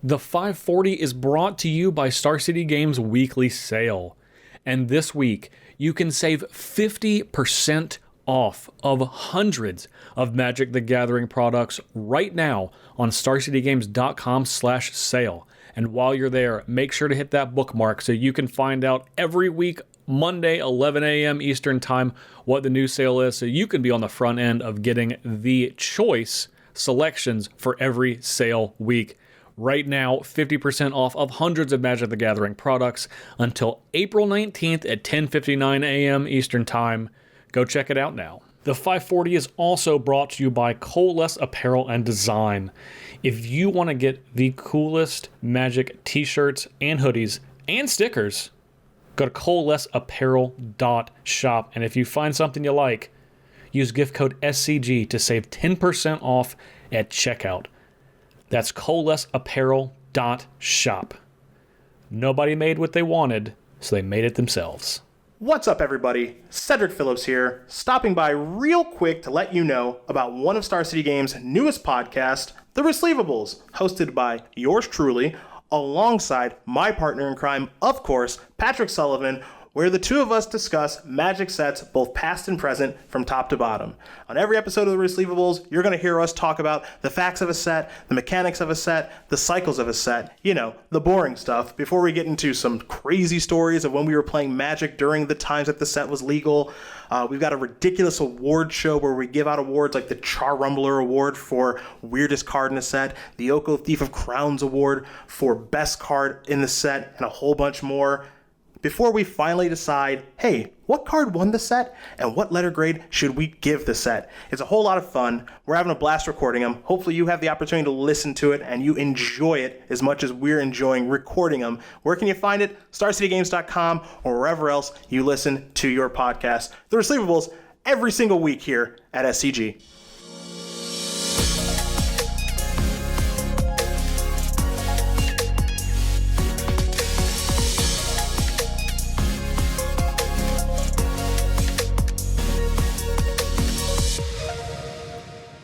The 540 is brought to you by Star City Games' weekly sale. And this week, you can save 50% off of hundreds of Magic the Gathering products right now on starcitygames.com/sale. And while you're there, make sure to hit that bookmark so you can find out every week, Monday, 11 a.m. Eastern Time, what the new sale is, so you can be on the front end of getting the choice selections for every sale week. Right now, 50% off of hundreds of Magic the Gathering products until April 19th at 10:59 a.m. Eastern Time. Go check it out now. The 540 is also brought to you by Coalesce Apparel and Design. If you want to get the coolest Magic t-shirts and hoodies and stickers, go to coalesceapparel.shop. And if you find something you like, use gift code SCG to save 10% off at checkout. That's coalesceapparel.shop. Nobody made what they wanted, so they made it themselves. What's up, everybody? Cedric Phillips here, stopping by real quick to let you know about one of Star City Games' newest podcasts, The Receivables, hosted by yours truly, alongside my partner in crime, of course, Patrick Sullivan, where the two of us discuss Magic sets, both past and present, from top to bottom. On every episode of The Receivables, you're going to hear us talk about the facts of a set, the mechanics of a set, the cycles of a set, you know, the boring stuff, before we get into some crazy stories of when we were playing Magic during the times that the set was legal. We've got a ridiculous award show where we give out awards like the Char Rumbler Award for weirdest card in a set, the Oko Thief of Crowns Award for best card in the set, and a whole bunch more, before we finally decide, hey, what card won the set and what letter grade should we give the set? It's a whole lot of fun. We're having a blast recording them. Hopefully you have the opportunity to listen to it and you enjoy it as much as we're enjoying recording them. Where can you find it? StarCityGames.com or wherever else you listen to your podcast. The Receivables every single week here at SCG.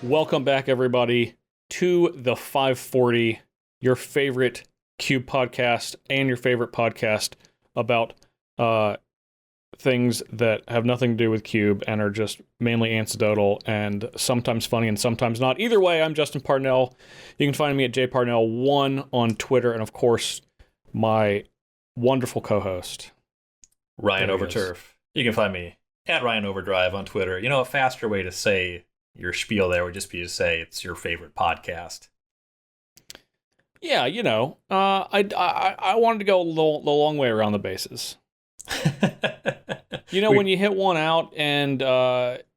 Welcome back, everybody, to the 540, your favorite Cube podcast and your favorite podcast about things that have nothing to do with Cube and are just mainly anecdotal and sometimes funny and sometimes not. Either way, I'm Justin Parnell. You can find me at jparnell1 on Twitter, and of course, my wonderful co-host, Ryan Overturf. You can find me at Ryan Overdrive on Twitter. You know, a faster way to say your spiel there would just be to say it's your favorite podcast. Yeah, you know, I wanted to go the long way around the bases. You know, when you hit one out and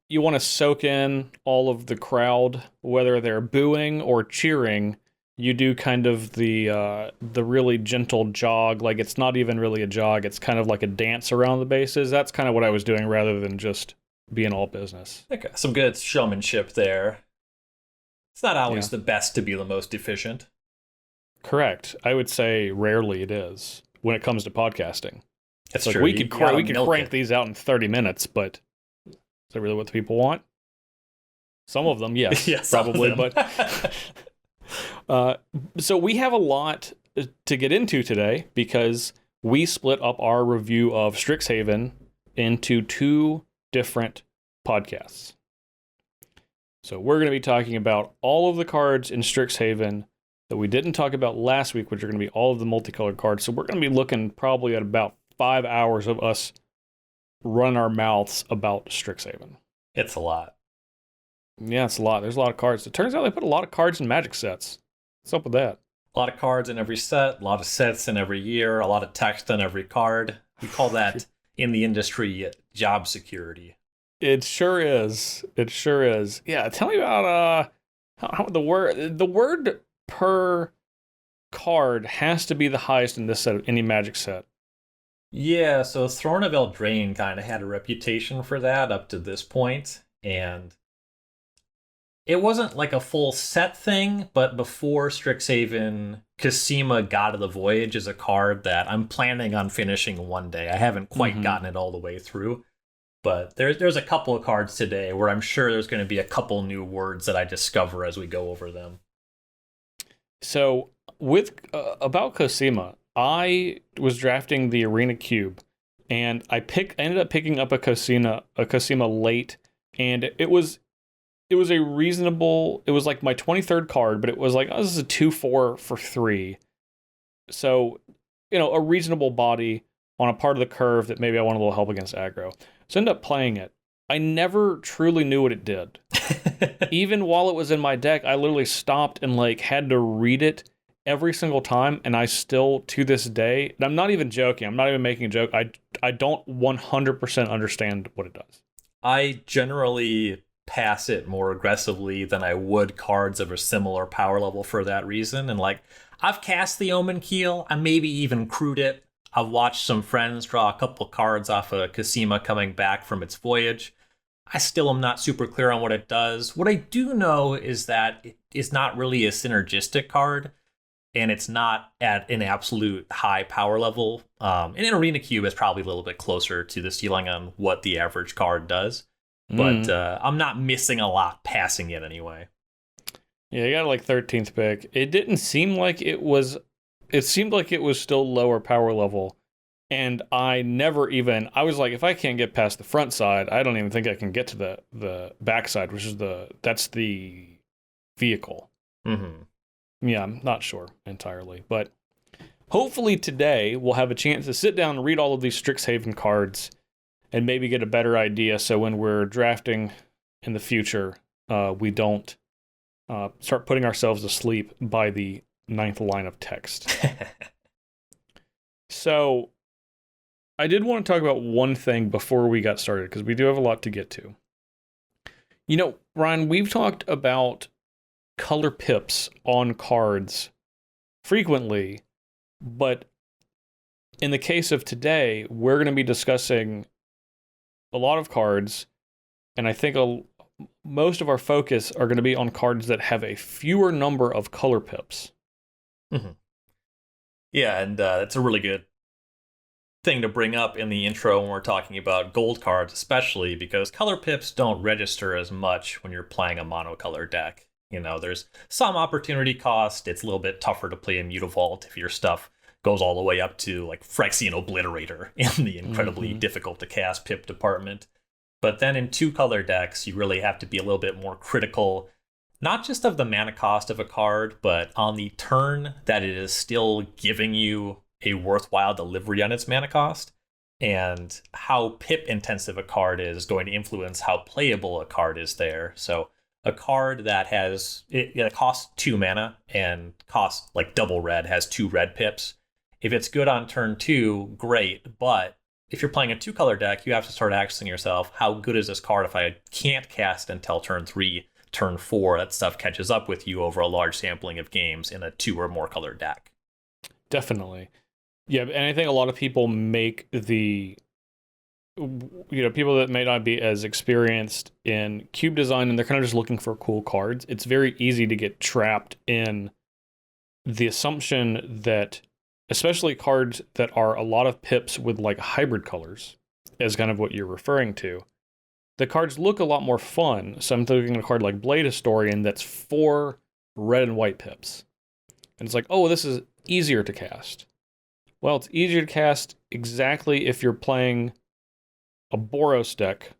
you want to soak in all of the crowd, whether they're booing or cheering, you do kind of the really gentle jog. Like, it's not even really a jog. It's kind of like a dance around the bases. That's kind of what I was doing rather than just being all business. Okay, some good showmanship there. It's not always the best to be the most efficient. Correct. I would say rarely it is when it comes to podcasting. That's like true. We could crank these out in 30 minutes, but is that really what the people want? Some of them, yes, yeah, probably. But so we have a lot to get into today because we split up our review of Strixhaven into two different podcasts. So we're going to be talking about all of the cards in Strixhaven that we didn't talk about last week, which are going to be all of the multicolored cards. So we're going to be looking probably at about 5 hours of us run our mouths about Strixhaven. It's a lot. Yeah, it's a lot. There's a lot of cards. It turns out they put a lot of cards in Magic sets. What's up with that? A lot of cards in every set, a lot of sets in every year, a lot of text on every card. We call that in the industry job security. It sure is. It sure is. Yeah, tell me about how the word per card has to be the highest in this set of any Magic set. Yeah, so Throne of Eldraine kind of had a reputation for that up to this point, and it wasn't like a full set thing, but before Strixhaven, Kasima God of the Voyage is a card that I'm planning on finishing one day. I haven't quite gotten it all the way through, but there's a couple of cards today where I'm sure there's going to be a couple new words that I discover as we go over them. So with about Cosima, I was drafting the Arena Cube, and I ended up picking up a Cosima late, and it was a reasonable. It was like my 23rd card, but it was like, oh, this is a 2/4 for 3, so a reasonable body on a part of the curve that maybe I want a little help against aggro. So I ended up playing it. I never truly knew what it did. Even while it was in my deck, I literally stopped and had to read it every single time, and I still, to this day, and I'm not even joking, I'm not even making a joke, I don't 100% understand what it does. I generally pass it more aggressively than I would cards of a similar power level for that reason, and I've cast the Omen Keel, I maybe even crewed it. I've watched some friends draw a couple cards off of Cosima coming back from its voyage. I still am not super clear on what it does. What I do know is that it is not really a synergistic card, and it's not at an absolute high power level. And an Arena Cube is probably a little bit closer to the ceiling on what the average card does. But I'm not missing a lot passing it anyway. Yeah, you got 13th pick. It didn't seem like it was... It seemed like it was still lower power level, and I was like, if I can't get past the front side, I don't even think I can get to the back side, which is that's the vehicle. Mm-hmm. Yeah, I'm not sure entirely, but hopefully today we'll have a chance to sit down and read all of these Strixhaven cards and maybe get a better idea, so when we're drafting in the future, we don't start putting ourselves to sleep by the 9th line of text. So I did want to talk about one thing before we got started, because we do have a lot to get to. Ryan, we've talked about color pips on cards frequently, but in the case of today, we're going to be discussing a lot of cards, and I think most of our focus are going to be on cards that have a fewer number of color pips. Mm-hmm. Yeah, and that's a really good thing to bring up in the intro when we're talking about gold cards, especially because color pips don't register as much when you're playing a monocolor deck. There's some opportunity cost. It's a little bit tougher to play a Mutavault if your stuff goes all the way up to Phyrexian Obliterator in the incredibly difficult to cast pip department. But then in 2-color decks, you really have to be a little bit more critical, not just of the mana cost of a card, but on the turn that it is still giving you a worthwhile delivery on its mana cost, and how pip intensive a card is going to influence how playable a card is there. So a card that it costs 2 mana and costs double red, has 2 red pips. If it's good on turn 2, great, but if you're playing a 2-color deck, you have to start asking yourself, how good is this card if I can't cast until turn 3? Turn 4, that stuff catches up with you over a large sampling of games in a 2 or more color deck. Definitely. Yeah, and I think a lot of people make people that may not be as experienced in cube design, and they're kind of just looking for cool cards. It's very easy to get trapped in the assumption that, especially cards that are a lot of pips with hybrid colors, as kind of what you're referring to, the cards look a lot more fun. So I'm thinking of a card like Blade Historian that's 4 red and white pips. And it's oh, this is easier to cast. Well, it's easier to cast exactly if you're playing a Boros deck,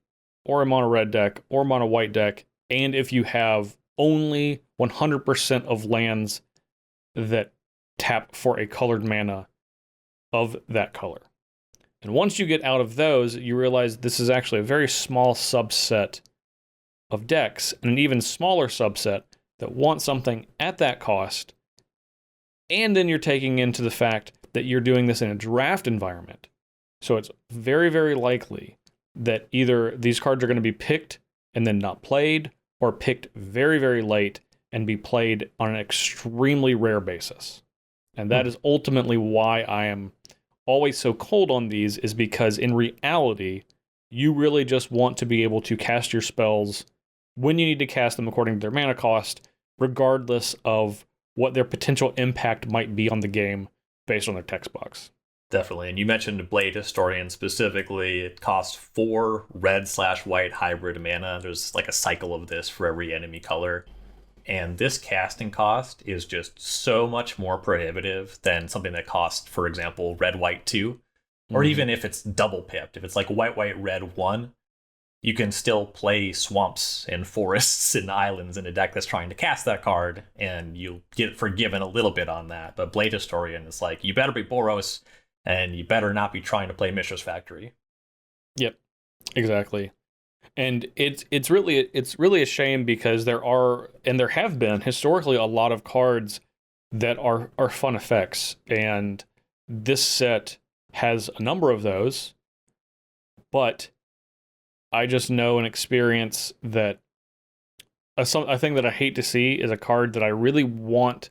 or a mono red deck, or mono white deck, and if you have only 100% of lands that tap for a colored mana of that color. And once you get out of those, you realize this is actually a very small subset of decks, and an even smaller subset that want something at that cost. And then you're taking into the fact that you're doing this in a draft environment. So it's very, very likely that either these cards are going to be picked and then not played, or picked very, very late and be played on an extremely rare basis. And that is ultimately why I am always so cold on these, is because in reality, you really just want to be able to cast your spells when you need to cast them according to their mana cost, regardless of what their potential impact might be on the game based on their text box. Definitely. And you mentioned Blade Historian specifically. It costs 4 red/white hybrid mana. There's a cycle of this for every enemy color. and this casting cost is just so much more prohibitive than something that costs, for example, red white 2, or even if it's double pipped. If it's like white white red 1, you can still play swamps and forests and islands in a deck that's trying to cast that card, and you'll get forgiven a little bit on that. But Blade Historian is like, you better be Boros, and you better not be trying to play Mishra's Factory. Yep, exactly. And it's really a shame, because there are, and there have been historically, a lot of cards that are fun effects, and this set has a number of those, but I just know and experience that a thing that I hate to see is a card that I really want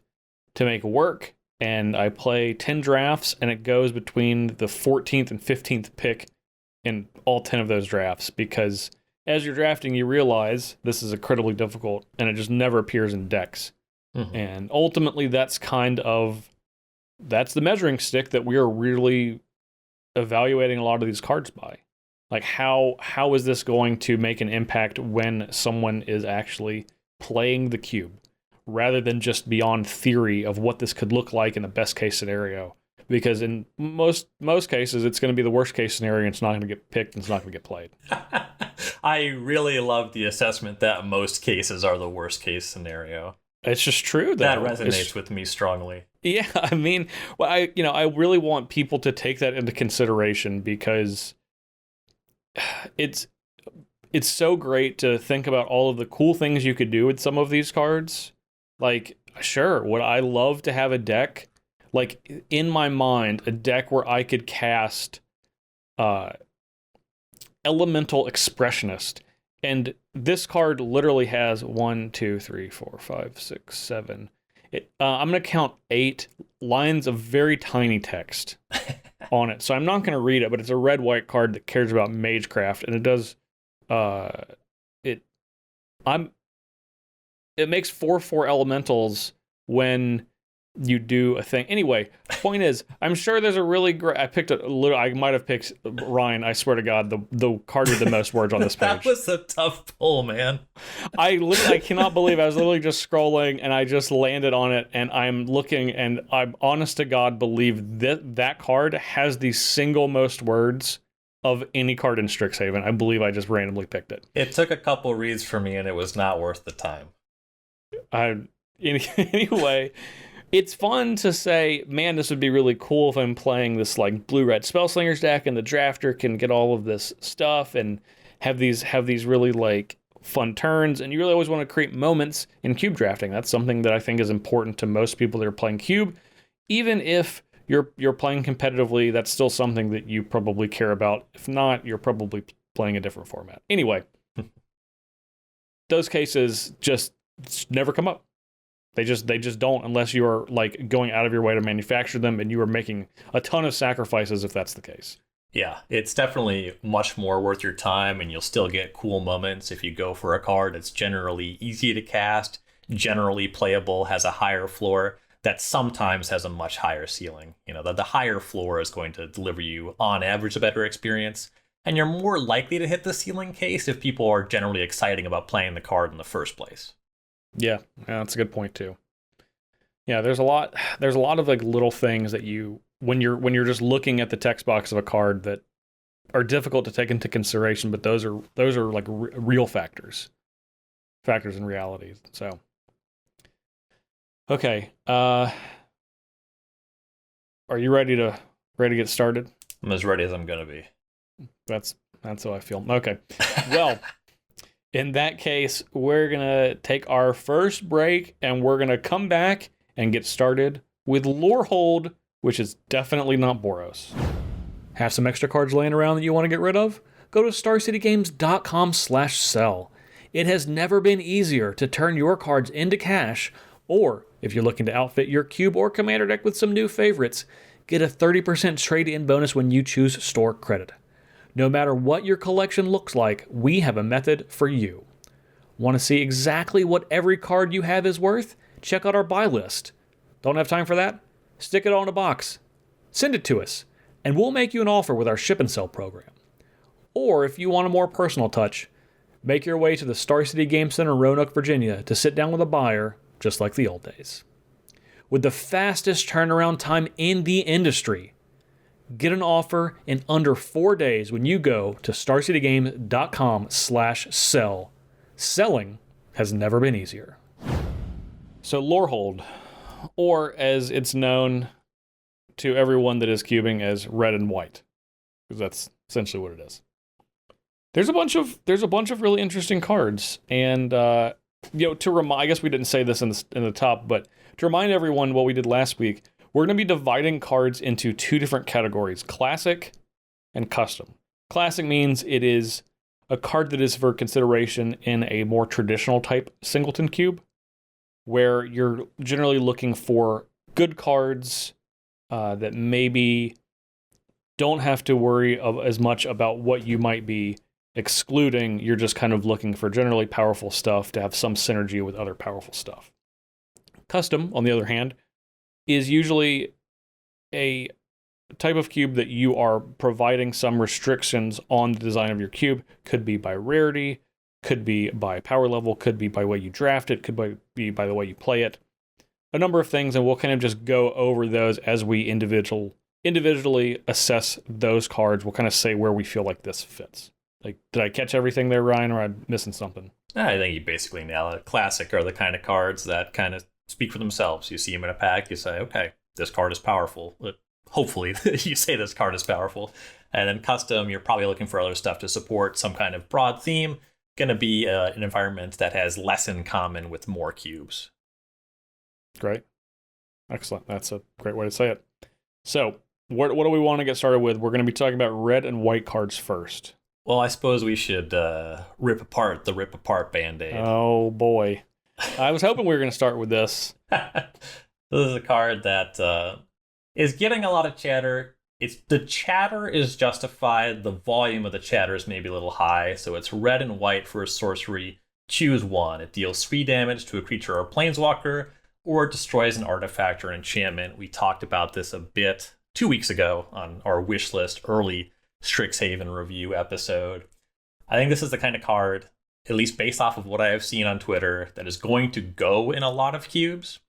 to make work, and I play 10 drafts, and it goes between the 14th and 15th pick in all 10 of those drafts, because as you're drafting, you realize this is incredibly difficult, and it just never appears in decks. Mm-hmm. And ultimately, that's the measuring stick that we are really evaluating a lot of these cards by. Like, how is this going to make an impact when someone is actually playing the cube, rather than just beyond theory of what this could look like in the best case scenario? Because in most cases, it's going to be the worst case scenario, and it's not going to get picked, and it's not going to get played. I really love the assessment that most cases are the worst case scenario. It's just true, though. That resonates with me strongly. Yeah, I mean, well, I really want people to take that into consideration, because it's so great to think about all of the cool things you could do with some of these cards. Like, sure, would I love to have a deck, like, in my mind, a deck where I could cast Elemental Expressionist. And this card literally has 1, 2, 3, 4, 5, 6, 7. I'm going to count 8 lines of very tiny text on it. So I'm not going to read it, but it's a red-white card that cares about Magecraft, and it does it makes 4/4 elementals when you do a thing. Anyway, point is, I'm sure there's a really great... I might have picked Ryan. I swear to God, the card with the most words on this page. That was a tough pull, man. I cannot believe I was literally just scrolling, and I just landed on it, and I'm looking, and I'm honest to God believe that card has the single most words of any card in Strixhaven. I believe I just randomly picked it. It took a couple reads for me, and it was not worth the time. Anyway... It's fun to say, man, this would be really cool if I'm playing this like blue-red Spellslingers deck, and the drafter can get all of this stuff and have these really like fun turns. And you really always want to create moments in cube drafting. That's something that I think is important to most people that are playing cube. Even if you're playing competitively, that's still something that you probably care about. If not, you're probably playing a different format. Anyway, those cases just never come up. They just don't, unless you are like going out of your way to manufacture them, and you are making a ton of sacrifices if that's the case. Yeah, it's definitely much more worth your time, and you'll still get cool moments if you go for a card that's generally easy to cast, generally playable, has a higher floor, that sometimes has a much higher ceiling. You know, the higher floor is going to deliver you, on average, a better experience, and you're more likely to hit the ceiling case if people are generally excited about playing the card in the first place. Yeah, that's a good point too. Yeah, there's a lot of like little things that when you're just looking at the text box of a card that are difficult to take into consideration, but those are like real factors in reality. So, okay, are you ready to get started? I'm as ready as I'm gonna be. That's how I feel. Okay, well. In that case, we're going to take our first break, and we're going to come back and get started with Lorehold, which is definitely not Boros. Have some extra cards laying around that you want to get rid of? Go to starcitygames.com/sell. It has never been easier to turn your cards into cash, or if you're looking to outfit your cube or commander deck with some new favorites, get a 30% trade-in bonus when you choose store credit. No matter what your collection looks like, we have a method for you. Want to see exactly what every card you have is worth? Check out our buy list. Don't have time for that? Stick it all in a box. Send it to us, and we'll make you an offer with our ship and sell program. Or if you want a more personal touch, Make your way to the Star City Game Center in Roanoke, Virginia to sit down with a buyer just like the old days. With the fastest turnaround time in the industry, get an offer in under 4 days when you go to starcitygames.com/sell. Selling has never been easier. So Lorehold, or as it's known to everyone that is cubing as red and white, because that's essentially what it is. There's a bunch of really interesting cards, and I guess we didn't say this in the top, but to remind everyone what we did last week, we're going to be dividing cards into 2 different categories: classic and custom. Classic means it is a card that is for consideration in a more traditional type singleton cube, where you're generally looking for good cards that maybe don't have to worry as much about what you might be excluding. You're just kind of looking for generally powerful stuff to have some synergy with other powerful stuff. Custom, on the other hand, is usually a type of cube that you are providing some restrictions on the design of your cube. Could be by rarity, could be by power level, could be by the way you draft it, could be by the way you play it. A number of things, and we'll kind of just go over those as we individually assess those cards. We'll kind of say where we feel like this fits. Like, did I catch everything there, Ryan, or am I missing something? I think you basically nailed it. Classic are the kind of cards that kind of speak for themselves. You see them in a pack, you say, okay, this card is powerful. Hopefully you say this card is powerful. And then custom, you're probably looking for other stuff to support some kind of broad theme. Going to be an environment that has less in common with more cubes. Great. Excellent. That's a great way to say it. So, what do we want to get started with? We're going to be talking about red and white cards first. Well, I suppose we should rip apart the rip apart Band-Aid. Oh, boy. I was hoping we were going to start with this. This is a card that is getting a lot of chatter. The chatter is justified. The volume of the chatter is maybe a little high. So it's red and white for a sorcery. Choose one. It deals 3 damage to a creature or planeswalker, or it destroys an artifact or enchantment. We talked about this a bit 2 weeks ago on our wish list early Strixhaven review episode. I think this is the kind of card, at least based off of what I have seen on Twitter, that is going to go in a lot of cubes.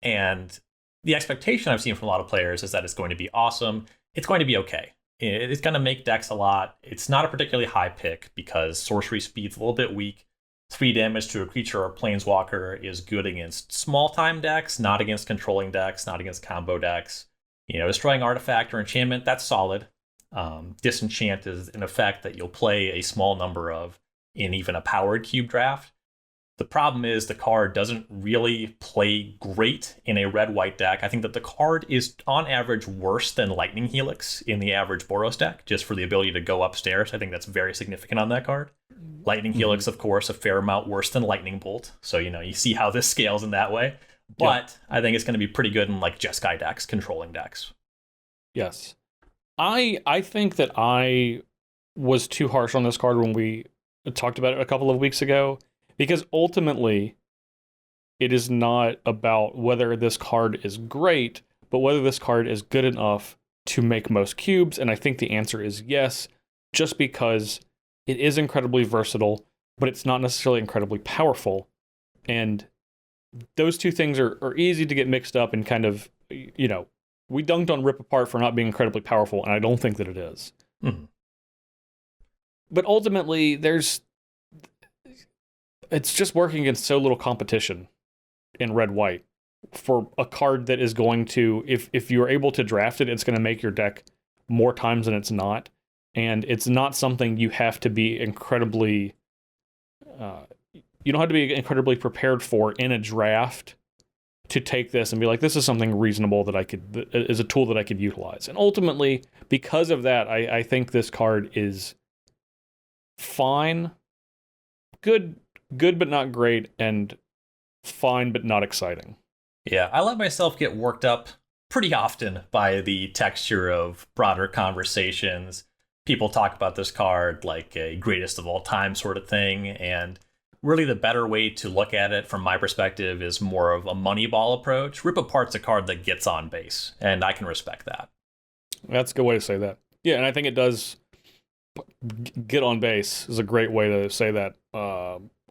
And the expectation I've seen from a lot of players is that it's going to be awesome. It's going to be okay. It's going to make decks a lot. It's not a particularly high pick because sorcery speed's a little bit weak. 3 damage to a creature or planeswalker is good against small time decks, not against controlling decks, not against combo decks. Destroying artifact or enchantment, that's solid. Disenchant is an effect that you'll play a small number of in even a powered cube draft. The problem is the card doesn't really play great in a red-white deck. I think that the card is on average worse than Lightning Helix in the average Boros deck, just for the ability to go upstairs. I think that's very significant on that card. Lightning Helix, of course, a fair amount worse than Lightning Bolt. So, you see how this scales in that way. But I think it's going to be pretty good in like Jeskai decks, controlling decks. Yes. I think that I was too harsh on this card when we talked about it a couple of weeks ago, because ultimately it is not about whether this card is great, but whether this card is good enough to make most cubes. And I think the answer is yes, just because it is incredibly versatile, but it's not necessarily incredibly powerful. And those two things are easy to get mixed up and kind of, we dunked on Rip Apart for not being incredibly powerful, and I don't think that it is. Mm-hmm. But ultimately, it's just working against so little competition in red-white for a card that is going to, if you're able to draft it, it's going to make your deck more times than it's not. And it's not something you have to be incredibly... you don't have to be incredibly prepared for in a draft to take this and be like, this is something reasonable that is a tool that I could utilize. And ultimately, because of that, I think this card is fine, good but not great, and fine but not exciting. Yeah, I let myself get worked up pretty often by the texture of broader conversations. People talk about this card like a greatest of all time sort of thing, and really the better way to look at it from my perspective is more of a Moneyball approach. Rip Apart's a card that gets on base, and I can respect that. That's a good way to say that. Yeah, and I think it does get on base is a great way to say that.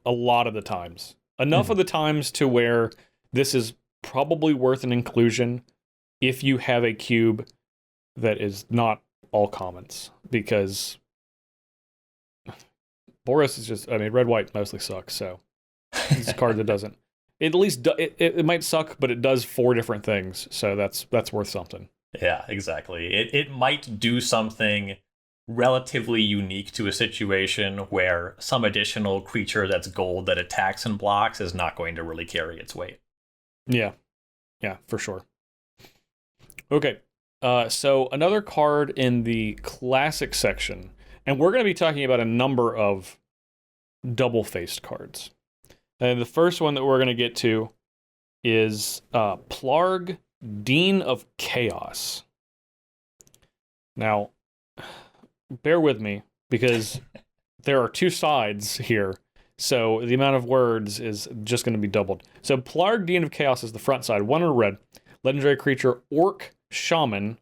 A lot of the times, enough of the times to where this is probably worth an inclusion if you have a cube that is not all commons, because Boros is just, I mean, red white mostly sucks, so it's a card that doesn't. At least it might suck, but it does 4 different things, so that's worth something. Yeah, exactly. It might do something relatively unique to a situation where some additional creature that's gold that attacks and blocks is not going to really carry its weight. Yeah, for sure. Okay, so another card in the classic section, and we're going to be talking about a number of double-faced cards. And the first one that we're going to get to is Plarg, Dean of Chaos. Now, bear with me, because there are 2 sides here, so the amount of words is just going to be doubled. So Plarg, Dean of Chaos is the front side, 1 in red, legendary creature, Orc Shaman.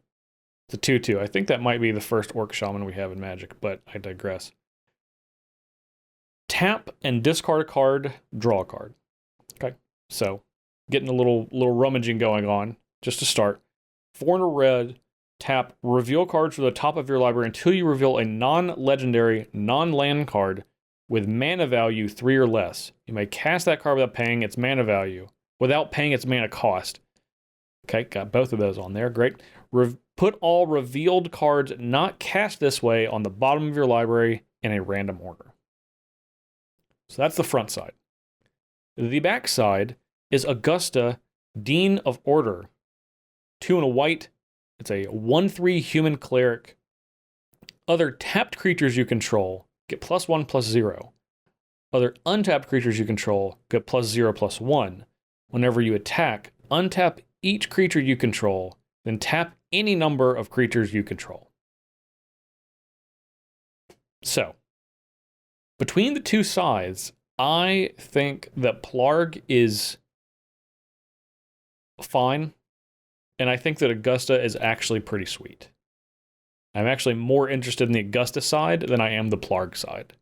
It's a 2/2. I think that might be the first Orc Shaman we have in Magic, but I digress. Tap and discard a card, draw a card. Okay, so getting a little rummaging going on, just to start. 4 in a red, tap, reveal cards from the top of your library until you reveal a non-legendary, non-land card with mana value 3 or less. You may cast that card without paying its mana value, without paying its mana cost. Okay, got both of those on there. Great. Put all revealed cards not cast this way on the bottom of your library in a random order. So that's the front side. The back side is Augusta, Dean of Order. 2 in a white. It's a 1/3 human cleric. Other tapped creatures you control get +1/+0. Other untapped creatures you control get +0/+1. Whenever you attack, untap each creature you control, then tap any number of creatures you control. So, between the 2 sides, I think that Plarg is fine, and I think that Augusta is actually pretty sweet. I'm actually more interested in the Augusta side than I am the Plarg side.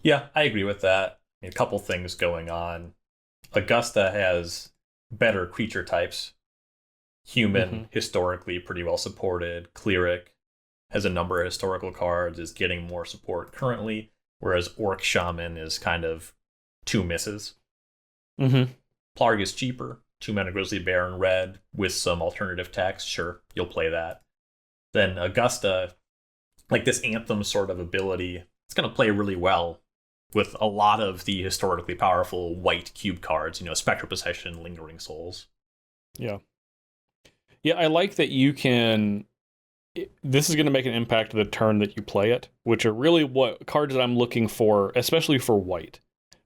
Yeah, I agree with that. A couple things going on. Augusta has better creature types. Human, historically pretty well supported. Cleric has a number of historical cards, is getting more support currently, whereas Orc Shaman is kind of 2 misses. Plarg is cheaper. 2 mana Grizzly Bear in red with some alternative text. Sure, you'll play that. Then Augusta, like this Anthem sort of ability, it's going to play really well with a lot of the historically powerful white cube cards, Spectral Possession, Lingering Souls. Yeah, I like that you can... This is going to make an impact to the turn that you play it, which are really what cards that I'm looking for, especially for white.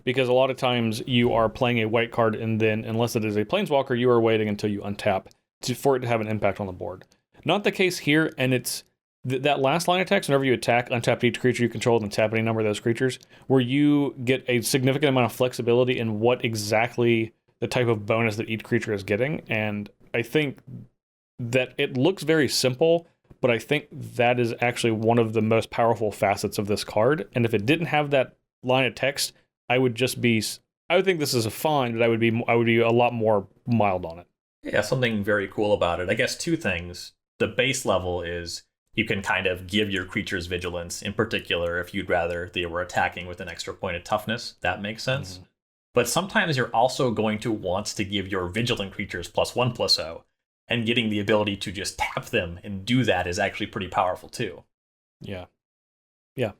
Because a lot of times you are playing a white card, and then, unless it is a Planeswalker, you are waiting until you untap for it to have an impact on the board. Not the case here, and it's that last line of text, whenever you attack, untap each creature you control, and tap any number of those creatures, where you get a significant amount of flexibility in what exactly the type of bonus that each creature is getting. And I think that it looks very simple, but I think that is actually one of the most powerful facets of this card. And if it didn't have that line of text, I would think this is a fine, but I would be a lot more mild on it. Yeah, something very cool about it. I guess 2 things. The base level is you can kind of give your creatures vigilance, in particular if you'd rather they were attacking with an extra point of toughness. That makes sense. But sometimes you're also going to want to give your vigilant creatures +1/+0, and getting the ability to just tap them and do that is actually pretty powerful too. Yeah,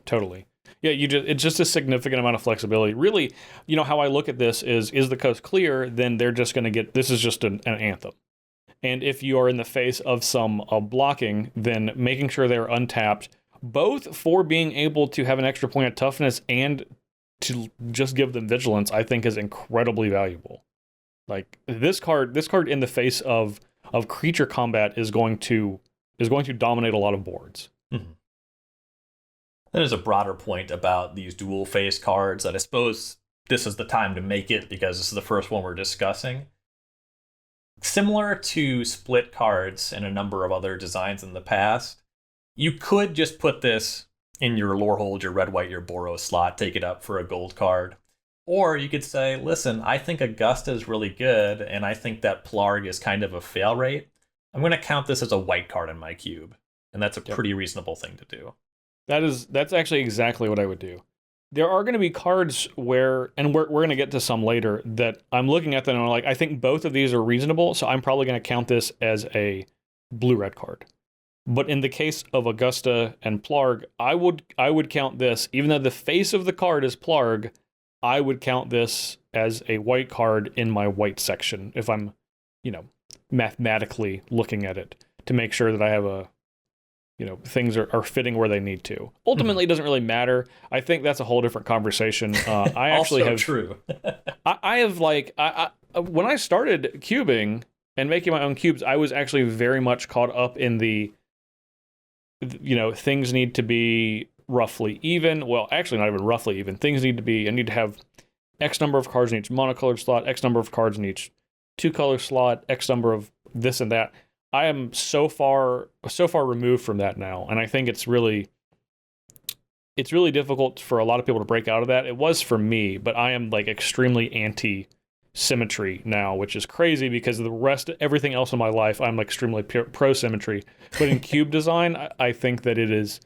totally. Yeah, it's just a significant amount of flexibility. Really, how I look at this is the coast clear, then they're just going to get, this is just an Anthem. And if you are in the face of some blocking, then making sure they're untapped, both for being able to have an extra point of toughness and to just give them vigilance, I think is incredibly valuable. Like this card in the face of creature combat is going to dominate a lot of boards. There's a broader point about these dual face cards that I suppose this is the time to make it, because this is the first one we're discussing. Similar to split cards and a number of other designs in the past, You could just put this in your Lorehold, your red, white, your Boros slot, take it up for a gold card. Or you could say, listen, I think Augusta is really good, and I think that Plarg is kind of a fail rate. I'm going to count this as a white card in my cube. And that's a pretty reasonable thing to do. That's actually exactly what I would do. There are going to be cards where, and we're going to get to some later, that I'm looking at them and I'm like, I think both of these are reasonable, so I'm probably going to count this as a blue-red card. But in the case of Augusta and Plarg, I would count this, even though the face of the card is Plarg, I would count this as a white card in my white section if I'm, mathematically looking at it to make sure that I have things are fitting where they need to. Ultimately, it doesn't really matter. I think that's a whole different conversation. I actually also have true. I have when I started cubing and making my own cubes, I was actually very much caught up in the things need to be roughly even. Well, actually not even roughly even. Things need to be, I need to have X number of cards in each monocolored slot, X number of cards in each two-color slot, X number of this and that. I am so far removed from that now, and I think it's really difficult for a lot of people to break out of that. It was for me, but I am extremely anti-symmetry now, which is crazy because everything else in my life, I'm extremely pro-symmetry. But in cube design, I think that it is,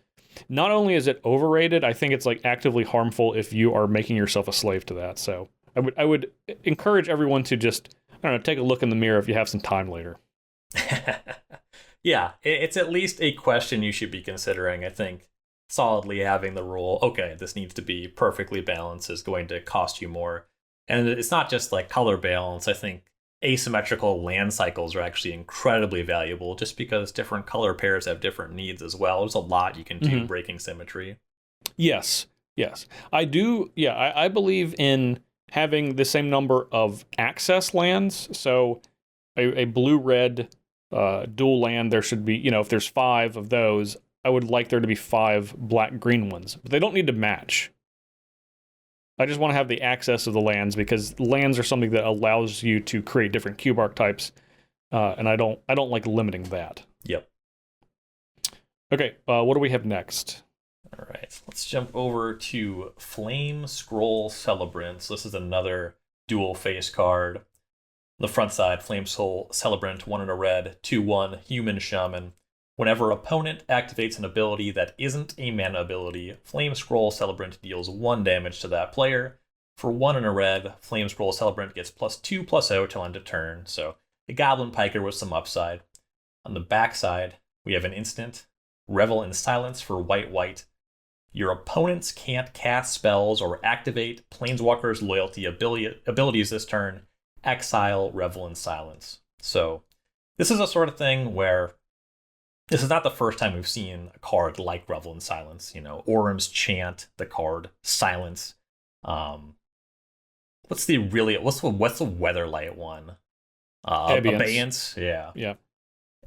not only is it overrated, I think it's actively harmful if you are making yourself a slave to that. So I would encourage everyone to just, take a look in the mirror if you have some time later. Yeah, it's at least a question you should be considering. I think solidly having the rule, okay, this needs to be perfectly balanced, is going to cost you more. And it's not just color balance. I think asymmetrical land cycles are actually incredibly valuable just because different color pairs have different needs as well. There's a lot you can do breaking symmetry. Yes. I do. Yeah, I believe in having the same number of access lands. So a blue-red dual land, there should be, if there's 5 of those, I would like there to be 5 black-green ones. But they don't need to match. I just want to have the access of the lands because lands are something that allows you to create different cube archetypes, and I don't like limiting that. Yep. Okay, what do we have next? All right, let's jump over to Flame Scroll Celebrant. So this is another dual face card. On the front side, Flame Soul Celebrant, 1 in a red, 2/1 human shaman. Whenever opponent activates an ability that isn't a mana ability, Flame Scroll Celebrant deals 1 damage to that player. For 1 in a red, Flame Scroll Celebrant gets +2/+0 till end of turn, so a Goblin Piker with some upside. On the back side, we have an instant, Revel in Silence for white. Your opponents can't cast spells or activate Planeswalkers' loyalty abilities this turn. Exile Revel in Silence. So this is a sort of thing where this is not the first time we've seen a card like Revel in Silence. Orum's Chant, the card Silence. What's the Weatherlight one? Abeyance. Yeah.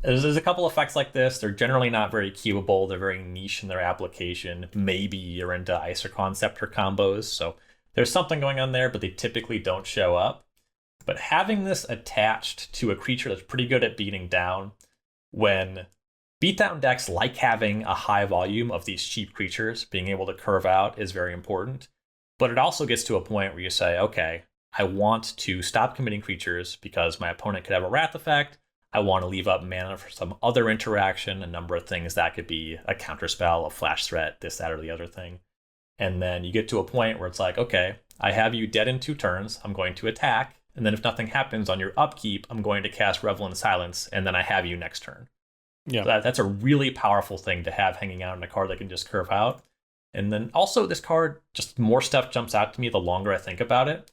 There's a couple effects like this. They're generally not very cubable. They're very niche in their application. Maybe you're into Isochron Scepter combos, so there's something going on there, but they typically don't show up. But having this attached to a creature that's pretty good at beating down, when beatdown decks like having a high volume of these cheap creatures, being able to curve out is very important. But it also gets to a point where you say, okay, I want to stop committing creatures because my opponent could have a Wrath effect. I want to leave up mana for some other interaction, a number of things that could be a counterspell, a flash threat, this, that, or the other thing. And then you get to a point where it's like, okay, I have you dead in 2 turns. I'm going to attack. And then if nothing happens on your upkeep, I'm going to cast Revel in Silence, and then I have you next turn. Yeah. So that's a really powerful thing to have hanging out in a card that can just curve out. And then also this card, just more stuff jumps out to me the longer I think about it.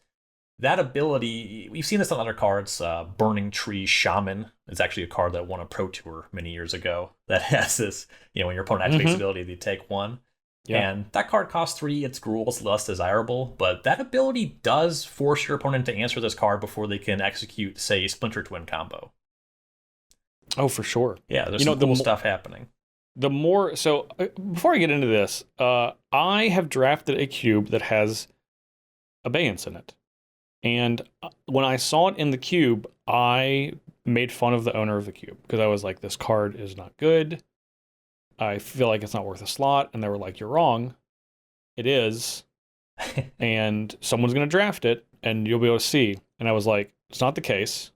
That ability, we've seen this on other cards. Burning Tree Shaman is actually a card that won a Pro Tour many years ago that has this, when your opponent activates ability, they take 1. Yeah. And that card costs 3, its Gruul is less desirable, but that ability does force your opponent to answer this card before they can execute, say, Splinter Twin combo. Oh, for sure. Yeah, there's some cool stuff happening. So before I get into this, I have drafted a cube that has Abeyance in it. And when I saw it in the cube, I made fun of the owner of the cube because I was like, this card is not good. I feel like it's not worth a slot. And they were like, you're wrong. It is. And someone's going to draft it and you'll be able to see. And I was like, it's not the case.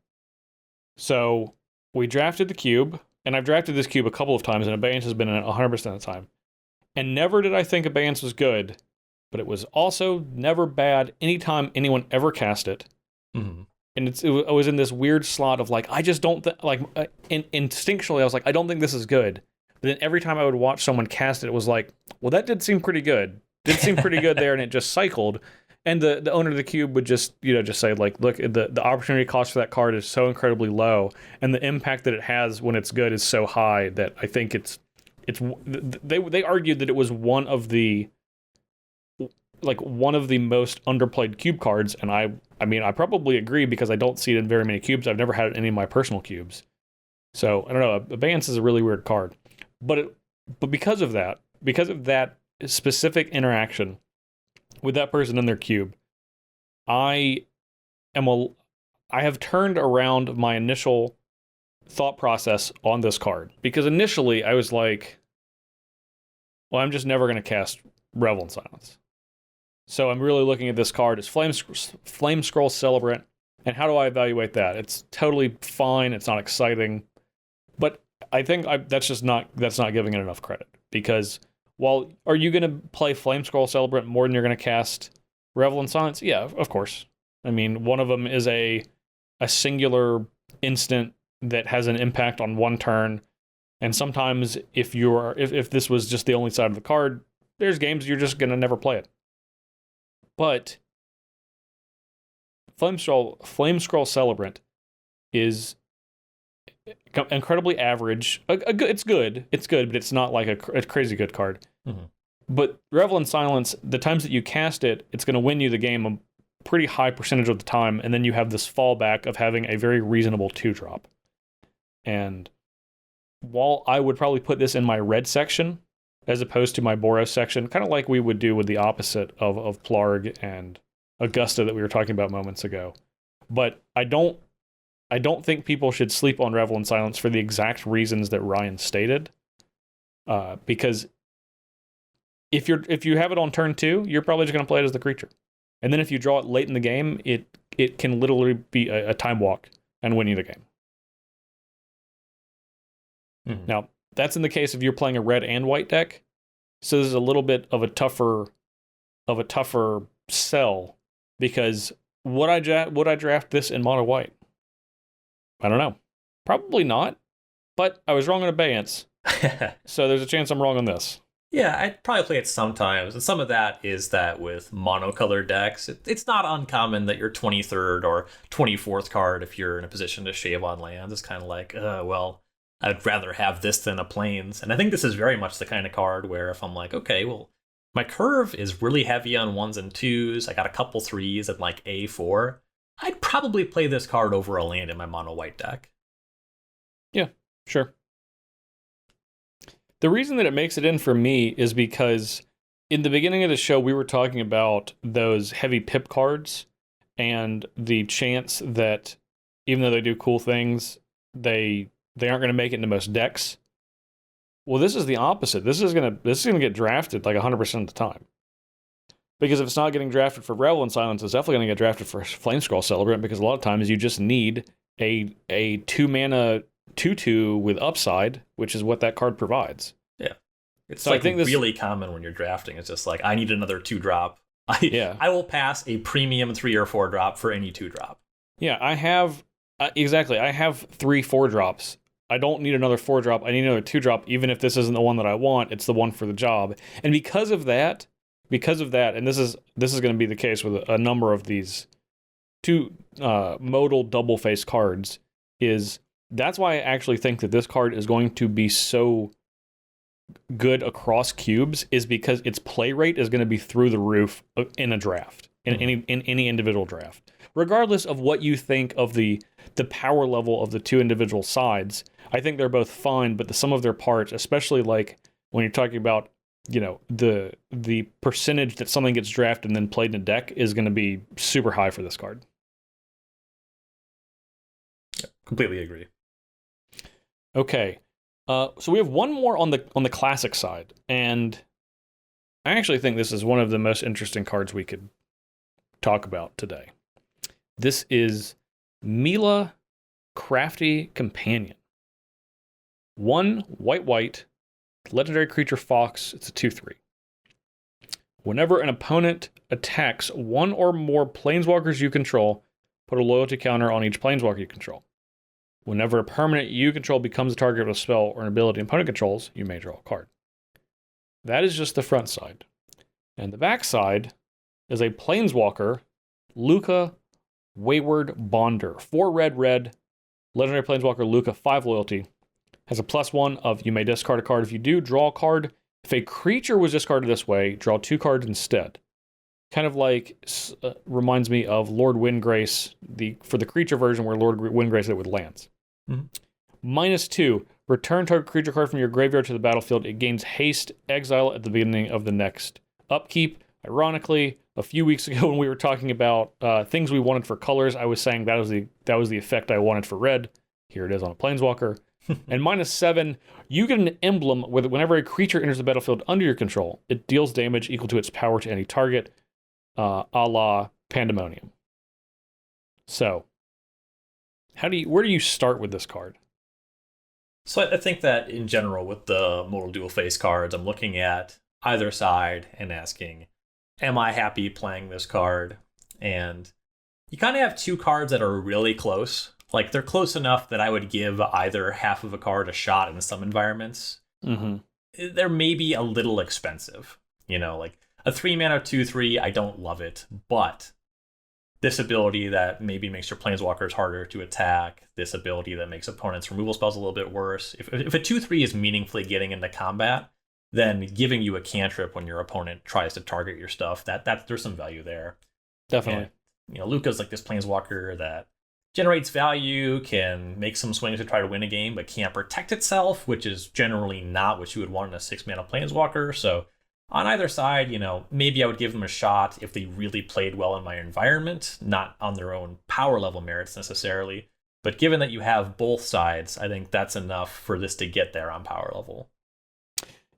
So we drafted the cube, and I've drafted this cube a couple of times, and Abeyance has been in it 100% of the time. And never did I think Abeyance was good, but it was also never bad anytime anyone ever cast it. Mm-hmm. And I was in this weird slot of like, I just don't instinctually, I was like, I don't think this is good. But then every time I would watch someone cast it, it was like, well, that did seem pretty good. Did seem pretty good there, and it just cycled. And the owner of the cube would just say like, look, the opportunity cost for that card is so incredibly low, and the impact that it has when it's good is so high that I think they argued that it was one of the most underplayed cube cards, and I mean I probably agree because I don't see it in very many cubes. I've never had it in any of my personal cubes, so I don't know. Abeyance is a really weird card, but because of that specific interaction with that person in their cube, I have turned around my initial thought process on this card, because initially I was like, well, I'm just never going to cast Revel in Silence. So I'm really looking at this card as Flame Scroll Celebrant, and how do I evaluate that? It's totally fine. It's not exciting, but I think that's not giving it enough credit, because while are you going to play Flame Scroll Celebrant more than you're going to cast Revel in Silence? Yeah, of course. I mean, one of them is a singular instant that has an impact on one turn, and sometimes if this was just the only side of the card, there's games you're just going to never play it. But Flame Scroll Celebrant is incredibly average. It's good, but it's not like a crazy good card. Mm-hmm. But Revel in Silence, the times that you cast it, it's going to win you the game a pretty high percentage of the time, and then you have this fallback of having a very reasonable 2-drop. And while I would probably put this in my red section as opposed to my Boros section, kind of like we would do with the opposite of Plarg and Augusta that we were talking about moments ago, but I don't think people should sleep on Revel in Silence for the exact reasons that Ryan stated. Because if you have it on turn 2, you're probably just going to play it as the creature. And then if you draw it late in the game, it can literally be a time walk and win you the game. Mm-hmm. Now, that's in the case if you're playing a red and white deck. So this is a little bit of a tougher sell, because would I draft this in mono white? I don't know. Probably not. But I was wrong on Abeyance. So there's a chance I'm wrong on this. Yeah, I'd probably play it sometimes. And some of that is that with monocolored decks, it's not uncommon that your 23rd or 24th card, if you're in a position to shave on lands, is kind of like, well, I'd rather have this than a Plains. And I think this is very much the kind of card where if I'm like, okay, well, my curve is really heavy on 1s and 2s. I got a couple 3s and like A4. I'd probably play this card over a land in my mono white deck. Yeah, sure. The reason that it makes it in for me is because in the beginning of the show, we were talking about those heavy pip cards and the chance that even though they do cool things, they aren't going to make it into most decks. Well, this is the opposite. This is going to get drafted like 100% of the time. Because if it's not getting drafted for Revel in Silence, it's definitely going to get drafted for Flame Scroll Celebrant, because a lot of times you just need a 2-mana 2/2 with upside, which is what that card provides. Yeah. It's so like I think really common when you're drafting. It's just like, I need another 2-drop. I will pass a premium 3 or 4 drop for any 2-drop. Yeah, I have exactly. I have 3 4-drops. I don't need another 4-drop. I need another 2-drop, even if this isn't the one that I want. It's the one for the job. And because of that, and this is going to be the case with a number of these 2 modal double-face cards, that's why I actually think that this card is going to be so good across cubes, is because its play rate is going to be through the roof in a draft, in any individual draft. Regardless of what you think of the power level of the 2 individual sides, I think they're both fine, but the sum of their parts, especially like when you're talking about, the percentage that something gets drafted and then played in a deck, is going to be super high for this card. Yeah, completely agree. Okay. So we have one more on the classic side, and I actually think this is one of the most interesting cards we could talk about today. This is Mila Crafty Companion. 1 white, legendary creature Fox. It's a 2/3. Whenever an opponent attacks one or more planeswalkers you control, put a loyalty counter on each planeswalker you control. Whenever a permanent you control becomes the target of a spell or an ability an opponent controls, you may draw a card. That is just the front side. And the back side is a planeswalker, Luca Wayward Bonder. 4 red, legendary planeswalker Luca, 5 loyalty. Has a +1 of you may discard a card. If you do, draw a card. If a creature was discarded this way, draw 2 cards instead. Kind of like, reminds me of Lord Windgrace, for the creature version where Lord Windgrace did it with lands. Mm-hmm. -2, return target creature card from your graveyard to the battlefield. It gains haste, exile at the beginning of the next upkeep. Ironically, a few weeks ago when we were talking about things we wanted for colors, I was saying that was the effect I wanted for red. Here it is on a planeswalker. And -7, you get an emblem with whenever a creature enters the battlefield under your control, it deals damage equal to its power to any target, a la Pandemonium. So, where do you start with this card? So I think that in general with the Modal Dual Face cards, I'm looking at either side and asking, am I happy playing this card? And you kind of have 2 cards that are really close. Like, they're close enough that I would give either half of a card a shot in some environments. Mm-hmm. They're maybe a little expensive. Like a 3-mana 2/3, I don't love it, but this ability that maybe makes your planeswalkers harder to attack, this ability that makes opponents' removal spells a little bit worse. If a 2/3 is meaningfully getting into combat, then giving you a cantrip when your opponent tries to target your stuff, that there's some value there. Definitely. And, Luca's like this planeswalker that generates value, can make some swings to try to win a game, but can't protect itself, which is generally not what you would want in a 6-mana planeswalker. So on either side, maybe I would give them a shot if they really played well in my environment, not on their own power level merits necessarily. But given that you have both sides, I think that's enough for this to get there on power level.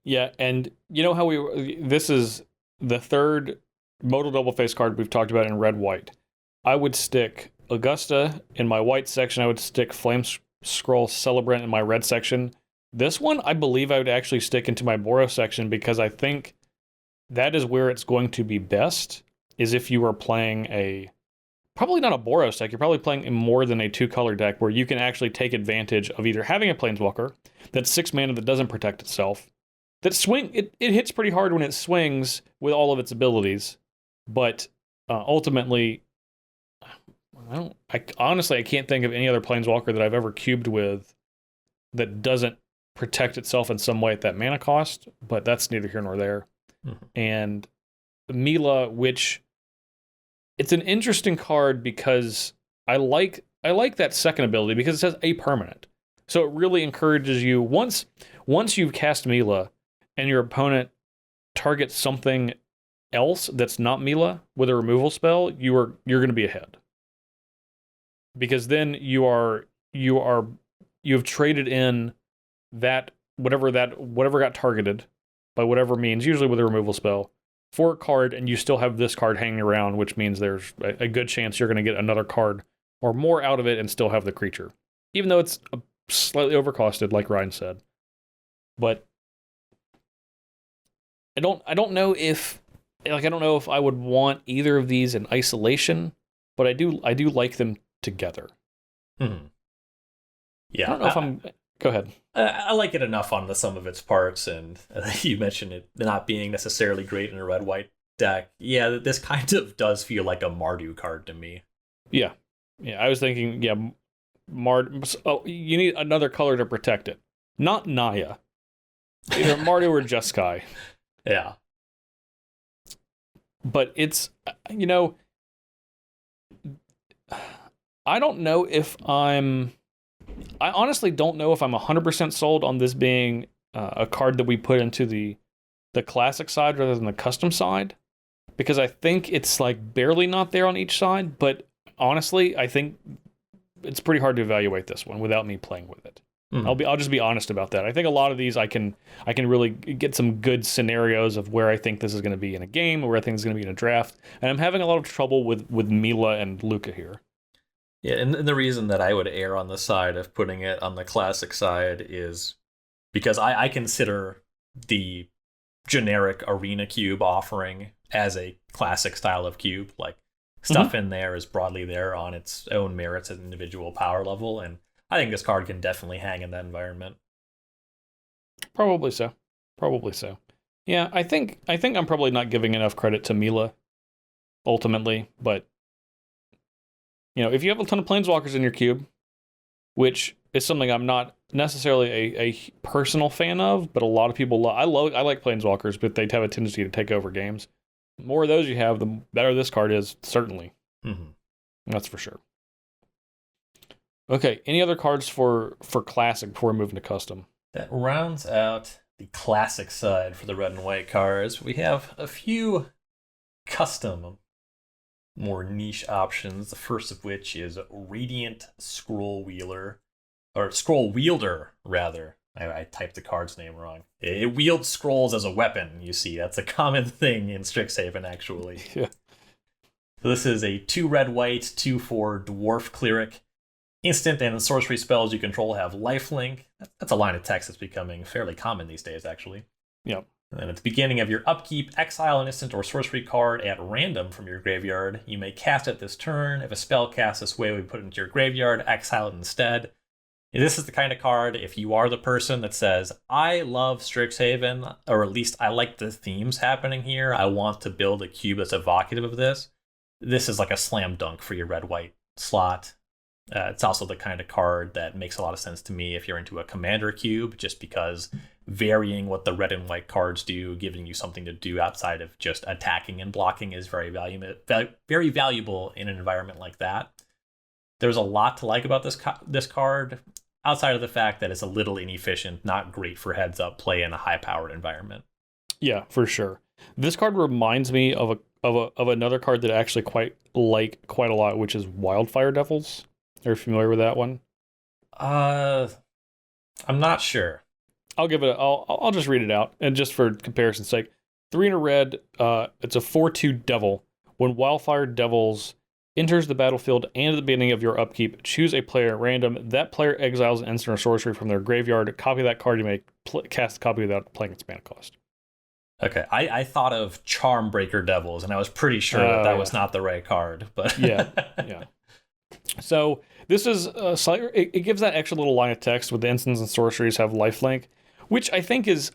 Yeah, and you know how this is the third modal double face card we've talked about in red-white. I would stick Augusta in my white section. I would stick Flame Scroll Celebrant in my red section. This one, I believe I would actually stick into my Boros section because I think that is where it's going to be best, is if you are playing probably not a Boros deck, you're probably playing in more than a 2-color deck where you can actually take advantage of either having a Planeswalker that's 6 mana that doesn't protect itself, it hits pretty hard when it swings with all of its abilities, but ultimately, I honestly can't think of any other Planeswalker that I've ever cubed with that doesn't protect itself in some way at that mana cost, but that's neither here nor there. Mm-hmm. And Mila, which it's an interesting card because I like that second ability because it says a permanent. So it really encourages you once you've cast Mila and your opponent targets something else that's not Mila with a removal spell, you're going to be ahead. Because then you've traded in that whatever got targeted by whatever means, usually with a removal spell, for a card, and you still have this card hanging around, which means there's a good chance you're going to get another card or more out of it and still have the creature, even though it's slightly overcosted, like Ryan said. But I don't know if I would want either of these in isolation, but I do like them together. Mm-hmm. Yeah, I don't know if I'm. Go ahead. I like it enough on the sum of its parts, and you mentioned it not being necessarily great in a red-white deck. Yeah, this kind of does feel like a Mardu card to me. Yeah. I was thinking, Mardu. Oh, you need another color to protect it, not Naya. Either Mardu or Jeskai. Yeah. But it's, I don't know if I honestly don't know if I'm 100% sold on this being a card that we put into the classic side rather than the custom side, because I think it's like barely not there on each side, but honestly, I think it's pretty hard to evaluate this one without me playing with it. I'll just be honest about that. I think a lot of these I can really get some good scenarios of where I think this is going to be in a game, or where I think it's going to be in a draft, and I'm having a lot of trouble with Mila and Luca here. Yeah, and the reason that I would err on the side of putting it on the classic side is because I consider the generic arena cube offering as a classic style of cube. Like, stuff in there is broadly there on its own merits at individual power level, and I think this card can definitely hang in that environment. Probably so. Yeah, I think I'm probably not giving enough credit to Mila, ultimately, but if you have a ton of Planeswalkers in your cube, which is something I'm not necessarily a personal fan of, but a lot of people I like Planeswalkers, but they have a tendency to take over games. The more of those you have, the better this card is, certainly. That's for sure. Okay, any other cards for Classic before we move into Custom? That rounds out the Classic side for the red and white cards. We have a few Custom, more niche options, the first of which is Radiant Scroll Wielder, rather. I typed the card's name wrong. It wields scrolls as a weapon, you see. That's a common thing in Strixhaven, actually. Yeah. So this is a 2 red-white, 2/4 Dwarf Cleric. Instant and sorcery spells you control have lifelink. That's a line of text that's becoming fairly common these days, actually. Yep. And then at the beginning of your upkeep, exile an instant or sorcery card at random from your graveyard. You may cast it this turn. If a spell cast this way, we put it into your graveyard, exile it instead. This is the kind of card, if you are the person that says, I love Strixhaven, or at least I like the themes happening here, I want to build a cube that's evocative of this, this is like a slam dunk for your red-white slot. It's also the kind of card that makes a lot of sense to me if you're into a commander cube, just because varying what the red and white cards do, giving you something to do outside of just attacking and blocking is very valuable in an environment like that. There's a lot to like about this card, outside of the fact that it's a little inefficient, not great for heads-up play in a high-powered environment. Yeah, for sure. This card reminds me of another card that I actually quite a lot, which is Wildfire Devils. Are you familiar with that one? I'm not sure. I'll just read it out, and just for comparison's sake, 3 in a red. It's a 4/2 Devil. When Wildfire Devils enters the battlefield and at the beginning of your upkeep, choose a player at random. That player exiles an instant or sorcery from their graveyard. Copy that card. You may cast a copy without playing its mana cost. Okay, I thought of Charmbreaker Devils, and I was pretty sure that was not the right card. But yeah. So this is it gives that extra little line of text with the instants and sorceries have lifelink, which I think is,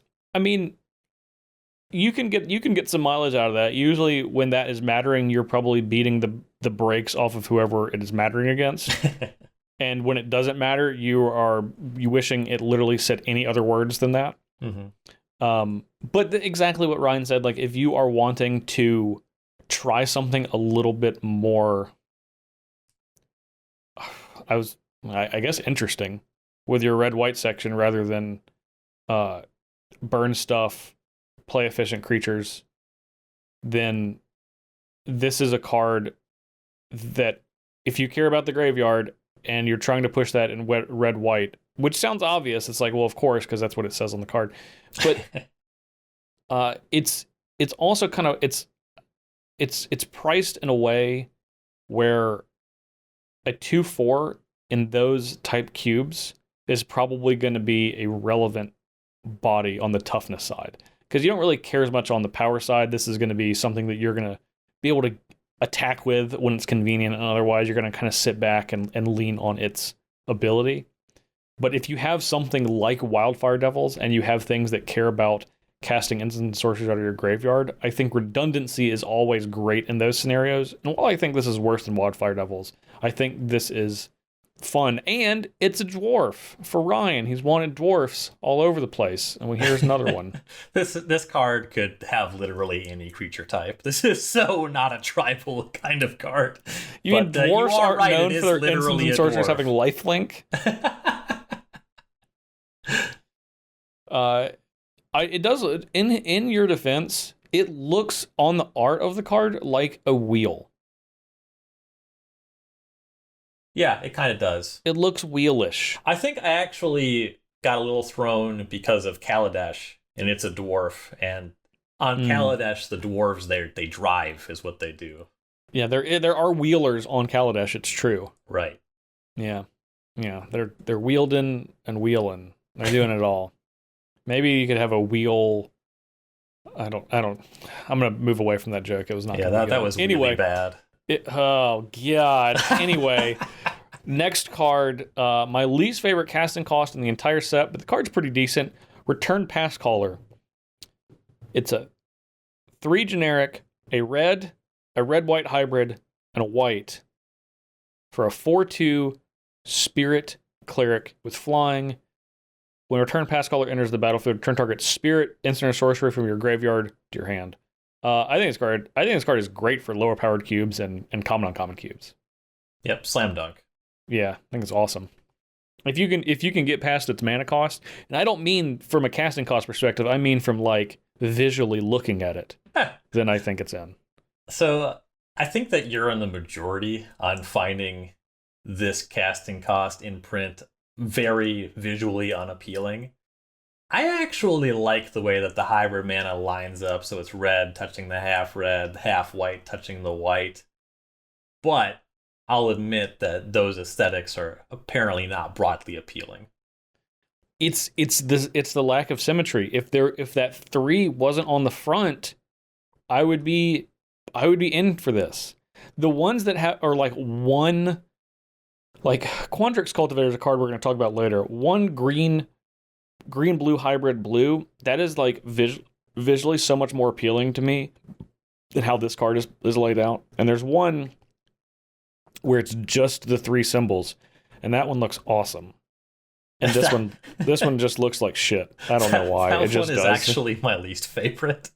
you can get some mileage out of that. Usually when that is mattering, you're probably beating the brakes off of whoever it is mattering against. And when it doesn't matter, you wishing it literally said any other words than that. But exactly what Ryan said, like if you are wanting to try something a little bit more, I guess, interesting with your red-white section rather than burn stuff, play efficient creatures, then this is a card that if you care about the graveyard and you're trying to push that in red-white, which sounds obvious, it's like, well, of course, because that's what it says on the card. But it's also kind of it's priced in a way where a 2/4 in those type cubes is probably going to be a relevant body on the toughness side, because you don't really care as much on the power side. This is going to be something that you're going to be able to attack with when it's convenient, and otherwise you're going to kind of sit back and lean on its ability. But if you have something like Wildfire Devils and you have things that care about casting instant sorceries out of your graveyard, I think redundancy is always great in those scenarios. And while I think this is worse than Wildfire Devils, I think this is fun. And it's a dwarf for Ryan. He's wanted dwarfs all over the place. And here's another one. This card could have literally any creature type. This is so not a tribal kind of card. You mean dwarfs aren't known for their instants and sorcerers having lifelink? It does, in your defense, it looks on the art of the card like a wheel. Yeah, it kind of does. It looks wheelish. I think I actually got a little thrown because of Kaladesh, and it's a dwarf, and on Kaladesh, the dwarves, they drive is what they do. Yeah, there are wheelers on Kaladesh, it's true. Right. Yeah. Yeah, they're wielding and wheeling. They're doing it all. Maybe you could have a wheel. I'm gonna move away from that joke. It was not. Yeah, that was really bad. Oh God. Anyway, next card. My least favorite casting cost in the entire set, but the card's pretty decent. Return Pass Caller. It's a 3 generic, a red white hybrid, and a white for a 4/2 Spirit Cleric with flying. When Return Pass Caller enters the battlefield, return target Spirit, instant or sorcery from your graveyard to your hand. I think this card is great for lower powered cubes and common uncommon cubes. Yep, slam dunk. Yeah, I think it's awesome. If you can get past its mana cost, and I don't mean from a casting cost perspective, I mean from like visually looking at it, then I think it's in. So I think that you're in the majority on finding this casting cost in print very visually unappealing. I actually like the way that the hybrid mana lines up, so it's red touching the half red, half white touching the white. But I'll admit that those aesthetics are apparently not broadly appealing. It's the lack of symmetry. If that 3 wasn't on the front, I would be in for this. The ones that are like one, like Quandrick's Cultivator is a card we're going to talk about later. One green blue hybrid blue, that is like visually so much more appealing to me than how this card is laid out. And there's one where it's just the 3 symbols, and that one looks awesome. And this one just looks like shit. I don't know why. That it just one is does. actually my least favorite.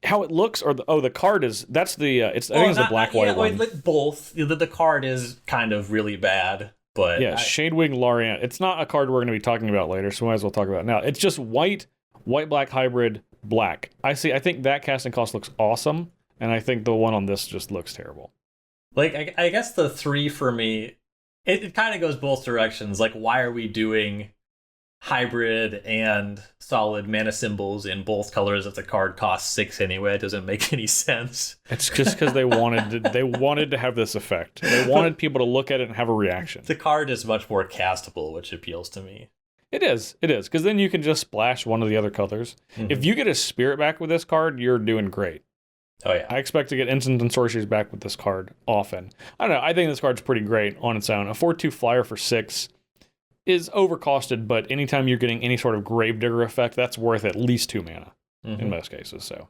How it looks, or the card is. That's the. I think it's the black white one. Like both. The card is kind of really bad, but yeah, Shadewing Larian. It's not a card we're going to be talking about later, so we might as well talk about it now. It's just white black hybrid black. I think that casting cost looks awesome, and I think the one on this just looks terrible. Like I guess the 3 for me, it kind of goes both directions. Like, why are we doing hybrid and solid mana symbols in both colors if the card costs 6 anyway? It doesn't make any sense. It's just because they wanted to have this effect. They wanted people to look at it and have a reaction. The card is much more castable, which appeals to me. It is, because then you can just splash one of the other colors. Mm-hmm. If you get a spirit back with this card, you're doing great. Oh yeah. I expect to get instant and sorceries back with this card often. I don't know, I think this card's pretty great on its own. A 4/2 flyer for 6 is overcosted, but anytime you're getting any sort of Gravedigger effect, that's worth at least 2 mana in most cases. So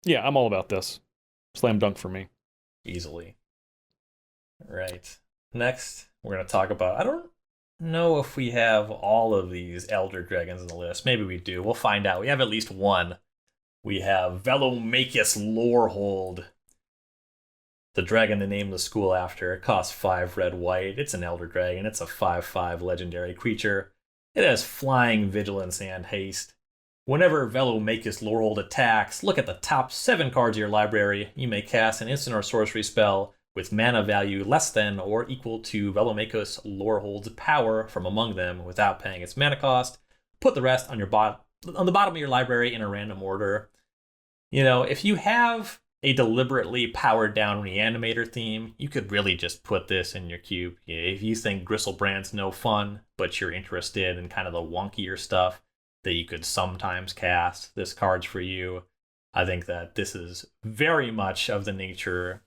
yeah, I'm all about this. Slam dunk for me. Easily. Right. Next, we're going to talk about, I don't know if we have all of these Elder Dragons in the list. Maybe we do. We'll find out. We have at least one. We have Velomachus Lorehold, the dragon they named the school after. It costs 5 red white. It's an Elder Dragon. It's a 5/5 legendary creature. It has flying, vigilance, and haste. Whenever Velomachus Lorehold attacks, look at the top 7 cards of your library. You may cast an instant or sorcery spell with mana value less than or equal to Velomachus Lorehold's power from among them without paying its mana cost. Put the rest on the bottom of your library in a random order. You know, if you have a deliberately powered down Reanimator theme, you could really just put this in your cube. If you think Gristlebrand's no fun, but you're interested in kind of the wonkier stuff that you could sometimes cast, this card's for you. I think that this is very much of the nature,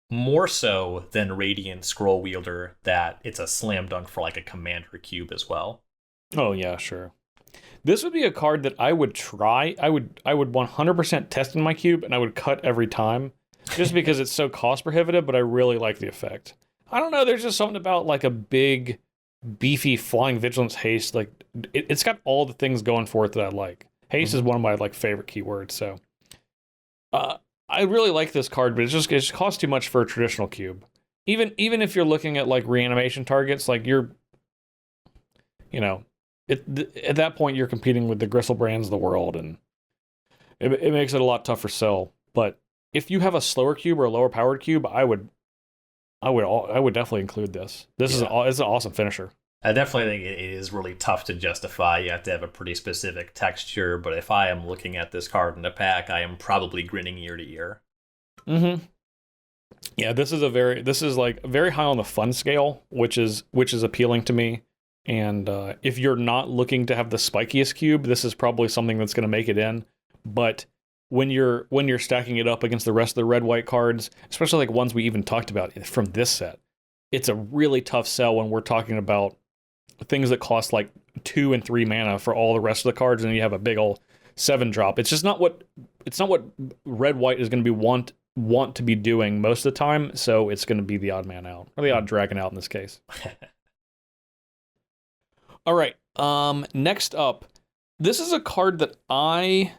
more so than Radiant Scroll Wielder, that it's a slam dunk for like a commander cube as well. Oh yeah, sure. This would be a card that I would try. I would 100% test in my cube, and I would cut every time, just because it's so cost prohibitive. But I really like the effect. I don't know. There's just something about like a big, beefy flying vigilance haste. Like it's got all the things going for it that I like. Haste is one of my like favorite keywords. So, I really like this card, but it just costs too much for a traditional cube. Even if you're looking at like reanimation targets, like you're, you know. At that point, you're competing with the Gristlebrands of the world, and it makes it a lot tougher sell. But if you have a slower cube or a lower powered cube, I would I would definitely include this. It's an awesome finisher. I definitely think it is really tough to justify. You have to have a pretty specific texture, but if I am looking at this card in a pack, I am probably grinning ear to ear. Mm-hmm. Yeah, this is like very high on the fun scale, which is appealing to me. And if you're not looking to have the spikiest cube, this is probably something that's going to make it in. But when you're stacking it up against the rest of the red-white cards, especially like ones we even talked about from this set, it's a really tough sell when we're talking about things that cost like 2 and 3 mana for all the rest of the cards, and you have a big old 7-drop. It's not what red-white is going to be want to be doing most of the time, so it's going to be the odd man out, or the odd dragon out in this case. All right, next up, this is a card that I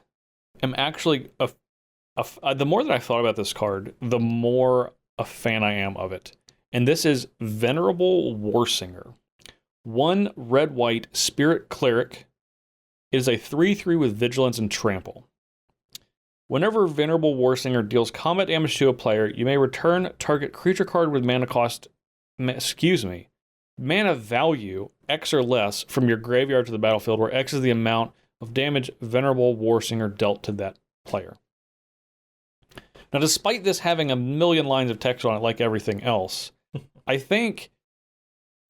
am actually the more that I thought about this card, the more a fan I am of it. And this is Venerable Warsinger. 1 red-white spirit cleric. It is a 3/3 with vigilance and trample. Whenever Venerable Warsinger deals combat damage to a player, you may return target creature card with mana value X or less from your graveyard to the battlefield, where X is the amount of damage Venerable Warsinger dealt to that player. Now, despite this having a million lines of text on it like everything else, I think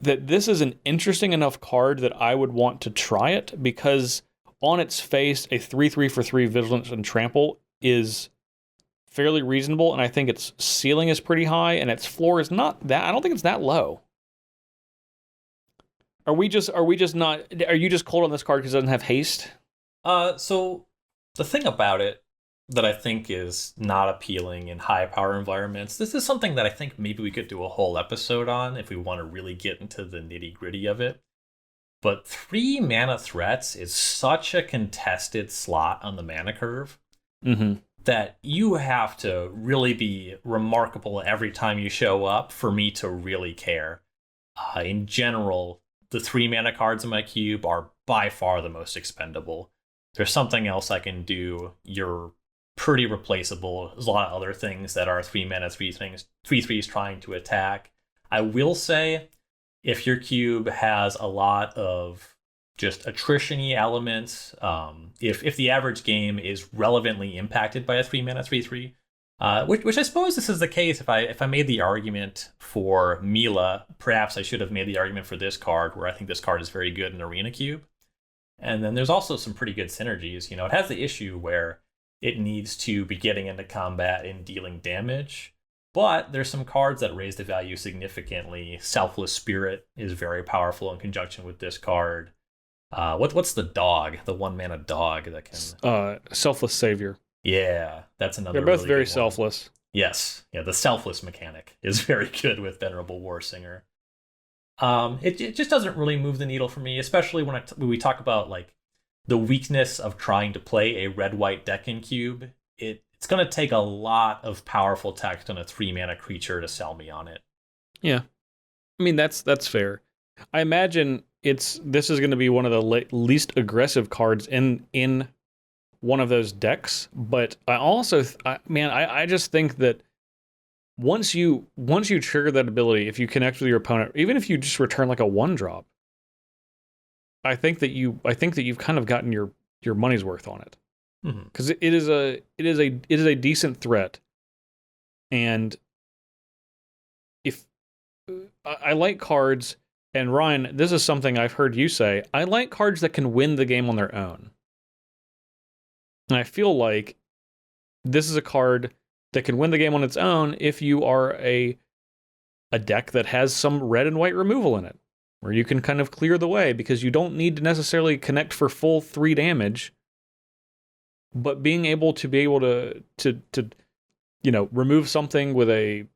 that this is an interesting enough card that I would want to try it, because on its face, a 3/3 for 3 vigilance and trample is fairly reasonable, and I think its ceiling is pretty high, and its floor is not that. I don't think it's that low. Are you just cold on this card because it doesn't have haste? So the thing about it that I think is not appealing in high power environments, this is something that I think maybe we could do a whole episode on if we want to really get into the nitty gritty of it. But 3 mana threats is such a contested slot on the mana curve that you have to really be remarkable every time you show up for me to really care. In general, the 3 mana cards in my cube are by far the most expendable. There's something else I can do. You're pretty replaceable. There's a lot of other things that are 3 mana, 3/3s trying to attack. I will say, if your cube has a lot of just attrition-y elements, if the average game is relevantly impacted by a 3 mana 3/3, which I suppose this is the case. If I made the argument for Mila, perhaps I should have made the argument for this card, where I think this card is very good in Arena Cube. And then there's also some pretty good synergies. It has the issue where it needs to be getting into combat and dealing damage, but there's some cards that raise the value significantly. Selfless Spirit is very powerful in conjunction with this card. What's the dog? The 1 mana dog that can... Selfless Savior. Yeah, that's another. They're both really very good one. selfless. Yes, yeah, the selfless mechanic is very good with Venerable Warsinger. It just doesn't really move the needle for me, especially when we talk about like the weakness of trying to play a red-white deck in cube. It's going to take a lot of powerful text on a 3 mana creature to sell me on it. Yeah, I mean that's fair. I imagine this is going to be one of the least aggressive cards in one of those decks, but I also I just think that once you trigger that ability, if you connect with your opponent, even if you just return like a 1-drop, I think that you've kind of gotten your money's worth on it, because it is a decent threat. And if I like cards, and Ryan, this is something I've heard you say, I like cards that can win the game on their own. And I feel like this is a card that can win the game on its own if you are a deck that has some red and white removal in it, where you can kind of clear the way, because you don't need to necessarily connect for full 3 damage, but being able to remove something with a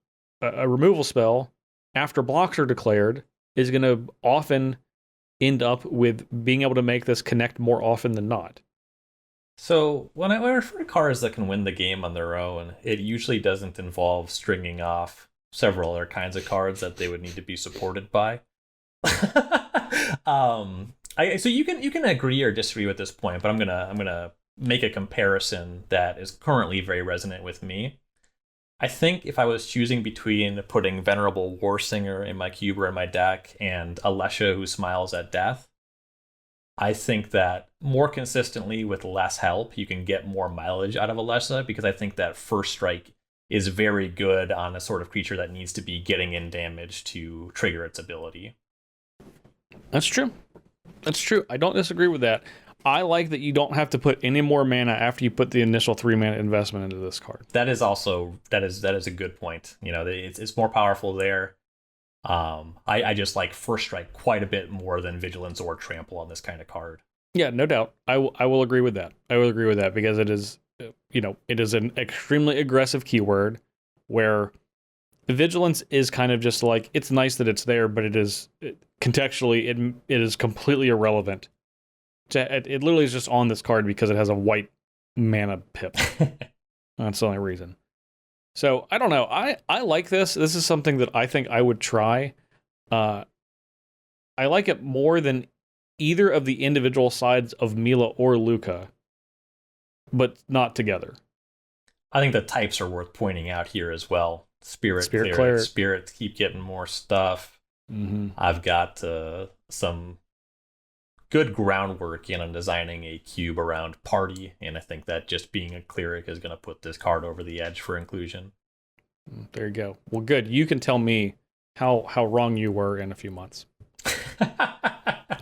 removal spell after blocks are declared is going to often end up with being able to make this connect more often than not. So when I refer to cards that can win the game on their own, it usually doesn't involve stringing off several other kinds of cards that they would need to be supported by. So you can agree or disagree with this point, but I'm gonna make a comparison that is currently very resonant with me. I think if I was choosing between putting Venerable Warsinger in my cube or in my deck and Alesha who smiles at death, I think that more consistently with less help, you can get more mileage out of Alesha, because I think that First Strike is very good on a sort of creature that needs to be getting in damage to trigger its ability. That's true. That's true. I don't disagree with that. I like that you don't have to put any more mana after you put the initial 3 mana investment into this card. That is also that is a good point. You know, it's more powerful there. I just like First Strike quite a bit more than Vigilance or Trample on this kind of card. Yeah, no doubt. I will agree with that. I will agree with that because it is, it is an extremely aggressive keyword where Vigilance is kind of just like, it's nice that it's there, but contextually, it is completely irrelevant. It literally is just on this card because it has a white mana pip. That's the only reason. So, I don't know. I like this. This is something that I think I would try. I like it more than either of the individual sides of Mila or Luca, but not together. I think the types are worth pointing out here as well. Spirit Cleric. Spirits keep getting more stuff. Mm-hmm. I've got some good groundwork in designing a cube around Party, and I think that just being a cleric is going to put this card over the edge for inclusion. There you go. Well, good. You can tell me how wrong you were in a few months.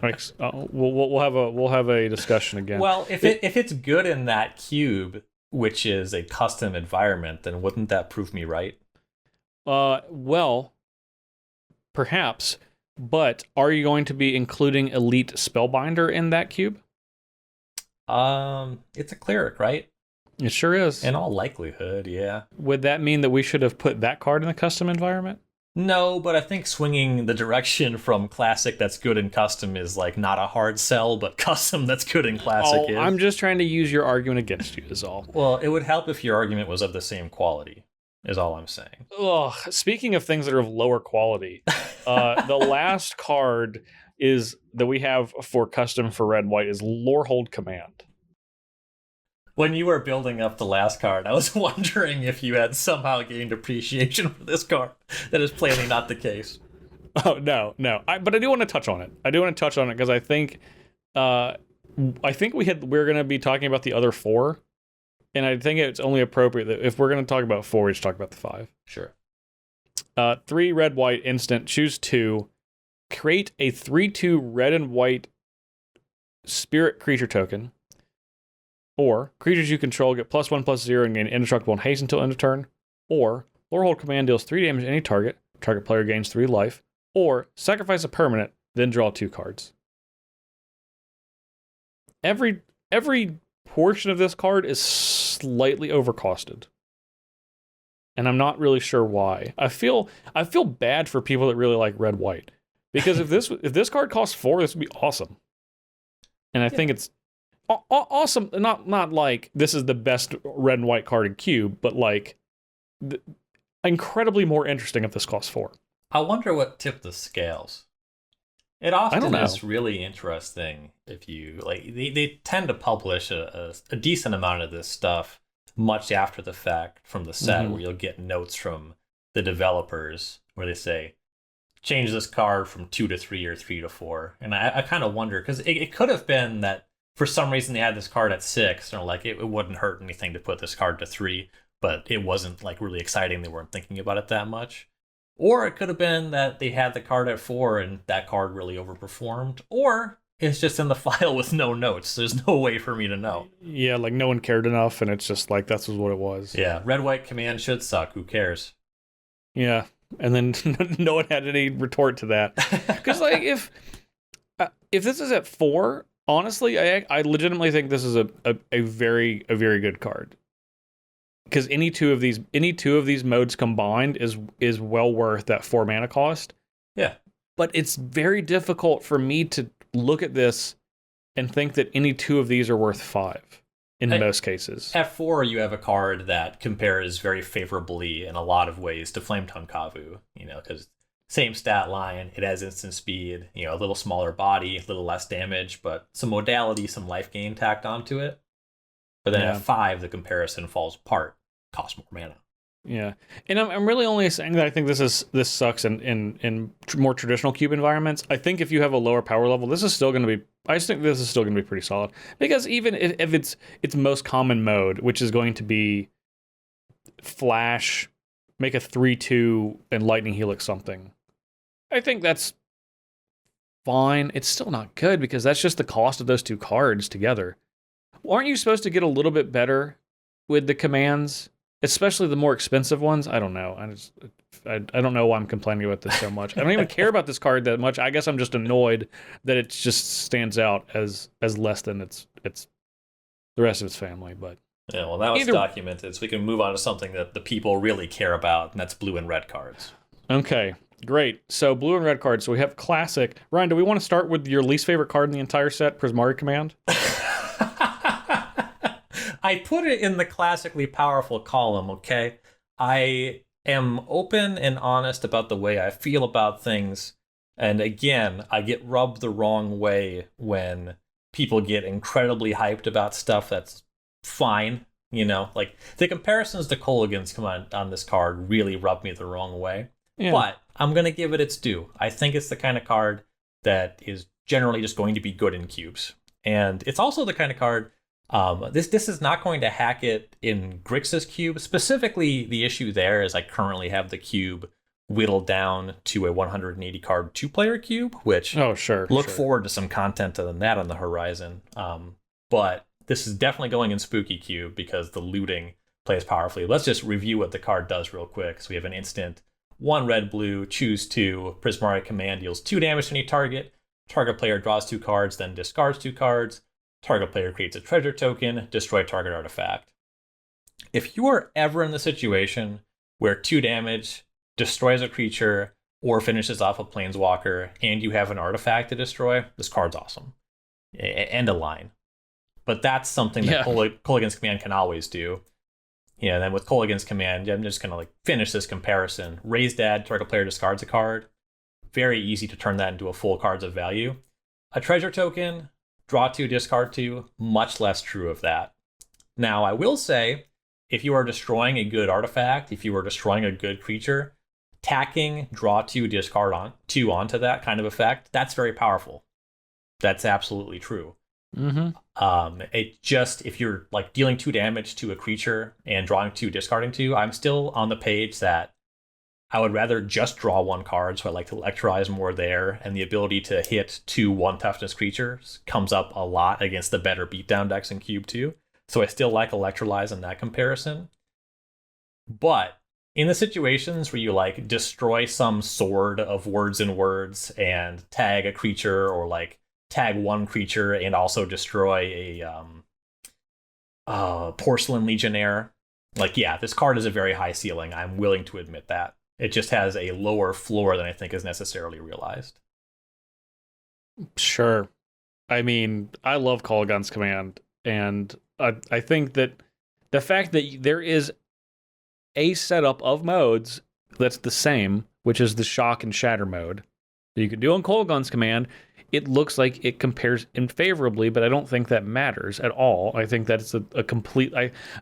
We'll have a discussion again. Well, if it's good in that cube, which is a custom environment, then wouldn't that prove me right? Well, perhaps. But are you going to be including Elite Spellbinder in that cube? It's a cleric, right? It sure is. In all likelihood, yeah. Would that mean that we should have put that card in the custom environment? No, but I think swinging the direction from classic that's good in custom is like not a hard sell, but custom that's good in classic is. I'm just trying to use your argument against you is all. Well, it would help if your argument was of the same quality, is all I'm saying. Ugh, speaking of things that are of lower quality, the last card that we have for custom for red-white is Lorehold Command. When you were building up the last card, I was wondering if you had somehow gained appreciation for this card. That is plainly not the case. Oh, no. But I do want to touch on it. Because I think we're going to be talking about the other 4. And I think it's only appropriate that if we're going to talk about 4, we should talk about the 5. Sure. 3 red-white instant, choose 2. Create a 3/2 red and white spirit creature token. Or, creatures you control get +1/+0 and gain indestructible and haste until end of turn. Or, Lorehold Command deals 3 damage to any target. Target player gains 3 life. Or, sacrifice a permanent, then draw 2 cards. Every portion of this card is slightly overcosted. And I'm not really sure why. I feel bad for people that really like red-white. Because if this card costs 4, this would be awesome. And I think it's awesome, not like this is the best red and white card in Cube, but like incredibly more interesting if this costs 4. I wonder what tipped the scales. It often is really interesting if you like. They tend to publish a decent amount of this stuff much after the fact from the set, where you'll get notes from the developers where they say, change this card from 2 to 3 or 3 to 4. And I kind of wonder, because it could have been that for some reason they had this card at 6, and like it wouldn't hurt anything to put this card to 3, but it wasn't like really exciting. They weren't thinking about it that much. Or it could have been that they had the card at 4 and that card really overperformed. Or it's just in the file with no notes. There's no way for me to know. Yeah, like no one cared enough, and it's just like that's what it was. Yeah, red-white command should suck. Who cares? Yeah, and then no one had any retort to that. Because like if this is at 4, honestly, I legitimately think this is a very good card. Because any two of these modes combined is well worth that 4 mana cost. Yeah. But it's very difficult for me to look at this and think that any 2 of these are worth 5 in most cases. At 4, you have a card that compares very favorably in a lot of ways to Flametongue Kavu, because same stat line, it has instant speed, a little smaller body, a little less damage, but some modality, some life gain tacked onto it. But then at 5, the comparison falls apart. Costs more mana. Yeah, and I'm really only saying that I think this sucks in more traditional cube environments. I think if you have a lower power level, this is still going to be. I just think this is still going to be pretty solid because even if it's most common mode, which is going to be flash, make a 3/2 and lightning helix something. I think that's fine. It's still not good because that's just the cost of those two cards together. Aren't you supposed to get a little bit better with the commands? Especially the more expensive ones. I don't know. I don't know why I'm complaining about this so much. I don't even care about this card that much. I guess I'm just annoyed that it just stands out as less than its the rest of its family. But yeah, well, that was documented, so we can move on to something that the people really care about, and that's blue and red cards. Okay, great. So blue and red cards. So we have classic. Ryan, do we want to start with your least favorite card in the entire set, Prismari Command? I put it in the classically powerful column, okay? I am open and honest about the way I feel about things. And again, I get rubbed the wrong way when people get incredibly hyped about stuff that's fine. You know, like the comparisons to Kolaghan's Command on this card really rub me the wrong way. Yeah. But I'm going to give it its due. I think it's the kind of card that is generally just going to be good in cubes. And it's also the kind of card... This is not going to hack it in Grixis cube. Specifically, the issue there is I currently have the cube whittled down to a 180 card 2-player cube, which look forward to some content than that on the horizon. But this is definitely going in Spooky Cube because the looting plays powerfully. Let's just review what the card does real quick. So we have an instant 1 red blue, choose 2, Prismari Command deals 2 damage to any target. Target player draws 2 cards, then discards 2 cards. Target player creates a treasure token, destroy target artifact. If you are ever in the situation where 2 damage destroys a creature or finishes off a planeswalker and you have an artifact to destroy, this card's awesome. End of line. But that's something that Kolaghan's Command can always do. Yeah, and then with Kolaghan's Command, I'm just going to finish this comparison. Raise Dad, target player discards a card. Very easy to turn that into a full cards of value. A treasure token... Draw 2, discard 2, much less true of that. Now, I will say, if you are destroying a good artifact, if you are destroying a good creature, tacking draw 2, discard 2 onto that kind of effect, that's very powerful. That's absolutely true. Mm-hmm. It just, if you're dealing 2 damage to a creature and drawing 2, discarding 2, I'm still on the page that I would rather just draw 1 card, so I like to electrolyze more there, and the ability to hit 2 1-toughness creatures comes up a lot against the better beatdown decks in Cube 2, so I still like electrolyze in that comparison. But in the situations where you destroy some sword of words and words and tag a creature, or tag 1 creature and also destroy a Porcelain Legionnaire, this card is a very high ceiling. I'm willing to admit that. It just has a lower floor than I think is necessarily realized. Sure. I mean, I love Kolaghan's Command, and I think that the fact that there is a setup of modes that's the same, which is the Shock and Shatter mode, that you can do on Kolaghan's Command, it looks like it compares unfavorably, but I don't think that matters at all. I think that's a complete...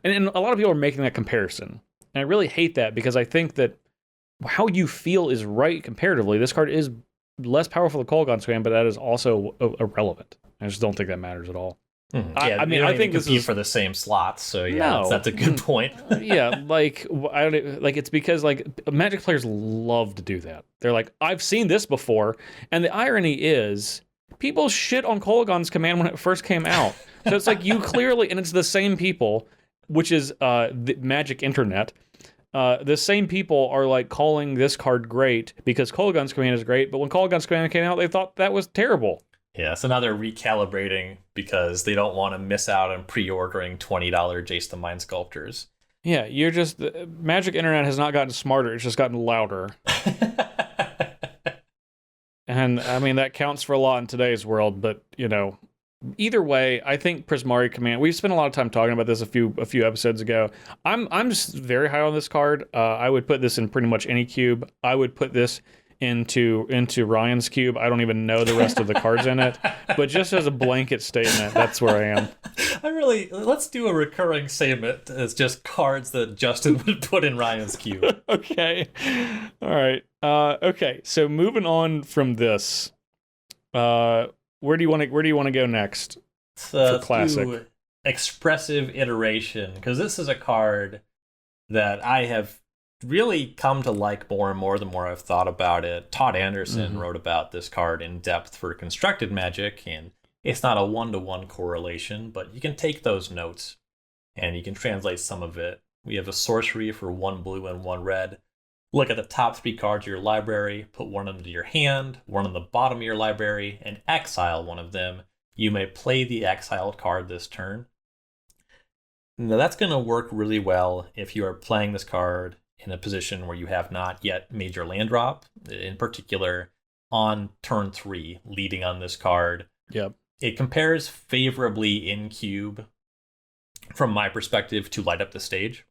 And a lot of people are making that comparison. And I really hate that because I think that how you feel is right comparatively. This card is less powerful than Kolaghan's Command, but that is also irrelevant. I just don't think that matters at all. Mm-hmm. Yeah, I think this is for the same slots, so that's a good point. Yeah, it's because Magic players love to do that. They're like, I've seen this before, and the irony is people shit on Kolaghan's Command when it first came out. So it's you clearly, and it's the same people, which is the Magic Internet. The same people are calling this card great because Kolaghan's Command is great, but when Kolaghan's Command came out, they thought that was terrible. Yeah, so now they're recalibrating because they don't want to miss out on pre-ordering $20 Jace the Mind Sculptors. Yeah, you're just... Magic Internet has not gotten smarter, it's just gotten louder. And, I mean, that counts for a lot in today's world, but, either way, I think Prismari Command... We spent a lot of time talking about this a few episodes ago. I'm just very high on this card. I would put this in pretty much any cube. I would put this into Ryan's cube. I don't even know the rest of the cards in it, but just as a blanket statement, that's where I am. Let's do a recurring segment as just cards that Justin would put in Ryan's cube. Okay. All right. Okay. So moving on from this, where do you want to go next? For classic. Expressive Iteration, because this is a card that I have really come to like more and more the more I've thought about it. Todd Anderson wrote about this card in depth for Constructed Magic, and it's not a one-to-one correlation, but you can take those notes and you can translate some of it. We have a sorcery for 1 blue and 1 red. Look at the top 3 cards of your library, put one into your hand, one on the bottom of your library, and exile one of them. You may play the exiled card this turn. Now that's going to work really well if you are playing this card in a position where you have not yet made your land drop, in particular on turn 3, leading on this card. Yep. It compares favorably in cube, from my perspective, to Light Up the Stage.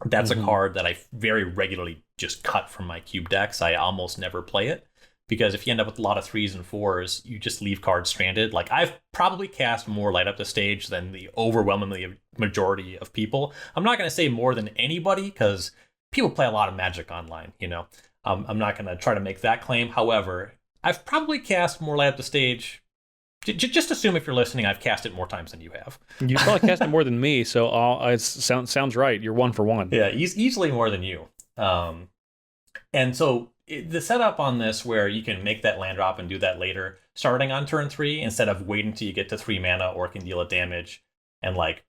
That's a card that I very regularly just cut from my cube decks. I almost never play it, because if you end up with a lot of 3s and 4s, you just leave cards stranded. Like, I've probably cast more Light Up the Stage than the overwhelmingly majority of people. I'm not going to say more than anybody, because people play a lot of Magic online, you know. I'm not going to try to make that claim. However, I've probably cast more Light Up the Stage. Just assume if you're listening, I've cast it more times than you have. You probably cast it more than me, so it sounds right. You're 1 for 1. Yeah, easily more than you. And so the setup on this, where you can make that land drop and do that later, starting on turn 3, instead of waiting till you get to 3 mana or can deal it damage, and like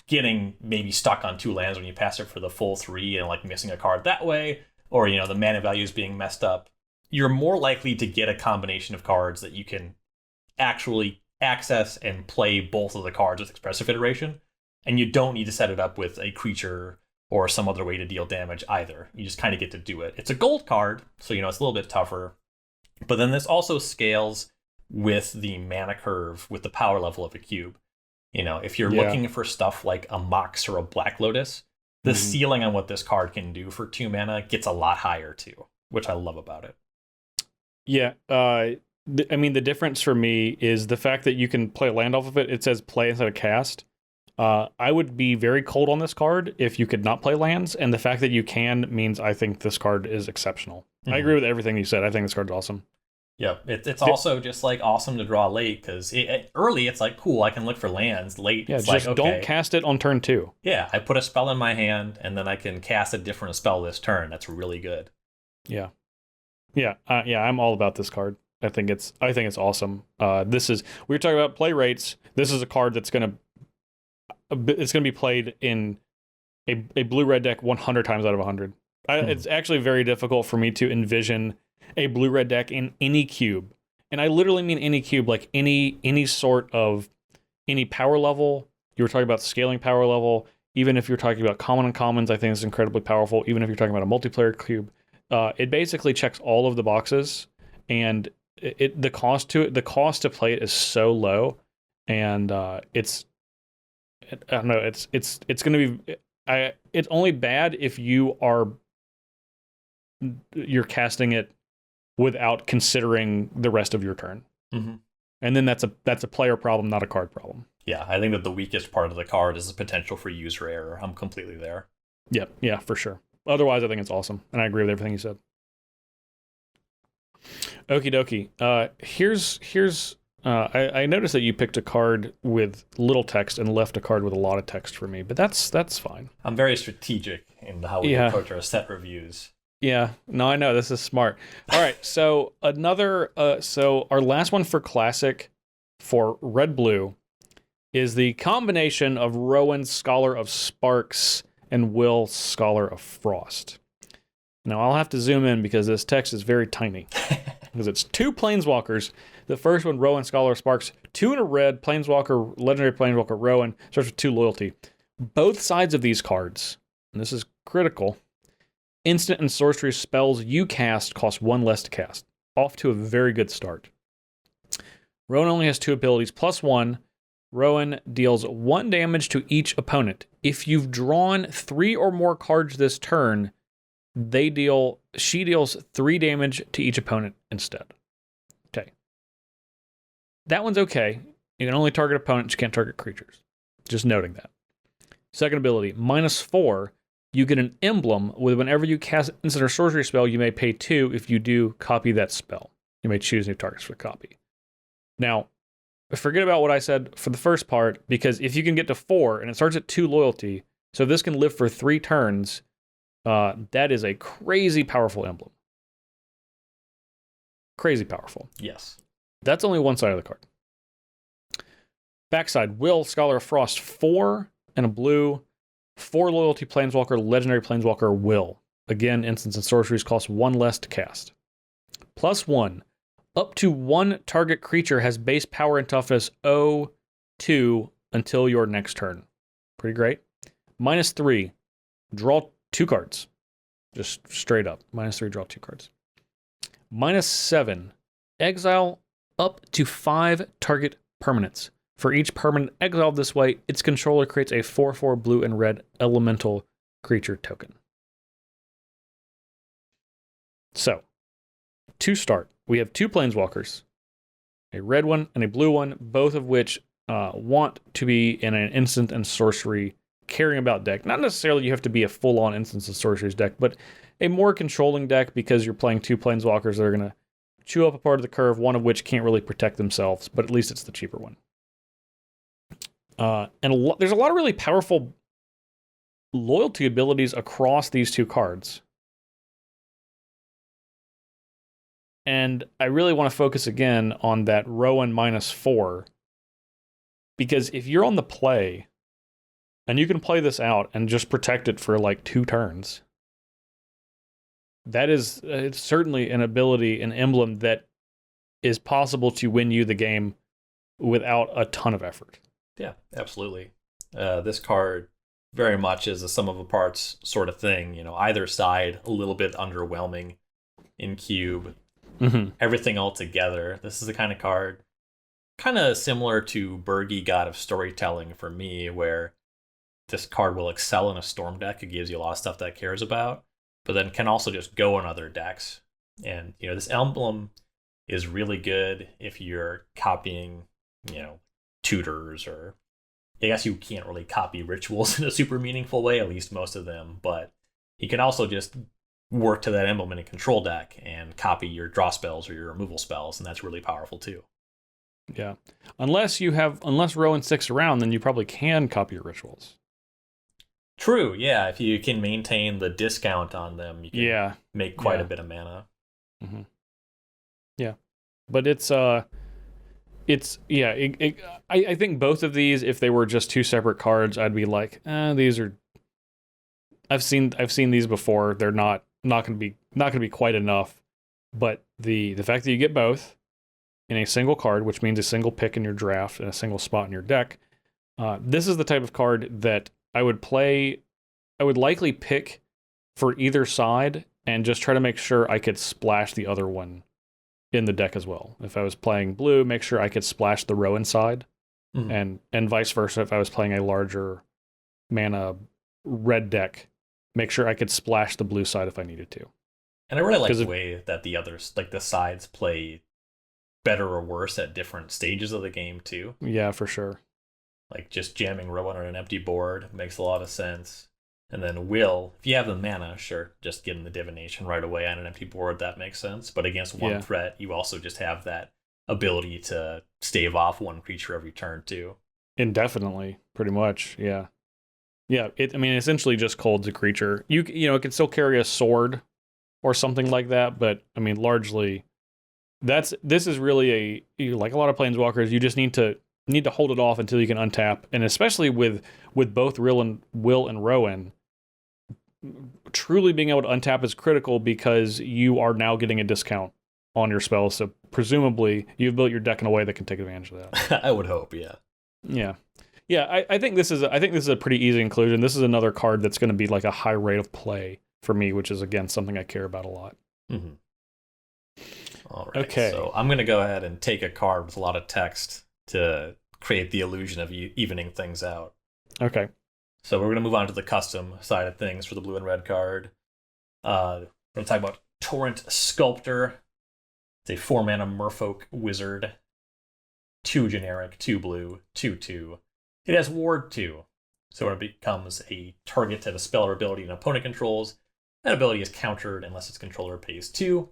getting maybe stuck on 2 lands when you pass it for the full 3 and like missing a card that way, or, you know, the mana value is being messed up, you're more likely to get a combination of cards that you can actually access and play both of the cards with Expressive Iteration, and you don't need to set it up with a creature or some other way to deal damage either. You just kind of get to do it. It's a gold card, so, you know, it's a little bit tougher. But then this also scales with the mana curve, with the power level of a cube. You know, if you're looking for stuff like a Mox or a Black Lotus, the ceiling on what this card can do for 2 mana gets a lot higher too, which I love about it. Yeah, I mean, the difference for me is the fact that you can play land off of it. It says play instead of cast. I would be very cold on this card if you could not play lands, and the fact that you can means I think this card is exceptional. I agree with everything you said. I think this card's awesome. Yeah, it's also just like awesome to draw late, because early it's like, cool, I can look for lands. Late, it's just like, okay, don't cast it on turn 2. Yeah, I put a spell in my hand, and then I can cast a different spell this turn. That's really good. Yeah, I'm all about this card. I think it's awesome. We were talking about play rates. This is a card that's gonna be played in a blue-red deck 100 times out of 100. It's actually very difficult for me to envision a blue-red deck in any cube, and I literally mean any cube, like any sort of any power level. You were talking about scaling power level. Even if you're talking about common and commons, I think it's incredibly powerful. Even if you're talking about a multiplayer cube, it basically checks all of the boxes, and the cost to play it is so low, and it's going to be. It's only bad if you're casting it without considering the rest of your turn, and then that's a player problem, not a card problem. Yeah, I think that the weakest part of the card is the potential for user error. I'm completely there. Yeah, for sure. Otherwise, I think it's awesome, and I agree with everything you said. Okie dokie. Here's I noticed that you picked a card with little text and left a card with a lot of text for me, but that's fine. I'm very strategic in how we approach our set reviews. Yeah, no, I know, this is smart. All right, so our last one for Classic for Red Blue is the combination of Rowan, Scholar of Sparks, and Will, Scholar of Frost. Now, I'll have to zoom in because this text is very tiny. Because it's 2 Planeswalkers. The first one, Rowan, Scholar of Sparks. 2 in a red, Planeswalker, Legendary Planeswalker, Rowan. Starts with 2 loyalty. Both sides of these cards, and this is critical, instant and sorcery spells you cast cost 1 less to cast. Off to a very good start. Rowan only has 2 abilities, +1. Rowan deals 1 damage to each opponent. If you've drawn 3 or more cards this turn, she deals 3 damage to each opponent instead. Okay. That one's okay. You can only target opponents, you can't target creatures. Just noting that. Second ability, -4. You get an emblem with whenever you cast instant or sorcery spell, you may pay 2. If you do, copy that spell. You may choose new targets for copy. Now, forget about what I said for the first part, because if you can get to 4 and it starts at 2 loyalty, so if this can live for 3 turns, that is a crazy powerful emblem. Crazy powerful. Yes. That's only one side of the card. Backside, Will, Scholar of Frost, 4 and a blue, 4 loyalty Planeswalker, legendary Planeswalker, Will. Again, instants and sorceries cost 1 less to cast. +1. Up to 1 target creature has base power and toughness 0-2 until your next turn. Pretty great. -3. Draw 2 cards. Just straight up. -3, draw 2 cards. -7. Exile up to 5 target permanents. For each permanent exiled this way, its controller creates a 4/4 blue and red elemental creature token. So, to start, we have 2 Planeswalkers, a red one and a blue one, both of which want to be in an instant and sorcery caring about deck. Not necessarily you have to be a full-on instants and sorceries deck, but a more controlling deck because you're playing 2 Planeswalkers that are going to chew up a part of the curve, one of which can't really protect themselves, but at least it's the cheaper one. And there's a lot of really powerful loyalty abilities across these 2 cards. And I really want to focus again on that Rowan -4. Because if you're on the play, and you can play this out and just protect it for like 2 turns, that is it's certainly an ability, an emblem that is possible to win you the game without a ton of effort. Yeah, absolutely. This card very much is a sum of the parts sort of thing. You know, either side a little bit underwhelming in Cube. Mm-hmm. Everything all together. This is the kind of card kind of similar to Bergy, God of Storytelling for me, where this card will excel in a Storm deck. It gives you a lot of stuff that it cares about, but then can also just go in other decks. And, you know, this emblem is really good if you're copying, you know, tutors, or I guess you can't really copy rituals in a super meaningful way, at least most of them, but you can also just work to that emblem in a control deck and copy your draw spells or your removal spells, and that's really powerful too. Yeah. Unless Rowan sticks around, then you probably can copy your rituals. True, yeah. If you can maintain the discount on them, you can make quite a bit of mana. Mm-hmm. Yeah. But I think both of these, if they were just 2 separate cards, I'd be like, these are. I've seen these before. They're not going to be quite enough. But the fact that you get both in a single card, which means a single pick in your draft and a single spot in your deck, this is the type of card that I would play. I would likely pick for either side and just try to make sure I could splash the other one in the deck as well. If I was playing blue, make sure I could splash the Rowan side, and vice versa. If I was playing a larger mana red deck, make sure I could splash the blue side if I needed to. And I really like the way that the others, like the sides, play better or worse at different stages of the game too. Yeah, for sure. Like just jamming Rowan on an empty board makes a lot of sense. And then Will, if you have the mana, sure, just getting the divination right away on an empty board, that makes sense. But against one threat, you also just have that ability to stave off one creature every turn too. Indefinitely, pretty much, yeah. Yeah, essentially just colds a creature. You know, it can still carry a sword or something like that, but I mean, largely, this is really like a lot of Planeswalkers. You just need to hold it off until you can untap, and especially with both Will and Rowan, truly being able to untap is critical because you are now getting a discount on your spells. So presumably, you've built your deck in a way that can take advantage of that. I would hope, yeah. Yeah. I think this is a pretty easy inclusion. This is another card that's going to be like a high rate of play for me, which is again something I care about a lot. Mm-hmm. All right. Okay. So I'm going to go ahead and take a card with a lot of text to create the illusion of evening things out. Okay. So we're going to move on to the custom side of things for the blue and red card. We're going to talk about Torrent Sculptor. It's a 4-mana merfolk wizard. 2 generic, 2 blue, 2/2. It has Ward 2. So when it becomes a target to have a spell or ability an opponent controls, that ability is countered unless its controller pays 2.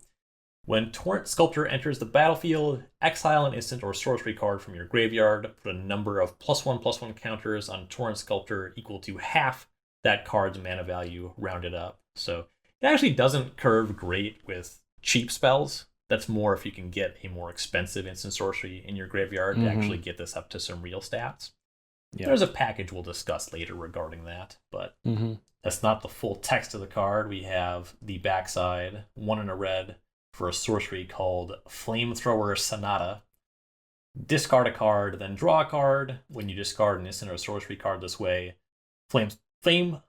When Torrent Sculptor enters the battlefield, exile an instant or sorcery card from your graveyard. Put a number of +1/+1 counters on Torrent Sculptor equal to half that card's mana value rounded up. So it actually doesn't curve great with cheap spells. That's more if you can get a more expensive instant sorcery in your graveyard to actually get this up to some real stats. Yeah. There's a package we'll discuss later regarding that, but that's not the full text of the card. We have the backside, 1 in a red, for a sorcery called Flamethrower Sonata. Discard a card, then draw a card. When you discard an instant or sorcery card this way, Flamethrower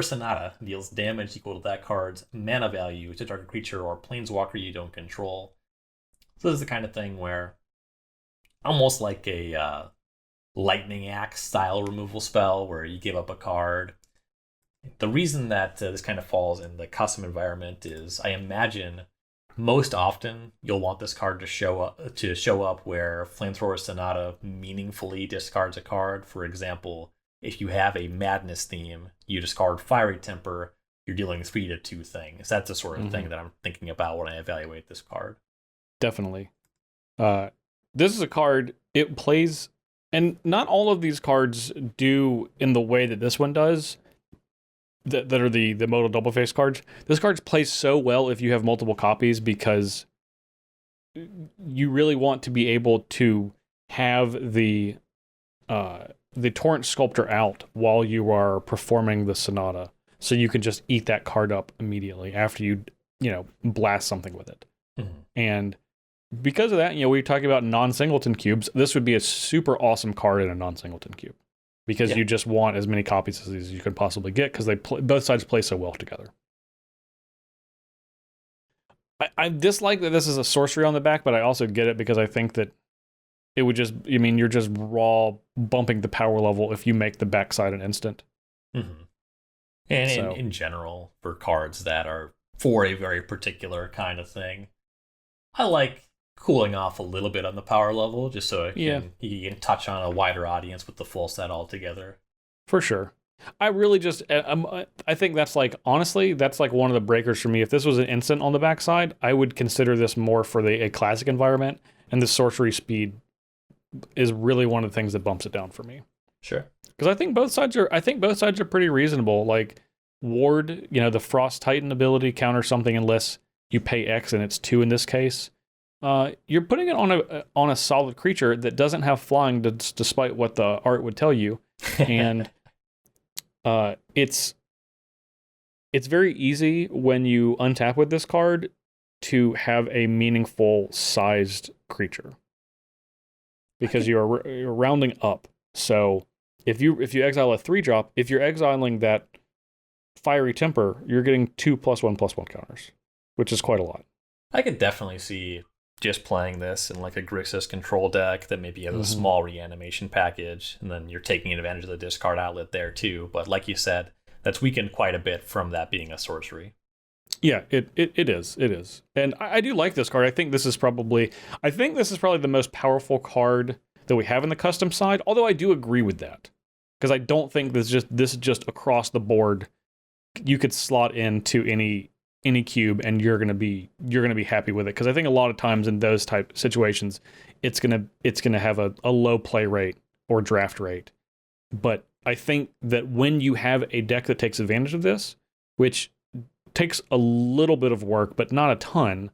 Sonata deals damage equal to that card's mana value to target creature or planeswalker you don't control. So this is the kind of thing where, almost like a Lightning Axe style removal spell where you give up a card. The reason that this kind of falls in the custom environment is, I imagine most often you'll want this card to show up where Flamethrower Sonata meaningfully discards a card. For example, if you have a Madness theme, you discard Fiery Temper, you're dealing 3/2 things. That's the sort of thing that I'm thinking about when I evaluate this card. Definitely. This is a card, it plays, and not all of these cards do in the way that this one does, that are the modal double face cards. This card plays so well if you have multiple copies, because you really want to be able to have the Torrent Sculptor out while you are performing the Sonata, so you can just eat that card up immediately after you blast something with it. And because of that, we're talking about non-singleton cubes. This would be a super awesome card in a non-singleton cube, because you just want as many copies as you could possibly get, because both sides play so well together. I dislike that this is a sorcery on the back, but I also get it because I think that it would just, you're just raw bumping the power level if you make the backside an instant. And so, in general, for cards that are for a very particular kind of thing, I like cooling off a little bit on the power level, just so you can touch on a wider audience with the full set altogether. For sure. I really just, I think that's honestly, that's one of the breakers for me. If this was an instant on the backside, I would consider this more for a classic environment, and the sorcery speed is really one of the things that bumps it down for me. Sure. Because I think both sides are pretty reasonable. Like Ward, the Frost Titan ability counters something unless you pay X, and it's 2 in this case. You're putting it on a solid creature that doesn't have flying, despite what the art would tell you, and it's very easy when you untap with this card to have a meaningful sized creature, because you're rounding up. So if you exile a 3-drop, if you're exiling that Fiery Temper, you're getting 2 +1/+1 counters, which is quite a lot. I could definitely see just playing this in a Grixis control deck that maybe has a small reanimation package, and then you're taking advantage of the discard outlet there too. But like you said, that's weakened quite a bit from that being a sorcery. Yeah, it is. And I do like this card. I think this is probably the most powerful card that we have in the custom side, although I do agree with that, because I don't think this is just across the board. You could slot into any cube and you're gonna be happy with it, because I think a lot of times in those type situations it's gonna have a low play rate or draft rate. But I think that when you have a deck that takes advantage of this, which takes a little bit of work but not a ton,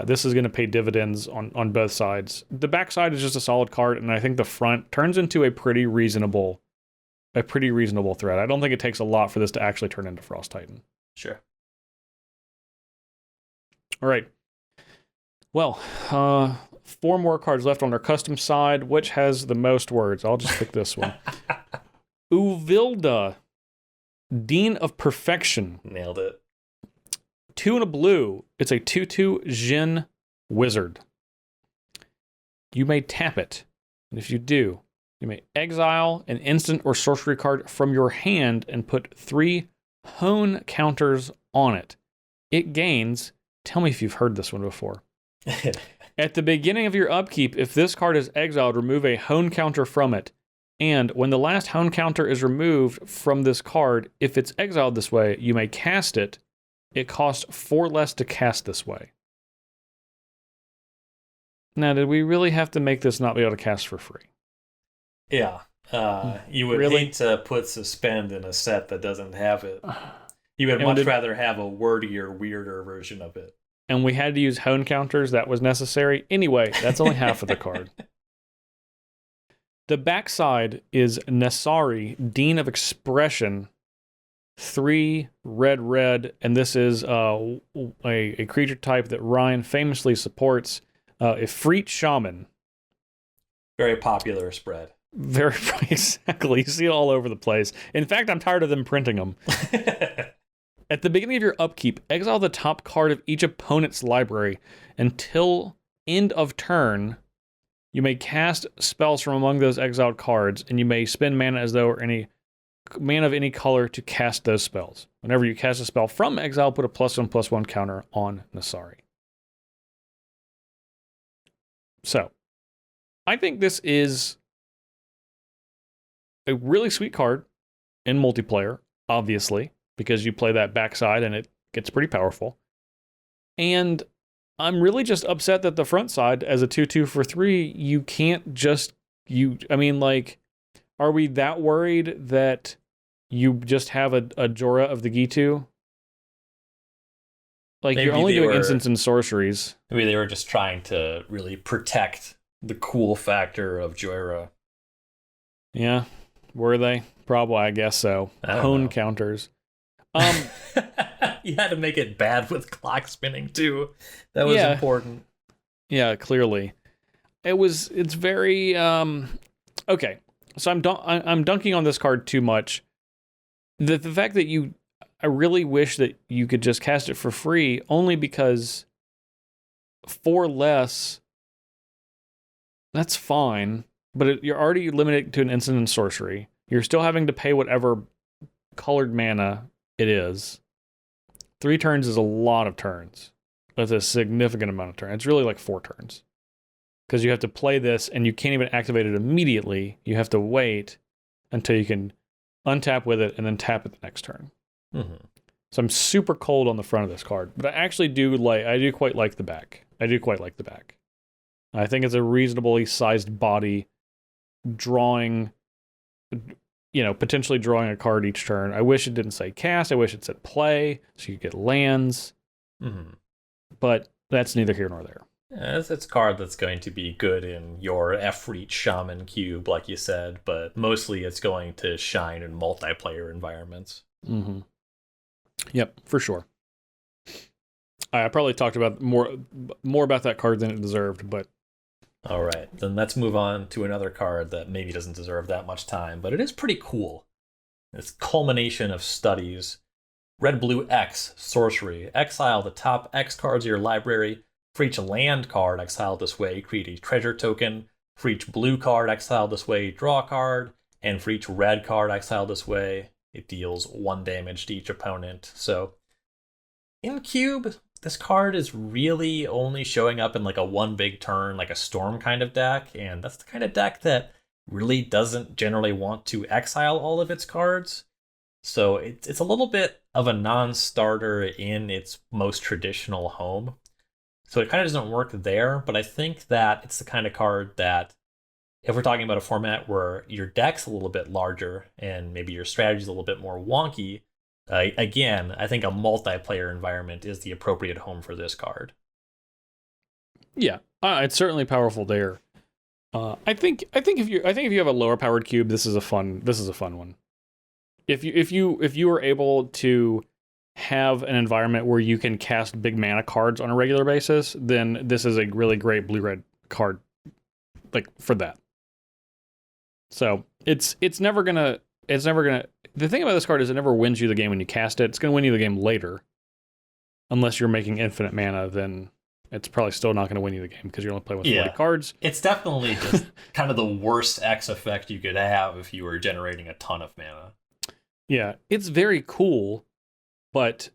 this is going to pay dividends on both sides. The backside is just a solid card, and I think the front turns into a pretty reasonable threat. I don't think it takes a lot for this to actually turn into Frost Titan. Sure. All right. Well, 4 more cards left on our custom side. Which has the most words? I'll just pick this one. Uvilda, Dean of Perfection. Nailed it. 2 and a blue. It's a 2/2 Jin wizard. You may tap it, and if you do, you may exile an instant or sorcery card from your hand and put 3 hone counters on it. It gains, tell me if you've heard this one before. At the beginning of your upkeep, if this card is exiled, remove a hone counter from it. And when the last hone counter is removed from this card, if it's exiled this way, you may cast it. It costs 4 less to cast this way. Now, did we really have to make this not be able to cast for free? Yeah. You would hate to put suspend in a set that doesn't have it. You would much rather have a wordier, weirder version of it. And we had to use hone counters. That was necessary. Anyway, that's only half of the card. The backside is Nasari, Dean of Expression. 3 red, and this is a creature type that Ryan famously supports. A Freet Shaman. Very popular spread. Very exactly. You see it all over the place. In fact, I'm tired of them printing them. At the beginning of your upkeep, exile the top card of each opponent's library. Until end of turn, you may cast spells from among those exiled cards, and you may spend mana as though any mana of any color to cast those spells. Whenever you cast a spell from exile, put a +1/+1 counter on Nasari. So, I think this is a really sweet card in multiplayer, obviously, because you play that backside and it gets pretty powerful. And I'm really just upset that the front side, as a 2/2 for 3, you can't just... are we that worried that you just have a Jorah of the Gitu? Maybe you're only doing instants and sorceries. Maybe they were just trying to really protect the cool factor of Jorah. Yeah, were they? Probably, I guess so. Hone counters. You had to make it bad with clock spinning too. That was important. Yeah, clearly. It's very okay. So I'm dunking on this card too much. The fact that I really wish that you could just cast it for free, only because 4 less, that's fine, but you're already limited to an instant and sorcery. You're still having to pay whatever colored mana it is. 3 turns is a lot of turns. That's a significant amount of turns. It's really like 4 turns. Because you have to play this, and you can't even activate it immediately. You have to wait until you can untap with it and then tap it the next turn. Mm-hmm. So I'm super cold on the front of this card, but I do quite like the back. I think it's a reasonably sized body, potentially drawing a card each turn. I wish it didn't say cast. I wish it said play, so you could get lands. Mm-hmm. But that's neither here nor there. Yeah, it's a card that's going to be good in your Efreet Shaman Cube, like you said, but mostly it's going to shine in multiplayer environments. Mm-hmm. Yep, for sure. I probably talked about more about that card than it deserved, but... All right, then let's move on to another card that maybe doesn't deserve that much time, but it is pretty cool. It's Culmination of Studies. Red, blue, X, sorcery. Exile the top X cards of your library. For each land card exiled this way, create a treasure token. For each blue card exiled this way, draw a card. And for each red card exiled this way, it deals 1 damage to each opponent. So, in Cube, this card is really only showing up in like a 1 big turn, like a storm kind of deck. And that's the kind of deck that really doesn't generally want to exile all of its cards. So it's a little bit of a non-starter in its most traditional home. So it kind of doesn't work there, but I think that it's the kind of card that if we're talking about a format where your deck's a little bit larger and maybe your strategy's a little bit more wonky, again, I think a multiplayer environment is the appropriate home for this card. Yeah, it's certainly powerful there. I think if you have a lower powered cube, this is a fun one. If you are able to have an environment where you can cast big mana cards on a regular basis, then this is a really great blue-red card, like, for that. So it's never gonna. The thing about this card is it never wins you the game when you cast it. It's gonna win you the game later, unless you're making infinite mana. Then it's probably still not gonna win you the game because you're only playing with 40 cards. It's definitely just kind of the worst X effect you could have if you were generating a ton of mana. Yeah, it's very cool. but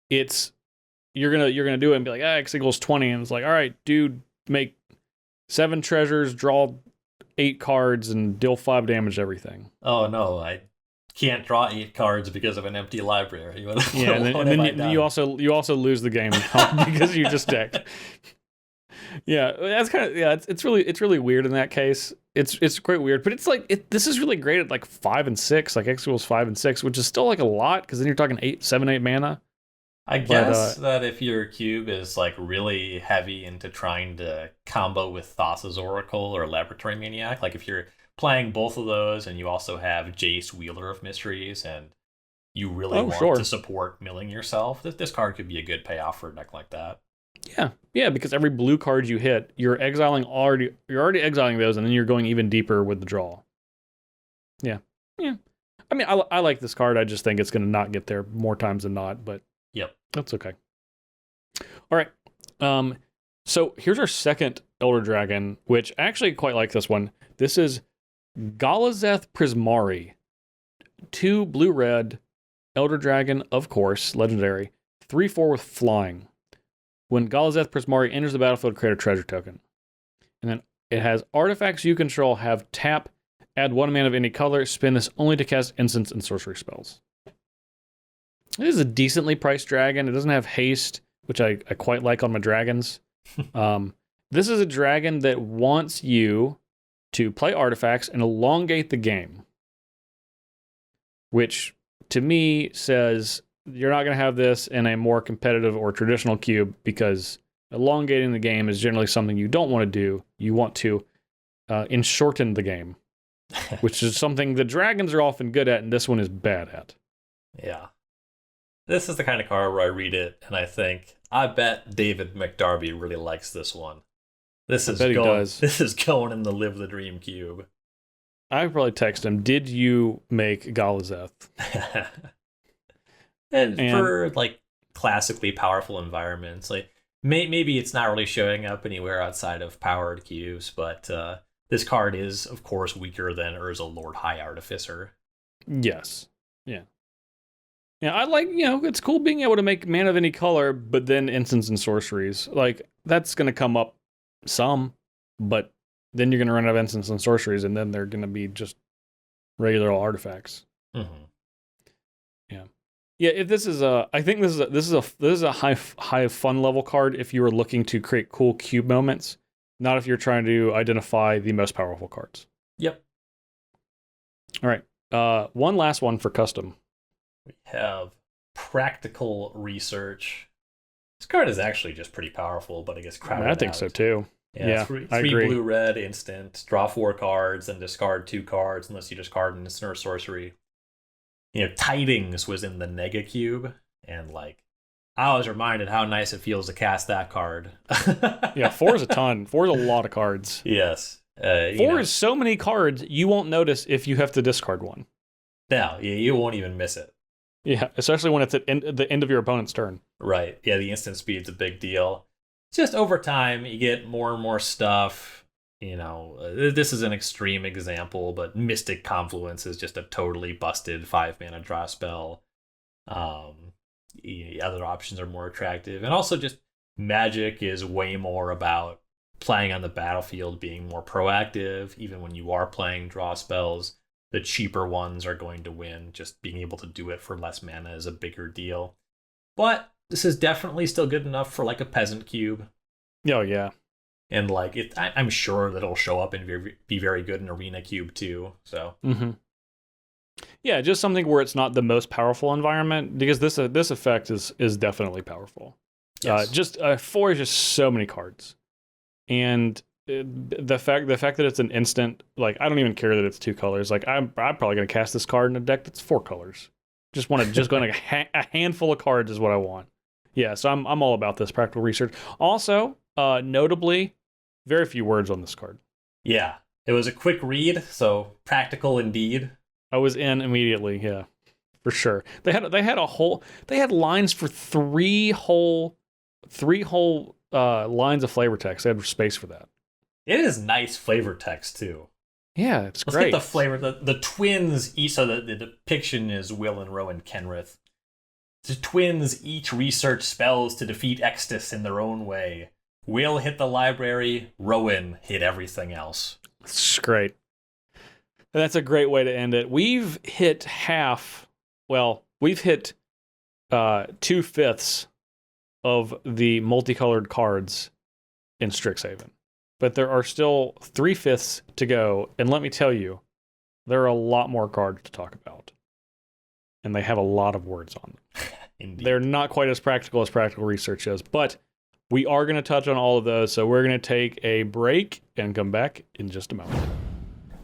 you're gonna do it and be like, X equals 20, and it's like, all right, dude, make 7 treasures, draw 8 cards, and deal 5 damage to everything. Oh no, I can't draw 8 cards because of an empty library. Yeah, and then you also lose the game because you just deck. Yeah, that's kind of it's really weird in that case. It's quite weird, but it's like this is really great at like 5 and 6, like X equals 5 and 6, which is still like a lot because then you're talking 7, 8 mana. I guess that if your cube is like really heavy into trying to combo with Thassa's Oracle or Laboratory Maniac, like if you're playing both of those and you also have Jace, Wheeler of Mysteries, and you really want to support milling yourself, this card could be a good payoff for a deck like that. Yeah, because every blue card you hit, you're already exiling those, and then you're going even deeper with the draw. Yeah. I mean, I like this card. I just think it's going to not get there more times than not, but yep, that's okay. All right. So here's our second Elder Dragon, which I actually quite like this one. This is Galazath Prismari. 2 blue-red, Elder Dragon, of course, legendary. 3/4 with flying. When Galazath Prismari enters the battlefield, create a treasure token. And then it has artifacts you control have tap, add 1 mana of any color, spin this only to cast instants and sorcery spells. It is a decently priced dragon. It doesn't have haste, which I quite like on my dragons. This is a dragon that wants you to play artifacts and elongate the game, which to me says you're not going to have this in a more competitive or traditional cube because elongating the game is generally something you don't want to do. You want to shorten the game, which is something the dragons are often good at, and this one is bad at. Yeah. This is the kind of card where I read it and I think, I bet David McDarby really likes this one. This is going in the Live the Dream cube. I would probably text him, did you make Galazath? and for like classically powerful environments, like maybe it's not really showing up anywhere outside of powered cubes, but this card is, of course, weaker than Urza Lord High Artificer. Yes. Yeah, I like, it's cool being able to make mana of any color, but then instants and sorceries. Like, that's going to come up some, but then you're going to run out of instants and sorceries, and then they're going to be just regular artifacts. Mm-hmm. Yeah. If this is I think this is a high fun level card if you are looking to create cool cube moments, not if you're trying to identify the most powerful cards. Yep. All right. One last one for custom. We have Practical Research. This card is actually just pretty powerful, but I guess crowded I think so too. Yeah, three I agree. blue-red instant, draw 4 cards, and discard 2 cards unless you discard an instant or sorcery. Tidings was in the Nega Cube, and I was reminded how nice it feels to cast that card. Yeah, 4 is a ton. 4 is a lot of cards. Yes. 4 is so many cards, you won't notice if you have to discard one. No, you won't even miss it. Yeah, especially when it's at the end of your opponent's turn. Right. Yeah, the instant speed's a big deal. Just over time, you get more and more stuff. This is an extreme example, but Mystic Confluence is just a totally busted 5-mana draw spell. Other options are more attractive. And also just Magic is way more about playing on the battlefield, being more proactive, even when you are playing draw spells. The cheaper ones are going to win. Just being able to do it for less mana is a bigger deal. But this is definitely still good enough for a peasant cube. Oh, yeah. And I'm sure that it'll show up and be very good in Arena Cube too. So. Mm-hmm. Yeah, just something where it's not the most powerful environment, because this effect is definitely powerful. Yes. 4 is just so many cards, and the fact that it's an instant, I don't even care that it's 2 colors. I'm probably gonna cast this card in a deck that's 4 colors. Just going a handful of cards is what I want. Yeah, so I'm all about this Practical Research. Also, notably, very few words on this card. Yeah, it was a quick read, so practical indeed. I was in immediately, yeah, for sure. They had lines for 3 whole lines of flavor text. They had space for that. It is nice flavor text too. Yeah, it's Let's great. Get the flavor. The twins. So the depiction is Will and Rowan Kenrith. The twins each research spells to defeat Extus in their own way. Will hit the library, Rowan hit everything else. It's great. And that's a great way to end it. We've hit we've hit 2/5 of the multicolored cards in Strixhaven. But there are still 3/5 to go, and let me tell you, there are a lot more cards to talk about. And they have a lot of words on them. Indeed. They're not quite as practical research is, but we are going to touch on all of those, so we're going to take a break and come back in just a moment.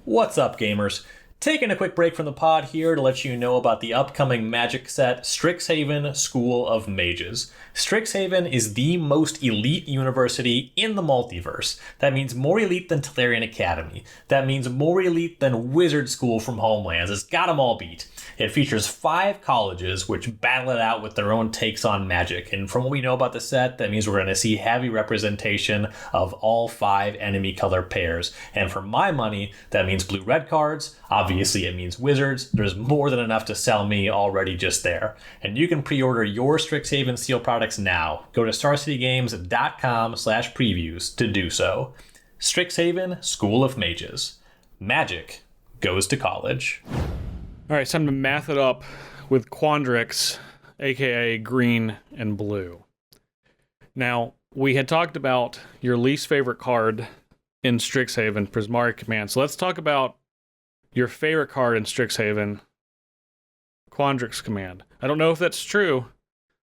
What's up, gamers? Taking a quick break from the pod here to let you know about the upcoming Magic set, Strixhaven School of Mages. Strixhaven is the most elite university in the multiverse. That means more elite than Tolarian Academy. That means more elite than Wizard School from Homelands. It's got them all beat. It features 5 colleges which battle it out with their own takes on magic. And from what we know about the set, that means we're going to see heavy representation of all 5 enemy color pairs. And for my money, that means blue-red cards. Obviously, it means wizards. There's more than enough to sell me already just there. And you can pre-order your Strixhaven Seal products now. Go to starcitygames.com/previews to do so. Strixhaven School of Mages. Magic goes to college. All right, it's time to math it up with Quandricks, aka green and blue. Now, we had talked about your least favorite card in Strixhaven, Prismari Command. So let's talk about your favorite card in Strixhaven, Quandrick's Command. I don't know if that's true,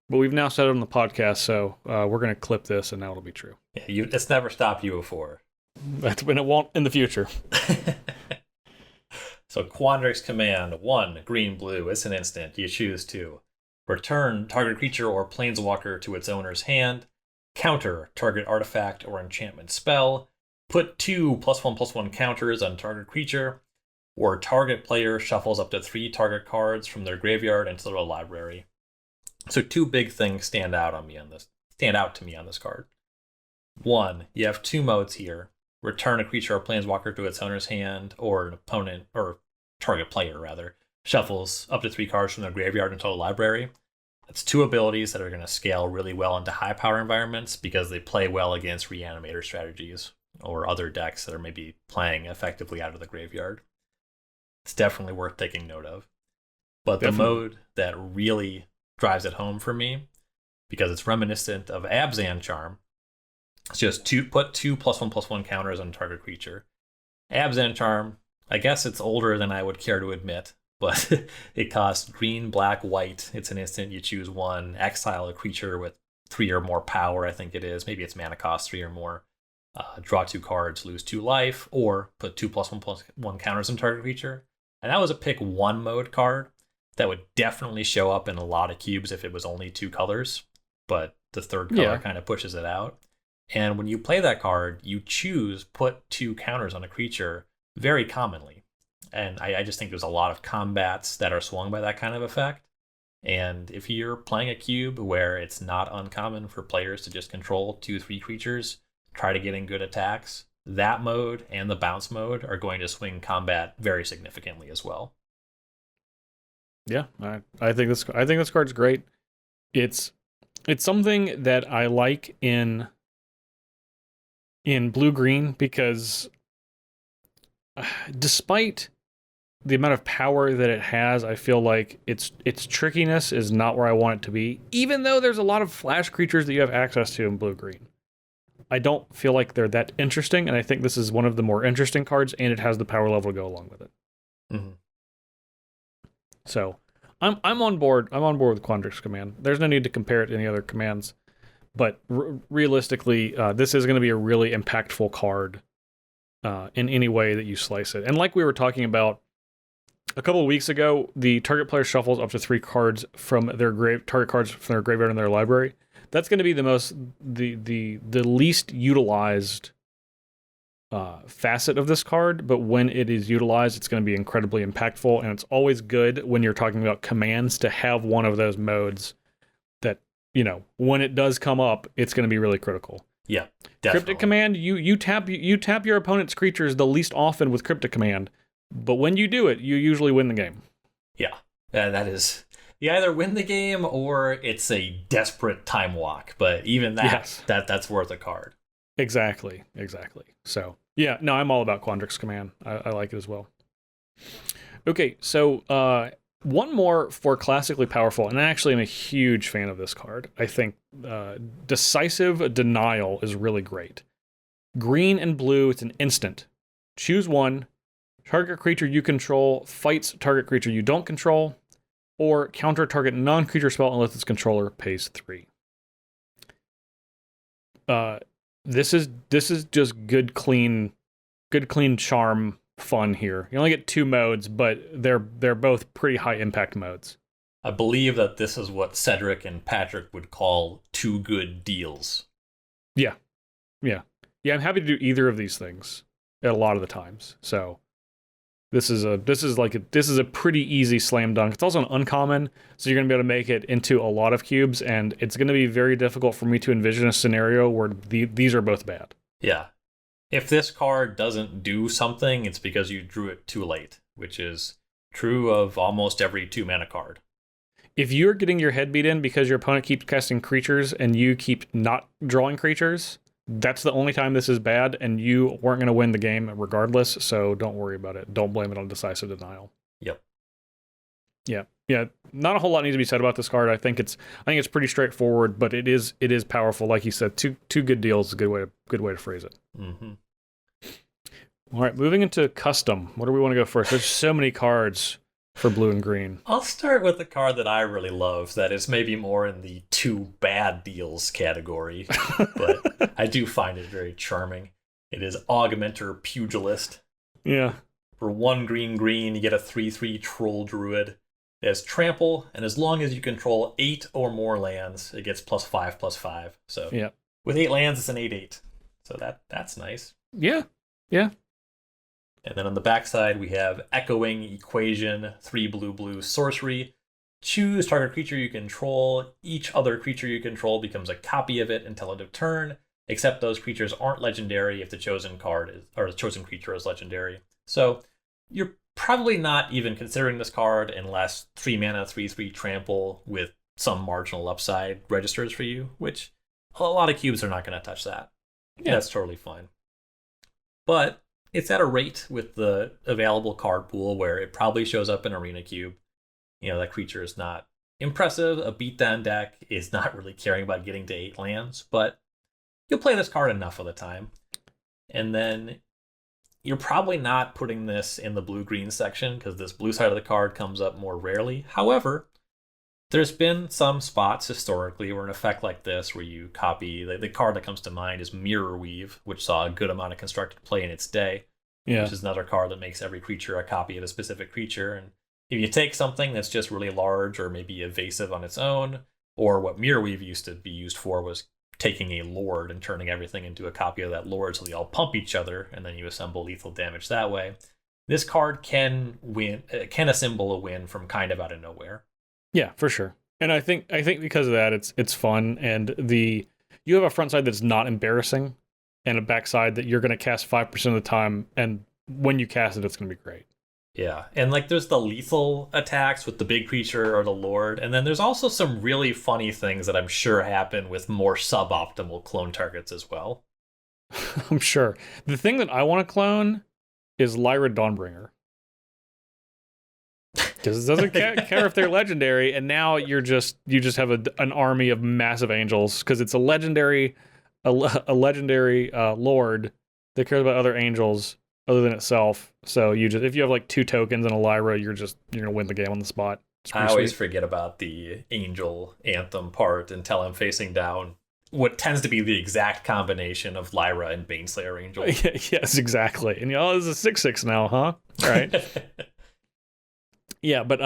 but we've now said it on the podcast, so we're going to clip this, and now it'll be true. Yeah, it's never stopped you before. That's when it won't in the future. So Quandrick's Command, 1, green, blue. It's an instant. You choose to return target creature or planeswalker to its owner's hand, counter target artifact or enchantment spell, put 2 +1/+1 counters on target creature, or target player shuffles up to 3 target cards from their graveyard into their library. So 2 big things stand out to me on this card. 1, you have 2 modes here. Return a creature or planeswalker to its owner's hand, or an opponent, or target player rather, shuffles up to 3 cards from their graveyard into the library. That's 2 abilities that are going to scale really well into high power environments because they play well against reanimator strategies or other decks that are maybe playing effectively out of the graveyard. It's definitely worth taking note of. But the mode that really drives it home for me, because it's reminiscent of Abzan Charm, it's just put 2 +1/+1 counters on target creature. Abzan Charm, I guess it's older than I would care to admit, but it costs green, black, white. It's an instant. You choose 1, exile a creature with 3 or more power, I think it is. Maybe it's mana cost 3 or more. Draw 2 cards, lose 2 life, or put 2 +1/+1 counters on target creature. And that was a pick 1 mode card that would definitely show up in a lot of cubes if it was only 2 colors, but the third color kind of pushes it out. And when you play that card, you choose put 2 counters on a creature very commonly. And I just think there's a lot of combats that are swung by that kind of effect. And if you're playing a cube where it's not uncommon for players to just control 2-3 creatures, try to get in good attacks, that mode and the bounce mode are going to swing combat very significantly as well. Yeah, I think this card's great. It's something that I like in blue-green because despite the amount of power that it has, I feel like its trickiness is not where I want it to be, even though there's a lot of flash creatures that you have access to in blue-green. I don't feel like they're that interesting, and I think this is one of the more interesting cards, and it has the power level to go along with it. Mm-hmm. So I'm on board. I'm on board with Quandrick's Command. There's no need to compare it to any other commands, but realistically, this is going to be a really impactful card in any way that you slice it. And like we were talking about a couple of weeks ago, the target player shuffles up to 3 cards from their graveyard in their library. That's going to be the least utilized facet of this card, but when it is utilized, it's going to be incredibly impactful, and it's always good when you're talking about commands to have one of those modes that, when it does come up, it's going to be really critical. Yeah, definitely. Cryptic Command, you tap your opponent's creatures the least often with Cryptic Command, but when you do it, you usually win the game. Yeah, that is you either win the game or it's a desperate time walk. But even that's worth a card. Exactly. So yeah, no, I'm all about Quandrick's Command. I like it as well. Okay, so one more for classically powerful, and I actually am a huge fan of this card. I think Decisive Denial is really great. Green and blue, it's an instant. Choose one. Target creature you control fights target creature you don't control, or counter target non-creature spell unless its controller pays 3. This is just good clean charm fun here. You only get 2 modes, but they're both pretty high impact modes. I believe that this is what Cedric and Patrick would call 2 good deals. Yeah. I'm happy to do either of these things a lot of the times. So this is a pretty easy slam dunk. It's also an uncommon, so you're gonna be able to make it into a lot of cubes, and it's gonna be very difficult for me to envision a scenario where these are both bad. Yeah. If this card doesn't do something, it's because you drew it too late, which is true of almost every 2-mana card. If you're getting your head beat in because your opponent keeps casting creatures and you keep not drawing creatures, that's the only time this is bad, and you weren't going to win the game regardless, so don't worry about it. Don't blame it on Decisive Denial. Yep. Yeah. Not a whole lot needs to be said about this card. I think it's pretty straightforward, but it is powerful. Like you said, two good deals is a good way to phrase it. Mm-hmm. All right, moving into custom. What do we want to go first? There's so many cards for blue and green. I'll start with the card that I really love that is maybe more in the 2 bad deals category, but I do find it very charming. It is Augmenter Pugilist. Yeah. For 1 green, you get a 3/3 Troll Druid. It has Trample, and as long as you control 8 or more lands, it gets +5/+5. So yeah. With 8 lands, it's an 8/8. So that's nice. Yeah. And then on the backside, we have Echoing Equation, 3 blue sorcery. Choose target creature you control. Each other creature you control becomes a copy of it until end of turn, except those creatures aren't legendary if the chosen creature is legendary. So you're probably not even considering this card unless 3 mana, 3/3 trample with some marginal upside registers for you, which a lot of cubes are not going to touch that. Yeah. That's totally fine. But it's at a rate with the available card pool where it probably shows up in Arena Cube. You know, that creature is not impressive. A beatdown deck is not really caring about getting to 8 lands, but you'll play this card enough of the time. And then you're probably not putting this in the blue-green section because this blue side of the card comes up more rarely. However, there's been some spots historically where an effect like this, where you copy, the card that comes to mind is Mirror Weave, which saw a good amount of constructed play in its day, which is another card that makes every creature a copy of a specific creature. And if you take something that's just really large or maybe evasive on its own, or what Mirror Weave used to be used for was taking a Lord and turning everything into a copy of that Lord so they all pump each other, and then you assemble lethal damage that way. This card can assemble a win from kind of out of nowhere. Yeah, for sure. And I think because of that, it's fun, and you have a front side that's not embarrassing, and a back side that you're going to cast 5% of the time, and when you cast it, it's going to be great. Yeah, and like there's the lethal attacks with the big creature or the Lord, and then there's also some really funny things that I'm sure happen with more suboptimal clone targets as well. I'm sure. The thing that I want to clone is Lyra Dawnbringer. Because it doesn't care if they're legendary, and now you just have an army of massive angels because it's a legendary Lord that cares about other angels other than itself. So if you have like 2 tokens and a Lyra, you're gonna win the game on the spot. I always forget about the angel anthem part until I'm facing down what tends to be the exact combination of Lyra and Baneslayer Angel. Yes, exactly. And this is a 6/6 now, huh? All right. Yeah, but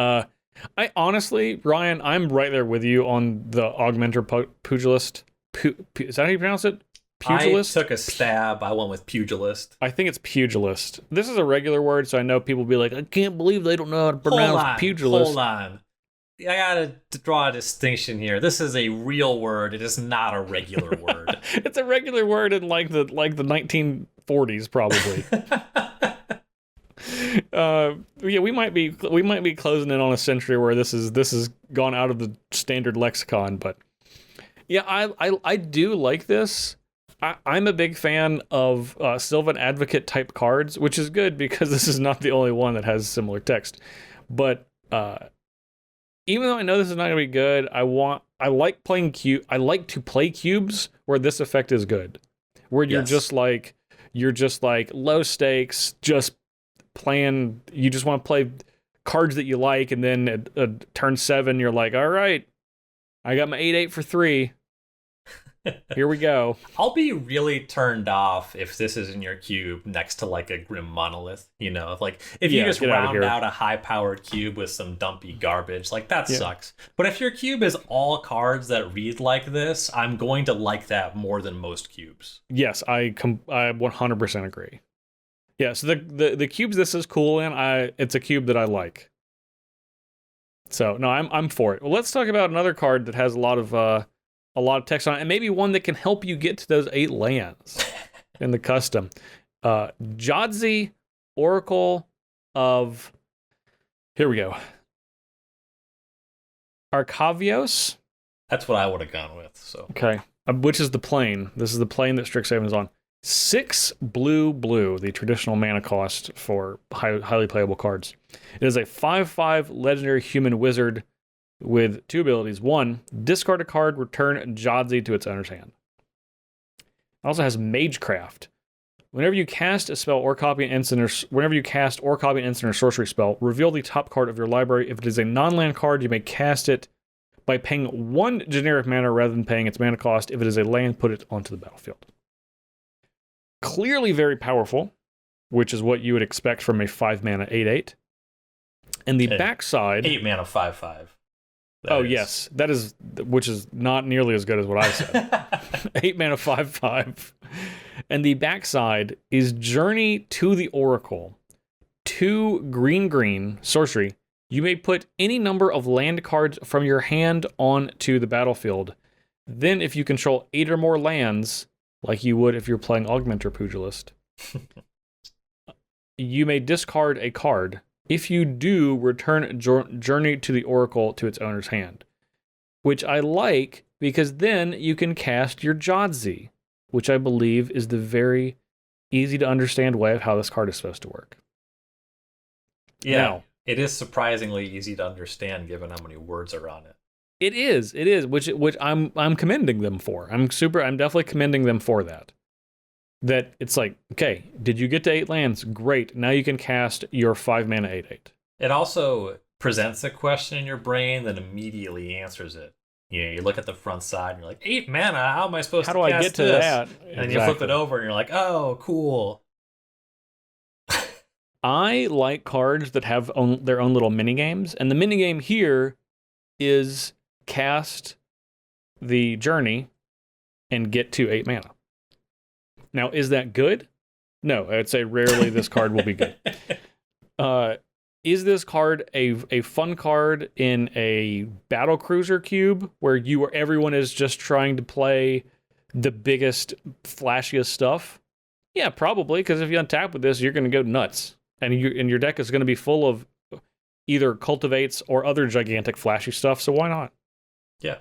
I honestly, Ryan, I'm right there with you on the Augmenter Pugilist. Is that how you pronounce it? Pugilist? I took a stab. I went with Pugilist. I think it's Pugilist. This is a regular word, so I know people will be like, I can't believe they don't know how to pronounce Pugilist. Hold on. I gotta draw a distinction here. This is a real word. It is not a regular word. It's a regular word in like the 1940s, probably. Yeah, we might be closing in on a century where this is gone out of the standard lexicon, but yeah, I do like this. I'm a big fan of Sylvan Advocate type cards, which is good because this is not the only one that has similar text. But even though I know this is not going to be good, I like to play cubes where this effect is good, where you're just like low stakes, just playing. You just want to play cards that you like, and then at turn 7, you're like, all right, I got my 8/8 for 3. Here we go. I'll be really turned off if this is in your cube next to like a Grim Monolith, you know, like if you just round out a high-powered cube with some dumpy garbage, like that sucks. But if your cube is all cards that read like this, I'm going to like that more than most cubes. Yes, I 100% agree. Yeah, so the cubes this is cool in, it's a cube that I like. So no, I'm for it. Well, let's talk about another card that has a lot of text on it, and maybe one that can help you get to those 8 lands in the custom. Jadzi, Oracle of... Here we go. Arcavios? That's what I would have gone with. So okay. Which is the plane. This is the plane that Strixhaven is on. 6 blue, the traditional mana cost for highly playable cards. It is a 5/5 legendary human wizard with 2 abilities. 1, discard a card, return Jadzi to its owner's hand. It also has Magecraft. Whenever you cast a spell or copy an instant, or sorcery spell, reveal the top card of your library. If it is a non-land card, you may cast it by paying 1 generic mana rather than paying its mana cost. If it is a land, put it onto the battlefield. Clearly very powerful, which is what you would expect from a 5 mana 8/8. And the backside... 8 mana 5/5. Yes, which is not nearly as good as what I said. 8 mana 5/5. And the backside is Journey to the Oracle. 2 green sorcery. You may put any number of land cards from your hand onto the battlefield. Then if you control 8 or more lands, like you would if you're playing Augmenter Pugilist, you may discard a card. If you do, return Journey to the Oracle to its owner's hand. Which I like, because then you can cast your Jadzi, which I believe is the very easy to understand way of how this card is supposed to work. Yeah, now, it is surprisingly easy to understand given how many words are on it. It is, which I'm commending them for. I'm definitely commending them for that. That it's like, okay, did you get to 8 lands? Great. Now you can cast your 5 mana 8/8. It also presents a question in your brain that immediately answers it. You know, you look at the front side and you're like, 8 mana, how am I supposed to cast this? How do I get to that? And you flip it over and you're like, oh, cool. I like cards that have their own little mini games, and the mini game here is cast the Journey and get to 8 mana. Now, is that good? No, I'd say rarely this card will be good. Is this card a fun card in a battle cruiser cube where everyone is just trying to play the biggest, flashiest stuff? Yeah, probably, because if you untap with this, you're going to go nuts. And your deck is going to be full of either cultivates or other gigantic flashy stuff, so why not? Yeah.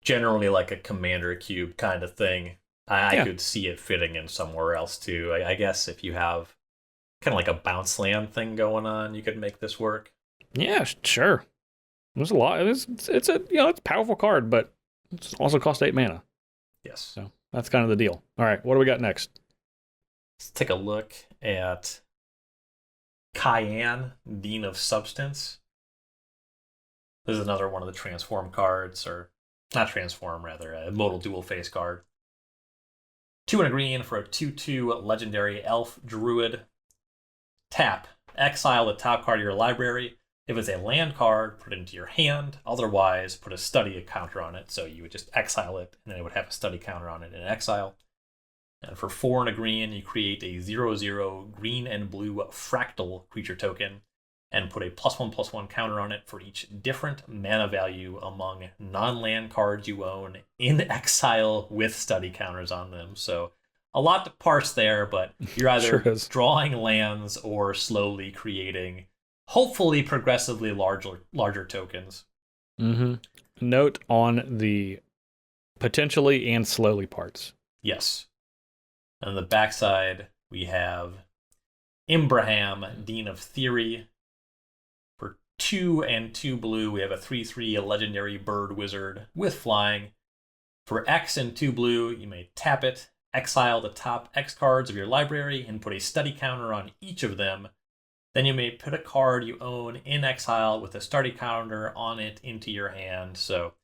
Generally like a commander cube kind of thing. I could see it fitting in somewhere else too. I guess if you have kind of like a bounce land thing going on, you could make this work. Yeah, sure. There's a lot. It's a it's a powerful card, but it also costs 8 mana. Yes. So that's kind of the deal. All right, what do we got next? Let's take a look at Cayenne, Dean of Substance. This is another one of the transform cards, or not transform, rather, a modal dual face card. 2 and a green for a 2/2 legendary elf druid. Tap. Exile the top card of your library. If it's a land card, put it into your hand. Otherwise, put a study counter on it. So you would just exile it, and then it would have a study counter on it in exile. And for 4 and a green, you create a 0/0 green and blue fractal creature token and put a +1/+1 counter on it for each different mana value among non-land cards you own in exile with study counters on them. So a lot to parse there, but you're either Sure is. drawing lands or slowly creating, hopefully progressively larger tokens. Mm-hmm. Note on the potentially and slowly parts. Yes. On the backside, we have Imbraham, Dean of Theory. For 2 and 2 blue, we have a 3/3, a legendary bird wizard with flying. For X and 2 blue, you may tap it, exile the top X cards of your library, and put a study counter on each of them. Then you may put a card you own in exile with a study counter on it into your hand. So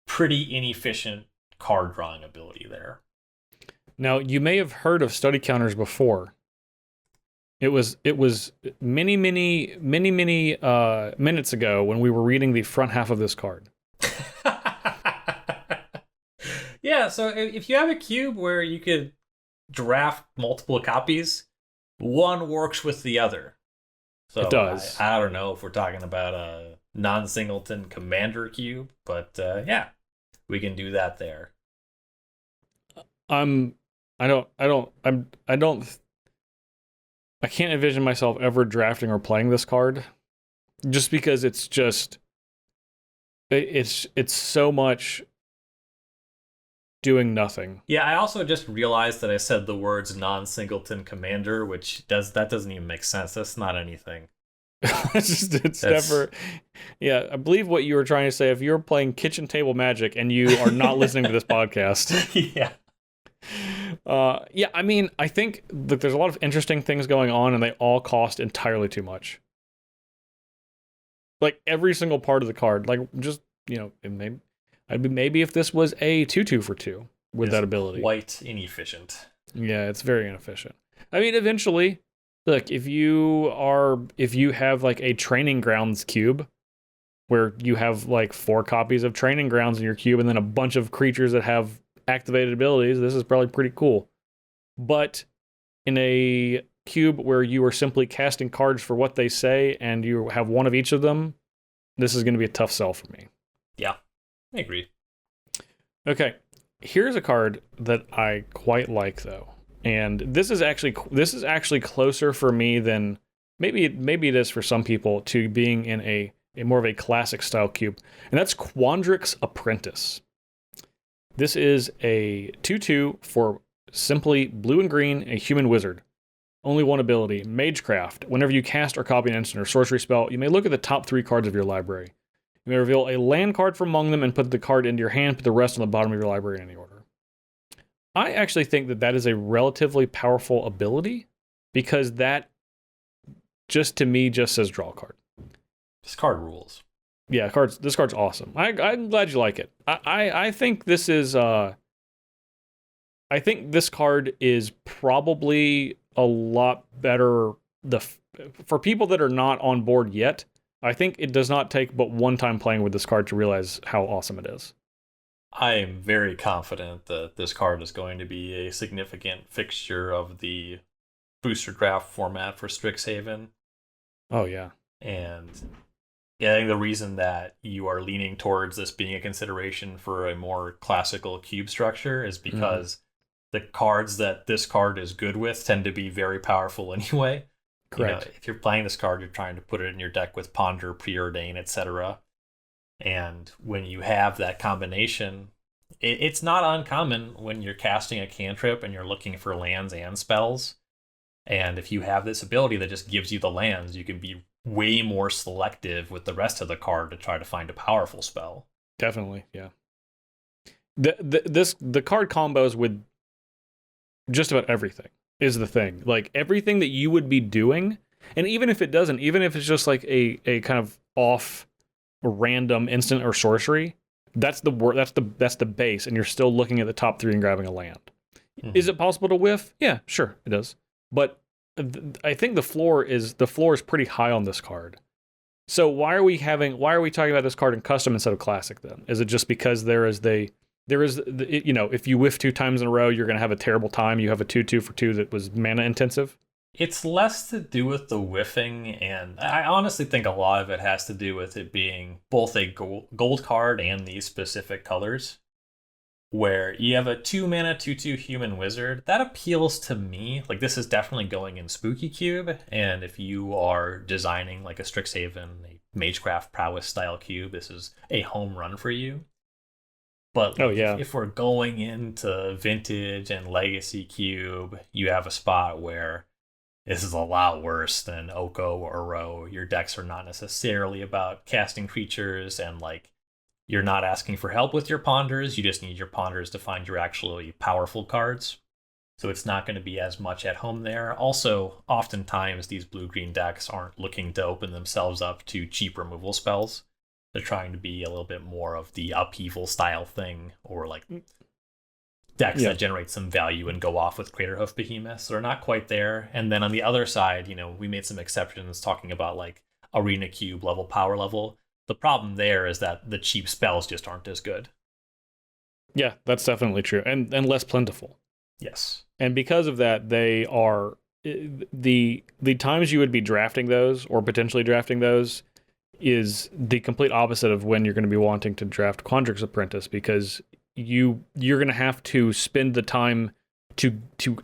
pretty inefficient card drawing ability there. Now, you may have heard of study counters before. It was many minutes ago when we were reading the front half of this card. Yeah, so if you have a cube where you could draft multiple copies, one works with the other. So It does. I don't know if we're talking about a non-singleton commander cube, but yeah, we can do that there. I can't envision myself ever drafting or playing this card, just because it's so much doing nothing. Yeah, I also just realized that I said the words non-singleton commander, which doesn't even make sense. That's not anything. It's never. Yeah, I believe what you were trying to say. If you're playing kitchen table Magic and you are not listening to this podcast, Yeah. yeah, I mean, I think that there's a lot of interesting things going on, and they all cost entirely too much. Like every single part of the card, like just maybe if this was a 2/2 for 2 with that ability, Quite inefficient. yeah, it's very inefficient. I mean, eventually, look, if you have like a training grounds cube, where you have like 4 copies of training grounds in your cube, and then a bunch of creatures that have activated abilities, this is probably pretty cool. But in a cube where you are simply casting cards for what they say and you have one of each of them, this is going to be a tough sell for me. Yeah, I agree. Okay, here's a card that I quite like though, and this is actually closer for me than maybe it is for some people to being in a more of a classic style cube, and that's Quandrick's Apprentice. This is a 2/2 for simply blue and green, a human wizard. Only one ability, Magecraft. Whenever you cast or copy an instant or sorcery spell, you may look at the top 3 cards of your library. You may reveal a land card from among them and put the card into your hand, put the rest on the bottom of your library in any order. I actually think that is a relatively powerful ability, because that just to me just says draw a card. This card rules. Yeah, this card's awesome. I'm glad you like it. I think this is I think this card is probably a lot better for people that are not on board yet. I think it does not take but one time playing with this card to realize how awesome it is. I am very confident that this card is going to be a significant fixture of the booster draft format for Strixhaven. Oh yeah. And yeah, I think the reason that you are leaning towards this being a consideration for a more classical cube structure is because the cards that this card is good with tend to be very powerful anyway. Correct. If you're playing this card, you're trying to put it in your deck with Ponder, Preordain, etc. And when you have that combination, it's not uncommon when you're casting a cantrip and you're looking for lands and spells. And if you have this ability that just gives you the lands, you can be way more selective with the rest of the card to try to find a powerful spell. Definitely, yeah. The card combos with just about everything is the thing. Like everything that you would be doing, and even if it doesn't, even if it's just like a kind of off random instant or sorcery, that's the base, and you're still looking at the top 3 and grabbing a land. Mm-hmm. Is it possible to whiff? Yeah, sure, it is. But I think the floor is pretty high on this card. So why are we talking about this card in custom instead of classic then? Is it just because if you whiff 2 times in a row, you're going to have a terrible time? You have a 2/2 for 2 that was mana intensive? It's less to do with the whiffing, and I honestly think a lot of it has to do with it being both a gold card and these specific colors. where you have a 2-mana 2/2 human wizard. That appeals to me. Like, this is definitely going in Spooky Cube, and if you are designing like a Strixhaven, a Magecraft Prowess style cube, this is a home run for you. But like, if we're going into Vintage and Legacy Cube, you have a spot where this is a lot worse than Oko or Uro. Your decks are not necessarily about casting creatures, and like, you're not asking for help with your ponders. You just need your ponders to find your actually powerful cards. So it's not going to be as much at home there. Also, oftentimes these blue-green decks aren't looking to open themselves up to cheap removal spells. They're trying to be a little bit more of the upheaval style thing, or like decks that generate some value and go off with Craterhoof Behemoths. So they're not quite there. And then on the other side, we made some exceptions talking about like Arena Cube level power level. The problem there is that the cheap spells just aren't as good. Yeah, that's definitely true. And less plentiful. Yes. And because of that, they are the times you would be drafting those or potentially drafting those is the complete opposite of when you're going to be wanting to draft Quandrick's Apprentice, because you're going to have to spend the time to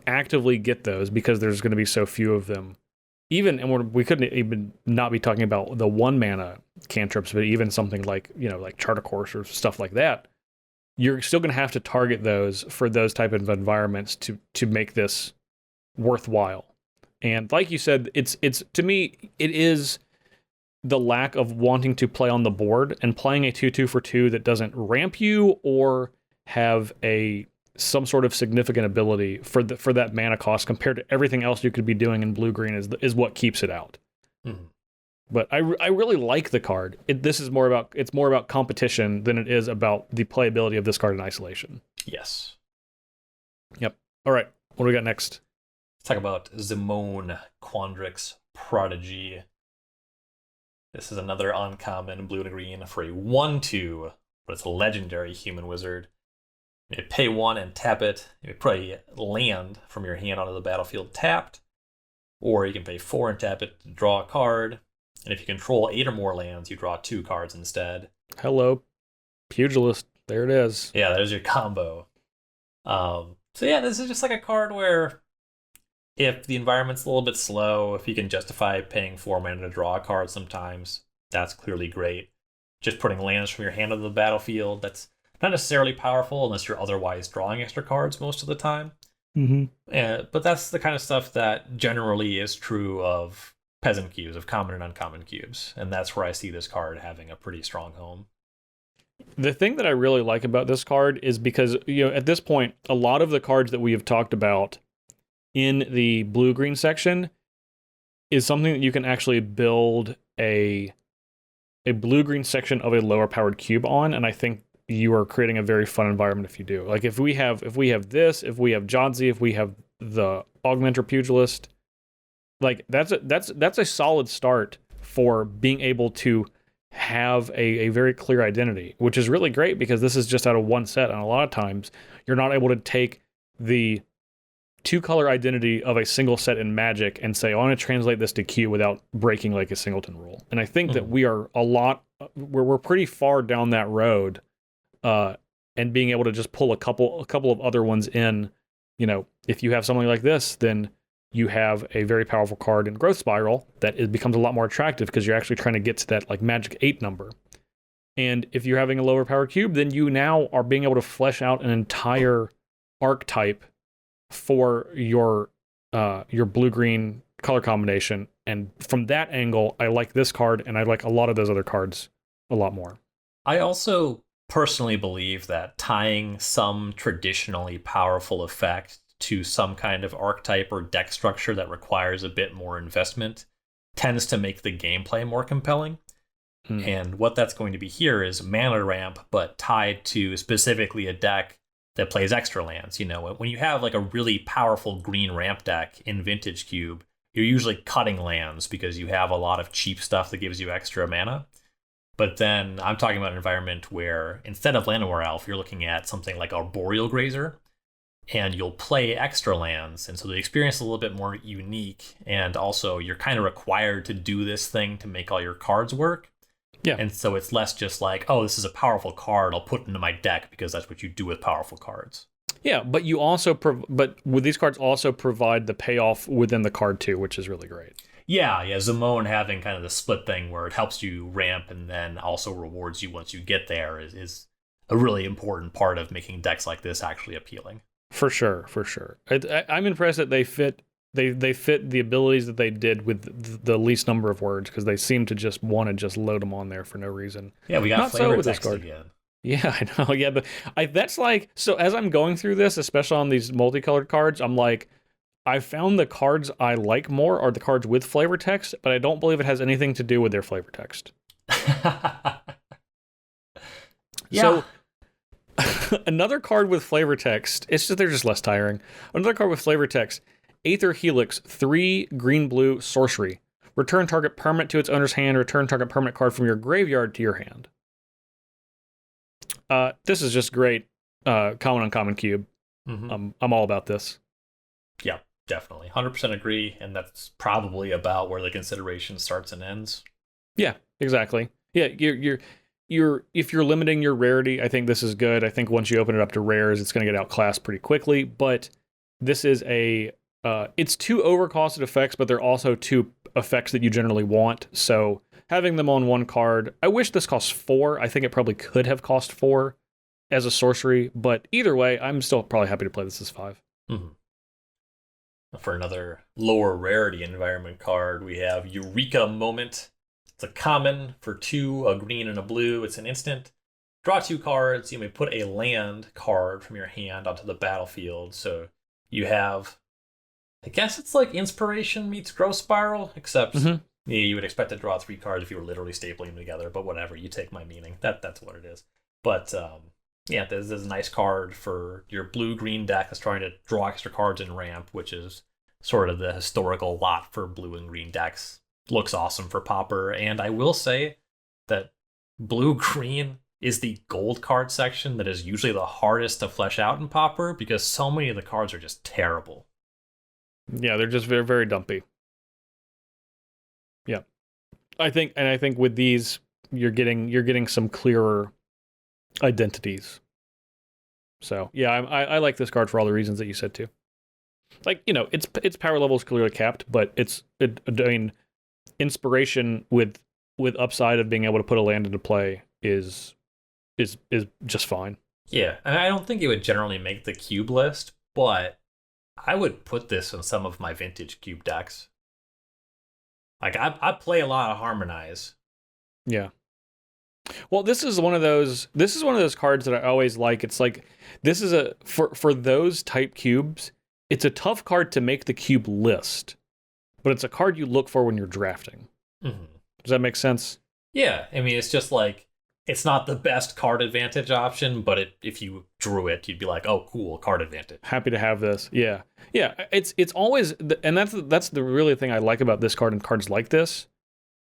actively get those, because there's going to be so few of them. And we couldn't even not be talking about the 1-mana cantrips, but even something like, like Chart a Course or stuff like that, you're still going to have to target those for those type of environments to make this worthwhile. And like you said, it's to me, it is the lack of wanting to play on the board and playing a 2/2 for 2 that doesn't ramp you or have some sort of significant ability for that mana cost compared to everything else you could be doing in blue-green is what keeps it out. Mm-hmm. But I really like the card. It's more about competition than it is about the playability of this card in isolation. Yes. Yep. All right. What do we got next? Let's talk about Zimone, Quandrick's Prodigy. This is another uncommon blue and green for a 1/2, but it's a legendary human wizard. You pay 1 and tap it. You put a land from your hand onto the battlefield tapped, or you can pay 4 and tap it to draw a card. And if you control 8 or more lands, you draw 2 cards instead. Hello, Pugilist. There it is. Yeah, there's your combo. So yeah, this is just like a card where if the environment's a little bit slow, if you can justify paying 4 mana to draw a card sometimes, that's clearly great. Just putting lands from your hand onto the battlefield, that's not necessarily powerful unless you're otherwise drawing extra cards most of the time. Mm-hmm. But that's the kind of stuff that generally is true of peasant cubes, of common and uncommon cubes. And that's where I see this card having a pretty strong home. The thing that I really like about this card is because, at this point, a lot of the cards that we have talked about in the blue-green section is something that you can actually build a blue-green section of a lower-powered cube on, and I think you are creating a very fun environment if you do. Like if we have this, if we have Jodsy, if we have the Augmenter Pugilist, like that's a solid start for being able to have a very clear identity, which is really great because this is just out of one set, and a lot of times you're not able to take the 2-color identity of a single set in Magic and say, I want to translate this to Q without breaking like a singleton rule. And I think that we're pretty far down that road. And being able to just pull a couple of other ones in, if you have something like this, then you have a very powerful card in Growth Spiral that it becomes a lot more attractive because you're actually trying to get to that like Magic 8 number. And if you're having a lower power cube, then you now are being able to flesh out an entire archetype for your blue-green color combination. And from that angle, I like this card, and I like a lot of those other cards a lot more. I also personally believe that tying some traditionally powerful effect to some kind of archetype or deck structure that requires a bit more investment tends to make the gameplay more compelling. And what that's going to be here is mana ramp, but tied to specifically a deck that plays extra lands. When you have like a really powerful green ramp deck in Vintage Cube, you're usually cutting lands because you have a lot of cheap stuff that gives you extra mana. But then I'm talking about an environment where instead of Llanowar Elf, you're looking at something like Arboreal Grazer, and you'll play extra lands. And so the experience is a little bit more unique. And also, you're kind of required to do this thing to make all your cards work. Yeah. And so it's less just like, oh, this is a powerful card, I'll put it into my deck because that's what you do with powerful cards. Yeah, but you also but with these cards also provide the payoff within the card too, which is really great. Yeah, Zimone having kind of the split thing where it helps you ramp and then also rewards you once you get there is a really important part of making decks like this actually appealing. For sure. I'm impressed that they fit the abilities that they did with the least number of words, because they seem to just want to just load them on there for no reason. Yeah, we got Not flavor so with this text card. again. Yeah, I know. Yeah, but that's like, so as I'm going through this, especially on these multicolored cards, I'm like, I found the cards I like more are the cards with flavor text, but I don't believe it has anything to do with their flavor text. Yeah. So another card with flavor text, it's just they're just less tiring. Another card with flavor text, Aether Helix, 3 green-blue sorcery. Return target permanent to its owner's hand, return target permanent card from your graveyard to your hand. This is just great common uncommon cube. Mm-hmm. I'm all about this. Yeah, definitely. 100% agree, and that's probably about where the consideration starts and ends. Yeah, exactly. Yeah, you're if you're limiting your rarity, I think this is good. I think once you open it up to rares, it's going to get outclassed pretty quickly, but this is it's 2 overcosted effects, but they're also 2 effects that you generally want. So having them on one card, I wish this cost 4. I think it probably could have cost 4 as a sorcery, but either way, I'm still probably happy to play this as 5. Mm-hmm. For another lower rarity environment card, we have Eureka Moment. It's a common for 2, a green and a blue. It's an instant. Draw 2 cards. You may put a land card from your hand onto the battlefield. So you have, I guess it's like Inspiration meets Growth Spiral, except you would expect to draw 3 cards if you were literally stapling them together, but whatever, you take my meaning. That's what it is. But yeah, this is a nice card for your blue-green deck that's trying to draw extra cards and ramp, which is sort of the historical lot for blue and green decks. Looks awesome for Pauper, and I will say that blue-green is the gold card section that is usually the hardest to flesh out in Pauper because so many of the cards are just terrible. Yeah, they're just very, very dumpy. Yeah. I think with these you're getting some clearer identities. So, yeah, I like this card for all the reasons that you said too. Like, its power level is clearly capped, but I mean, Inspiration with upside of being able to put a land into play is just fine. Yeah, and I don't think it would generally make the cube list, but I would put this in some of my vintage cube decks. Like I play a lot of Harmonize. Yeah. Well, this is one of those cards that I always like. It's like this is for those type cubes, it's a tough card to make the cube list. But it's a card you look for when you're drafting. Mm-hmm. Does that make sense? Yeah, I mean, it's just like, it's not the best card advantage option, but if you drew it, you'd be like, oh, cool, card advantage. Happy to have this. Yeah. Yeah, it's always, and that's the really thing I like about this card and cards like this.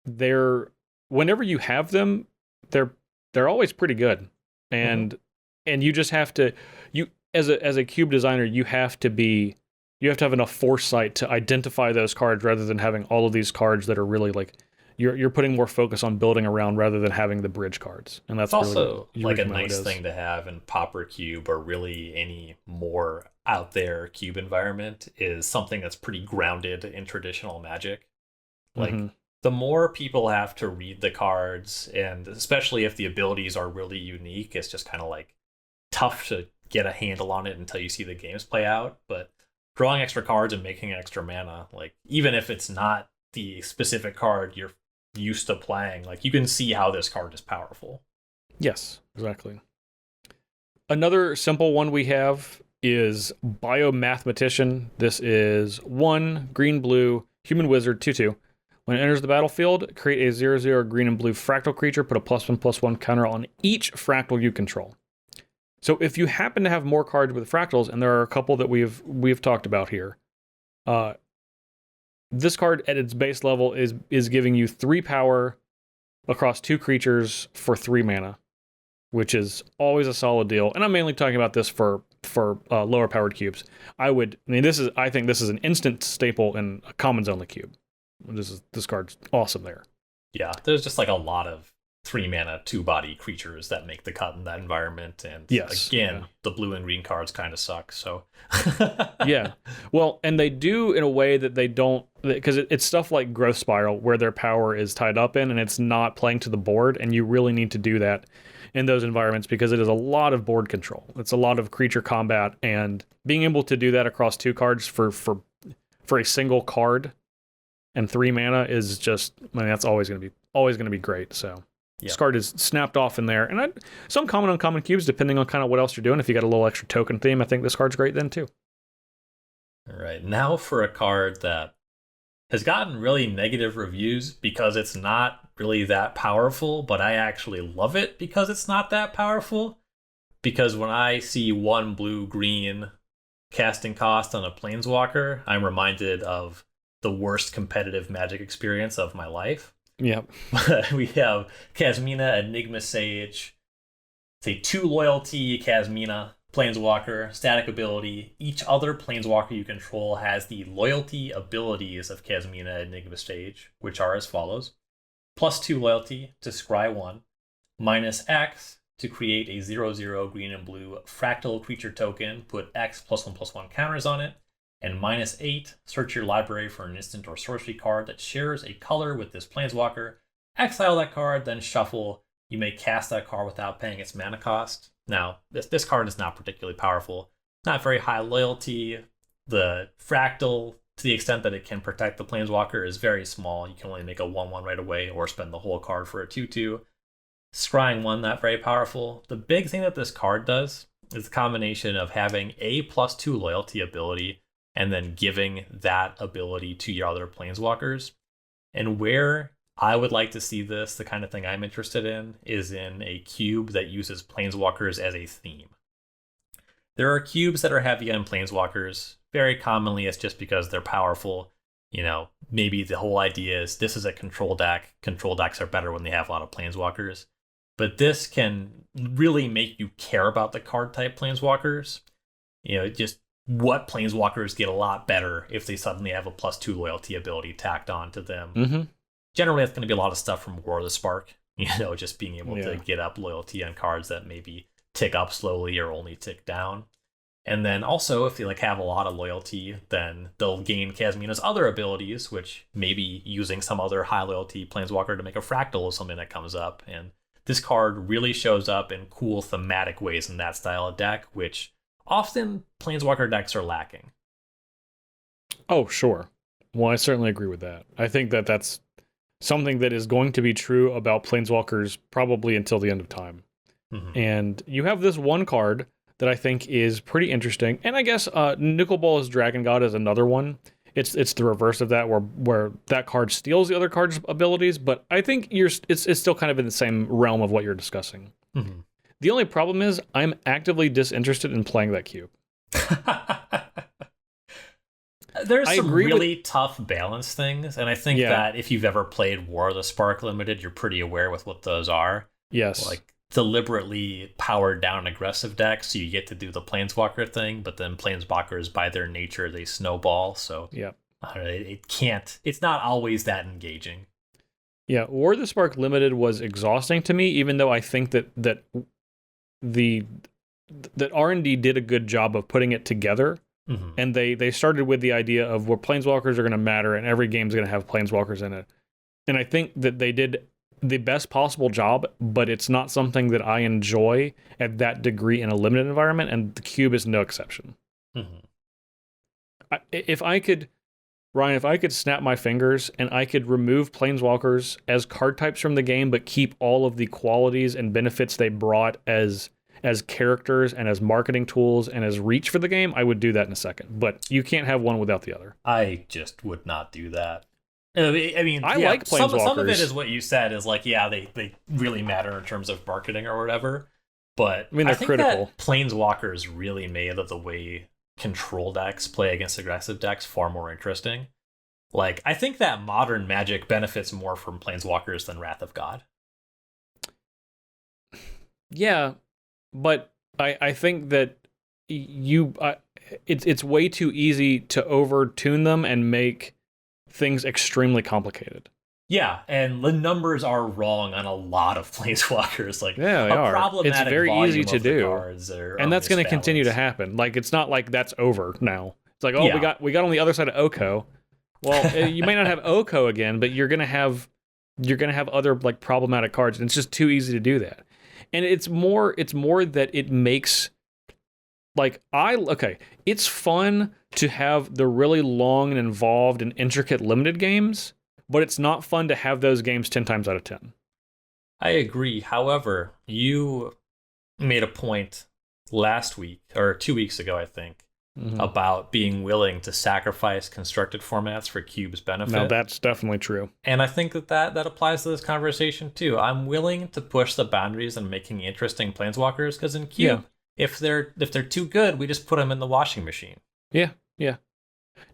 Whenever you have them, they're always pretty good. And you just have to, as a cube designer, you have to have enough foresight to identify those cards rather than having all of these cards that are really like you're putting more focus on building around rather than having the bridge cards. And that's also really like a nice thing to have in Pauper Cube or really any more out there cube environment is something that's pretty grounded in traditional Magic. Like the more people have to read the cards, and especially if the abilities are really unique, it's just kind of like tough to get a handle on it until you see the games play out. But drawing extra cards and making extra mana, like even if it's not the specific card you're used to playing, like you can see how this card is powerful. Yes, exactly. Another simple one we have is Biomathematician. This is 1 green-blue human wizard 2/2. When it enters the battlefield, create a 0/0 green and blue fractal creature, put a +1/+1 counter on each fractal you control. So if you happen to have more cards with fractals, and there are a couple that we've talked about here, this card at its base level is giving you 3 power across 2 creatures for 3 mana, which is always a solid deal. And I'm mainly talking about this for lower powered cubes. I think this is an instant staple in a commons only cube. This card's awesome there. Yeah, there's just like a lot of 3-mana 2-body creatures that make the cut in that environment. And the blue and green cards kind of suck. So yeah. Well, and they do in a way that they don't, because it's stuff like Growth Spiral where their power is tied up in and it's not playing to the board, and you really need to do that in those environments because it is a lot of board control. It's a lot of creature combat, and being able to do that across 2 cards for a single card and 3 mana is just, I mean, that's always going to be great. So this card is snapped off in there. And some common uncommon cubes, depending on kind of what else you're doing. If you got a little extra token theme, I think this card's great then too. All right, now for a card that has gotten really negative reviews because it's not really that powerful, but I actually love it because it's not that powerful. Because when I see 1 blue-green casting cost on a Planeswalker, I'm reminded of the worst competitive Magic experience of my life. Yep. We have Kasmina, Enigma Sage. It's a 2 loyalty Kasmina Planeswalker, static ability. Each other Planeswalker you control has the loyalty abilities of Kasmina, Enigma Sage, which are as follows. +2 loyalty to scry 1, -X to create a 0/0 green and blue fractal creature token, put X +1/+1 counters on it, and -8, search your library for an instant or sorcery card that shares a color with this Planeswalker, exile that card, then shuffle. You may cast that card without paying its mana cost. Now, this card is not particularly powerful, not very high loyalty. The fractal, to the extent that it can protect the Planeswalker, is very small. You can only make a 1/1 right away or spend the whole card for a 2/2. Scrying 1, not very powerful. The big thing that this card does is the combination of having a +2 loyalty ability and then giving that ability to your other Planeswalkers. And where I would like to see this, the kind of thing I'm interested in, is in a cube that uses Planeswalkers as a theme. There are cubes that are heavy on Planeswalkers. Very commonly, it's just because they're powerful. You know, maybe the whole idea is this is a control deck. Control decks are better when they have a lot of Planeswalkers. But this can really make you care about the card type Planeswalkers. You know, just what Planeswalkers get a lot better if they suddenly have a +2 loyalty ability tacked on to them. Mm-hmm. Generally, that's going to be a lot of stuff from War of the Spark. You know, just being able to get up loyalty on cards that maybe tick up slowly or only tick down. And then also, if they have a lot of loyalty, then they'll gain Kasmina's other abilities, which maybe using some other high loyalty Planeswalker to make a fractal is something that comes up. And this card really shows up in cool thematic ways in that style of deck, which often Planeswalker decks are lacking. Oh, sure. Well, I certainly agree with that. I think that that's something that is going to be true about Planeswalkers probably until the end of time. Mm-hmm. And you have this one card that I think is pretty interesting. And I guess Nicol Dragon God is another one. It's the reverse of that, where that card steals the other card's abilities, but I think it's still kind of in the same realm of what you're discussing. Mm-hmm. The only problem is I'm actively disinterested in playing that cube. There's some really tough balance things, and I think that if you've ever played War of the Spark Limited, you're pretty aware with what those are. Yes. Like deliberately powered down aggressive decks, so you get to do the Planeswalker thing, but then Planeswalkers, by their nature, they snowball, so it's not always that engaging. Yeah, War of the Spark Limited was exhausting to me, even though I think that R&D did a good job of putting it together. Mm-hmm. And they started with the idea of where Planeswalkers are going to matter and every game's going to have Planeswalkers in it. And I think that they did the best possible job, but it's not something that I enjoy at that degree in a limited environment, and the cube is no exception. Mm-hmm. If I could snap my fingers and I could remove Planeswalkers as card types from the game, but keep all of the qualities and benefits they brought as characters and as marketing tools and as reach for the game, I would do that in a second. But you can't have one without the other. I just would not do that. I mean, I like Planeswalkers. Some of it is what you said is they really matter in terms of marketing or whatever. But I mean, they're critical. That Planeswalkers really made the way control decks play against aggressive decks far more interesting. Like, I think that modern Magic benefits more from Planeswalkers than Wrath of God. Yeah, but I think that it's way too easy to over-tune them and make things extremely complicated. Yeah, and the numbers are wrong on a lot of Planeswalkers. Like, Yeah, they are. Problematic It's very easy to do, and that's going to continue to happen. Like, it's not like that's over now. It's like, oh, we got on the other side of Oko. Well, you may not have Oko again, but you're gonna have other like problematic cards, and it's just too easy to do that. And it's more that it makes it's fun to have the really long and involved and intricate limited games, but it's not fun to have those games 10 times out of 10. I agree. However, you made a point last week or 2 weeks ago, I think, about being willing to sacrifice constructed formats for Cube's benefit. No, that's definitely true. And I think that applies to this conversation too. I'm willing to push the boundaries in making interesting Planeswalkers, because in Cube, if they're too good, we just put them in the washing machine. Yeah.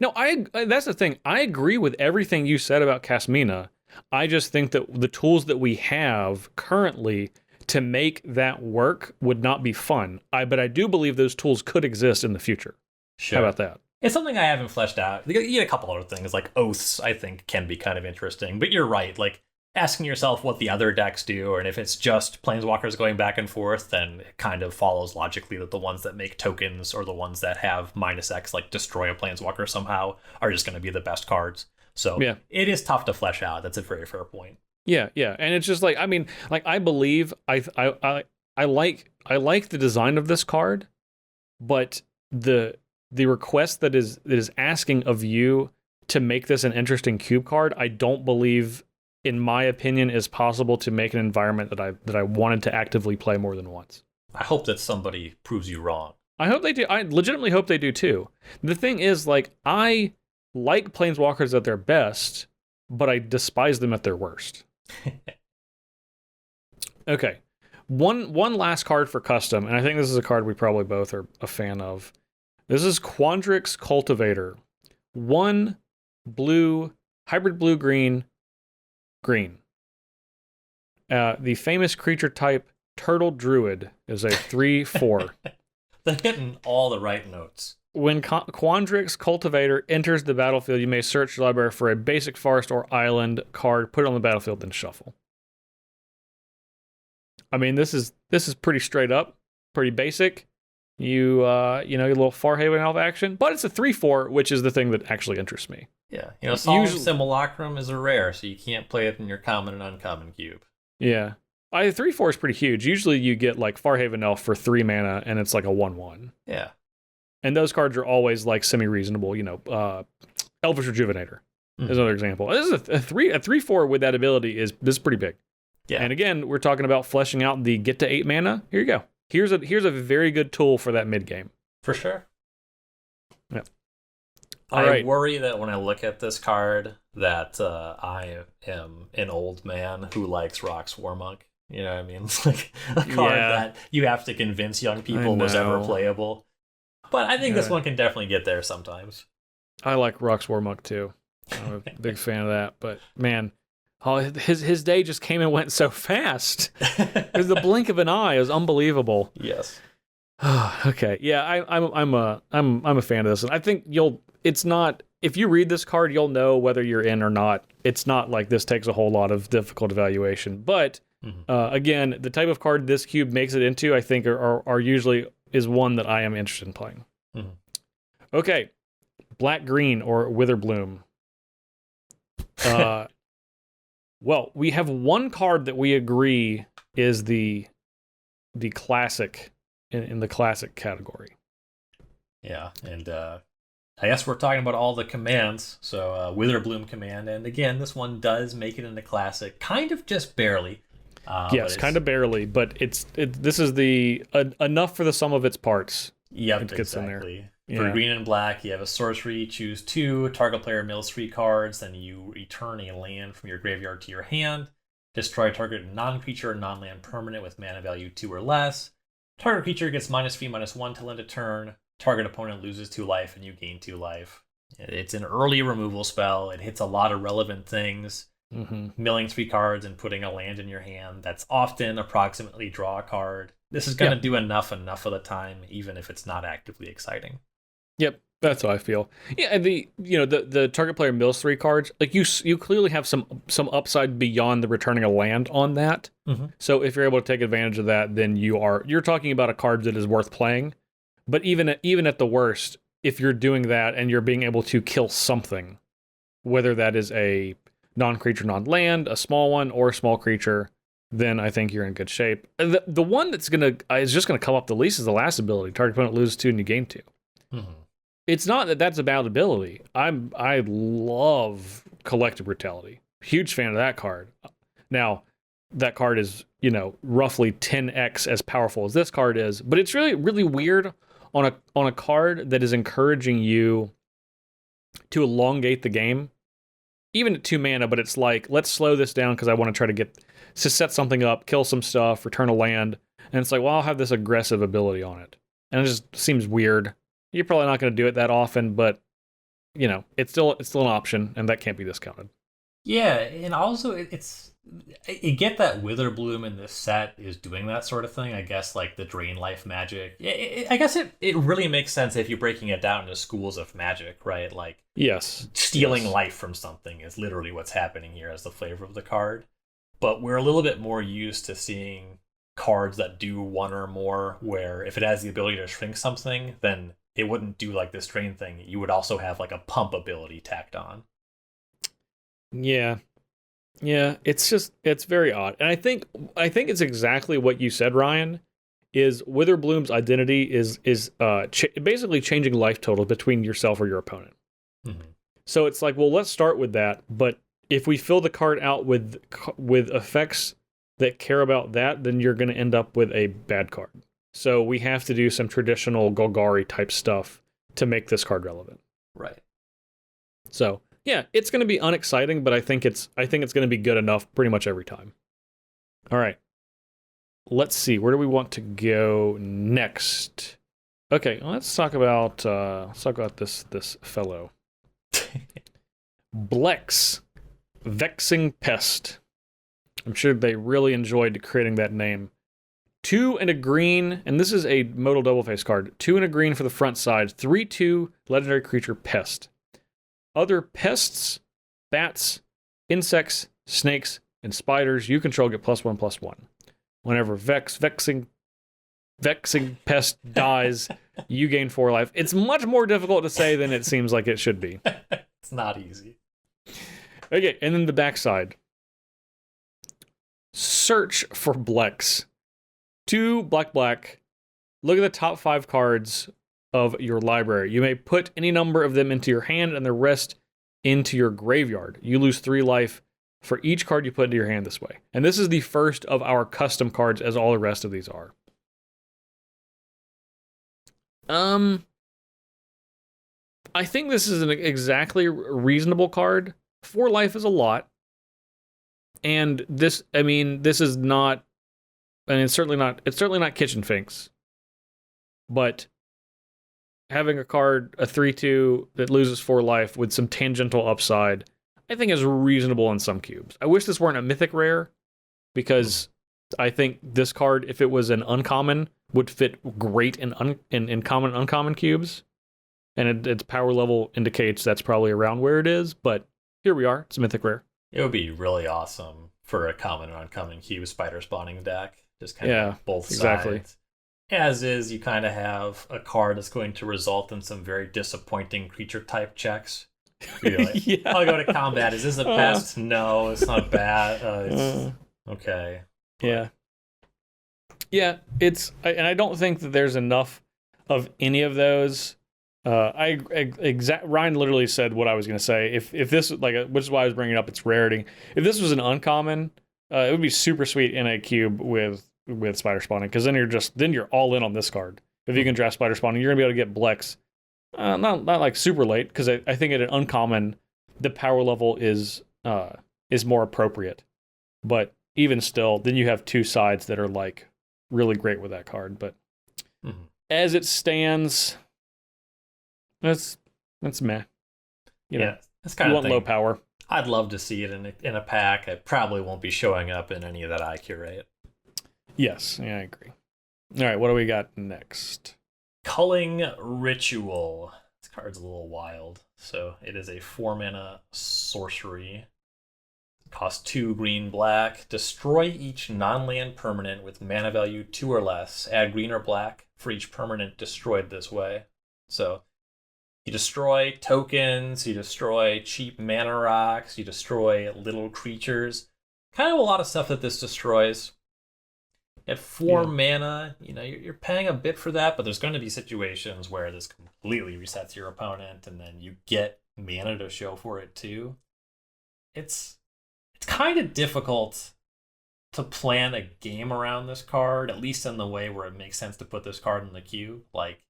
No, that's the thing. I agree with everything you said about Casmina. I just think that the tools that we have currently to make that work would not be fun. But I do believe those tools could exist in the future. Sure. How about that? It's something I haven't fleshed out. You get a couple other things, like Oaths, I think, can be kind of interesting. But you're right, like, asking yourself what the other decks do, and if it's just Planeswalkers going back and forth, then it kind of follows logically that the ones that make tokens or the ones that have -X, like destroy a Planeswalker somehow, are just going to be the best cards. So it is tough to flesh out. That's a very fair point. Yeah. And it's just like, I mean, like, I believe I like the design of this card, but the request that is asking of you to make this an interesting Cube card, I don't believe, in my opinion, is possible to make an environment that I wanted to actively play more than once. I hope that somebody proves you wrong. I hope they do. I legitimately hope they do too. The thing is, like, I like Planeswalkers at their best, but I despise them at their worst. Okay. One last card for custom, and I think this is a card we probably both are a fan of. This is Quandrick's Cultivator. 1 blue, hybrid blue-green, green. The famous creature type Turtle Druid is a 3/4. They're hitting all the right notes. When Quandrick's Cultivator enters the battlefield, you may search your library for a basic forest or island card, put it on the battlefield, then shuffle. I mean, this is pretty straight up, pretty basic. You your little Farhaven Elf action, but it's a 3/4, which is the thing that actually interests me. Yeah, Solemn Simulacrum is a rare, so you can't play it in your common and uncommon cube. Yeah, 3/4 is pretty huge. Usually you get like Farhaven Elf for 3 mana, and it's like a 1/1. Yeah, and those cards are always like semi-reasonable. Elvish Rejuvenator is another example. This is a 3/4 with that ability this is pretty big. Yeah, and again, we're talking about fleshing out the get to 8 mana. Here you go. Here's a very good tool for that mid game. For sure. Yeah. I worry that when I look at this card that I am an old man who likes Rock's Warmonk. You know what I mean? It's like a card that you have to convince young people was ever playable. But I think this one can definitely get there sometimes. I like Rock's Warmonk too. I'm a big fan of that. But man, his day just came and went so fast. It was the blink of an eye. It was unbelievable. Yes. Okay. Yeah, I'm a fan of this, and I think it's not. If you read this card, you'll know whether you're in or not. It's not like this takes a whole lot of difficult evaluation. But again, the type of card this cube makes it into, I think, are usually is one that I am interested in playing. Okay, Black Green or Witherbloom. Well, we have one card that we agree is the classic in the classic category. Yeah, and I guess we're talking about all the commands. So Witherbloom command, and again, this one does make it into classic, kind of just barely. Yes, kind of barely, but this is the enough for the sum of its parts. Yep, it gets exactly. In there. For green and black, you have a sorcery, choose 2, target player mills 3 cards, then you return a land from your graveyard to your hand, destroy target non-creature or non-land permanent with mana value 2 or less, target creature gets -3/-1 till end of turn, target opponent loses 2 life and you gain 2 life. It's an early removal spell, it hits a lot of relevant things, milling 3 cards and putting a land in your hand, that's often approximately draw a card. This is going to do enough of the time, even if it's not actively exciting. Yep. That's how I feel. Yeah, and the target player mills 3 cards. Like you clearly have some upside beyond the returning a land on that. Mm-hmm. So if you're able to take advantage of that, then you're talking about a card that is worth playing. But even at the worst, if you're doing that and you're being able to kill something, whether that is a non-creature, non-land, a small one, or a small creature, then I think you're in good shape. The one that's is just gonna come up the least is the last ability. Target opponent loses 2 and you gain 2. Mm-hmm. It's not that that's a bad ability. I love Collective Brutality. Huge fan of that card. Now, that card is, roughly 10x as powerful as this card is, but it's really, really weird on a card that is encouraging you to elongate the game, even at 2 mana, but it's like, let's slow this down because I want to try to set something up, kill some stuff, return a land, and it's like, well, I'll have this aggressive ability on it. And it just seems weird. You're probably not going to do it that often, but it's still an option, and that can't be discounted. Yeah, and also you get that Witherbloom in this set is doing that sort of thing. I guess like the Drain Life magic. I guess it really makes sense if you're breaking it down into schools of magic, right? Like stealing life from something is literally what's happening here as the flavor of the card. But we're a little bit more used to seeing cards that do one or more, where if it has the ability to shrink something, then it wouldn't do like this drain thing. You would also have like a pump ability tacked on. Yeah, it's very odd, and I think it's exactly what you said, Ryan. Is Witherbloom's identity is basically changing life total between yourself or your opponent. Mm-hmm. So it's like, well, let's start with that. But if we fill the card out with effects that care about that, then you're going to end up with a bad card. So we have to do some traditional Golgari type stuff to make this card relevant. Right. So yeah, it's going to be unexciting, but I think it's going to be good enough pretty much every time. All right. Let's see. Where do we want to go next? Okay, let's talk about this fellow. Blex, Vexing Pest. I'm sure they really enjoyed creating that name. 2 and a green, and this is a modal double face card. 2 and a green for the front side. 3/2 legendary creature Pest. Other pests, bats, insects, snakes, and spiders you control get +1/+1. Whenever Vexing Pest dies, you gain 4 life. It's much more difficult to say than it seems like it should be. It's not easy. Okay, and then the backside. Search for Blex. 2 black. Look at the top 5 cards of your library. You may put any number of them into your hand and the rest into your graveyard. You lose 3 life for each card you put into your hand this way. And this is the first of our custom cards, as all the rest of these are. I think this is an exactly reasonable card. 4 life is a lot. And this is not, and it's certainly not Kitchen Finks. But having a card, a 3/2 that loses 4 life with some tangential upside, I think is reasonable in some cubes. I wish this weren't a mythic rare, because I think this card, if it was an uncommon, would fit great in common and uncommon cubes. And its power level indicates that's probably around where it is, but here we are. It's a mythic rare. It would be really awesome for a common and uncommon cube spider spawning deck. Just kind of both exactly. sides. As is, you kind of have a card that's going to result in some very disappointing creature type checks. You're like, I'll go to combat. Is this a pest? No, it's not bad. Okay. Yeah. Yeah, and I don't think that there's enough of any of those. Ryan literally said what I was going to say. If this, which is why I was bringing up its rarity. If this was an uncommon, it would be super sweet in a cube with spider spawning, because then you're all in on this card. If you can draft spider spawning, you're gonna be able to get Blex. Not like super late, because I think at an uncommon, the power level is more appropriate. But even still, then you have 2 sides that are like really great with that card. But as it stands, that's meh. That's kind you of want low power. I'd love to see it in a pack. It probably won't be showing up in any that I curate. Yes, yeah, I agree. All right, what do we got next? Culling Ritual. This Card's a little wild. So it is a 4-mana sorcery. Cost 2 green black. Destroy each non-land permanent with mana value 2 or less. Add green or black for each permanent destroyed this way. So you destroy tokens, you destroy cheap mana rocks, you destroy little creatures. Kind of a lot of stuff that this destroys. At 4 mana, you're paying a bit for that, but there's going to be situations where this completely resets your opponent, and then you get mana to show for it too. It's kind of difficult to plan a game around this card, at least in the way where it makes sense to put this card in the queue. Like,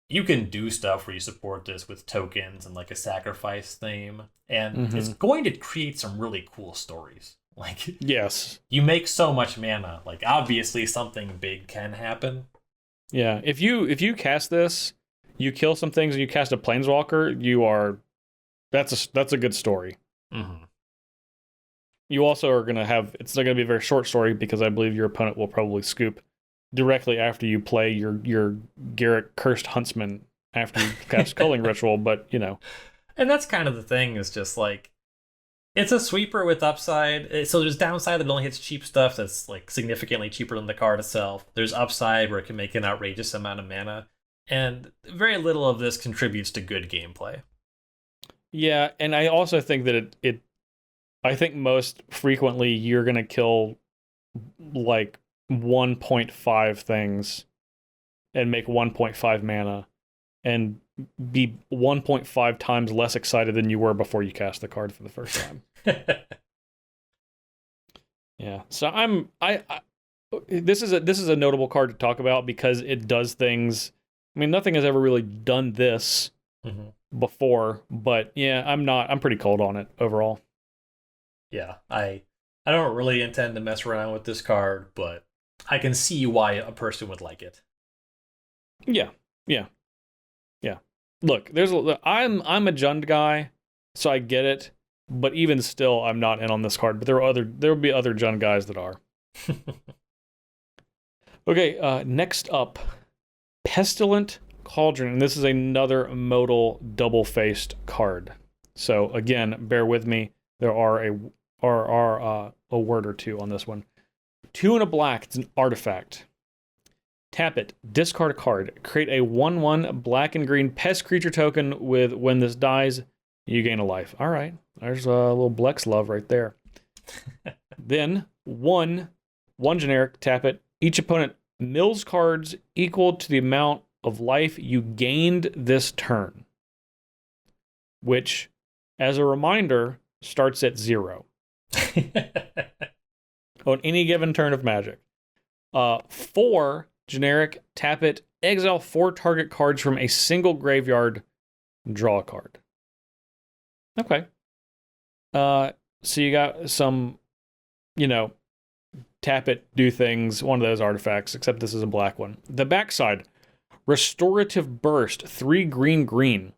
you can do stuff where you support this with tokens and like a sacrifice theme, and it's going to create some really cool stories. Like, yes, you make so much mana. Like, obviously something big can happen. Yeah, if you cast this, you kill some things and you cast a Planeswalker, that's a good story. Mm-hmm. You also are gonna have, it's not gonna be a very short story because I believe your opponent will probably scoop directly after you play your Garrett Cursed Huntsman after you cast Culling Ritual, but And that's kind of the thing, is just like, it's a sweeper with upside. So there's downside that it only hits cheap stuff that's like significantly cheaper than the card itself. There's upside where it can make an outrageous amount of mana. And very little of this contributes to good gameplay. Yeah, and I also think that I think most frequently you're going to kill like 1.5 things and make 1.5 mana and be 1.5 times less excited than you were before you cast the card for the first time. Yeah. So this is a notable card to talk about because it does things. I mean, nothing has ever really done this before, but yeah, I'm pretty cold on it overall. Yeah, I don't really intend to mess around with this card, but I can see why a person would like it. Yeah. Look, I'm a Jund guy, so I get it, but even still, I'm not in on this card. But there will be other Jund guys that are. Okay, next up, Pestilent Cauldron, and this is another modal double-faced card. So again, bear with me. There are a word or two on this one. 2 and a black. It's an artifact. Tap it, discard a card, create a 1/1 black and green pest creature token with, when this dies, you gain a life. All right, there's a little Blex love right there. Then one generic, tap it. Each opponent mills cards equal to the amount of life you gained this turn, which, as a reminder, starts at 0 on any given turn of Magic. 4 generic, tap it, exile 4 target cards from a single graveyard, draw a card. Okay. So you got some, tap it, do things, one of those artifacts, except this is a black one. The backside, Restorative Burst, 3 green.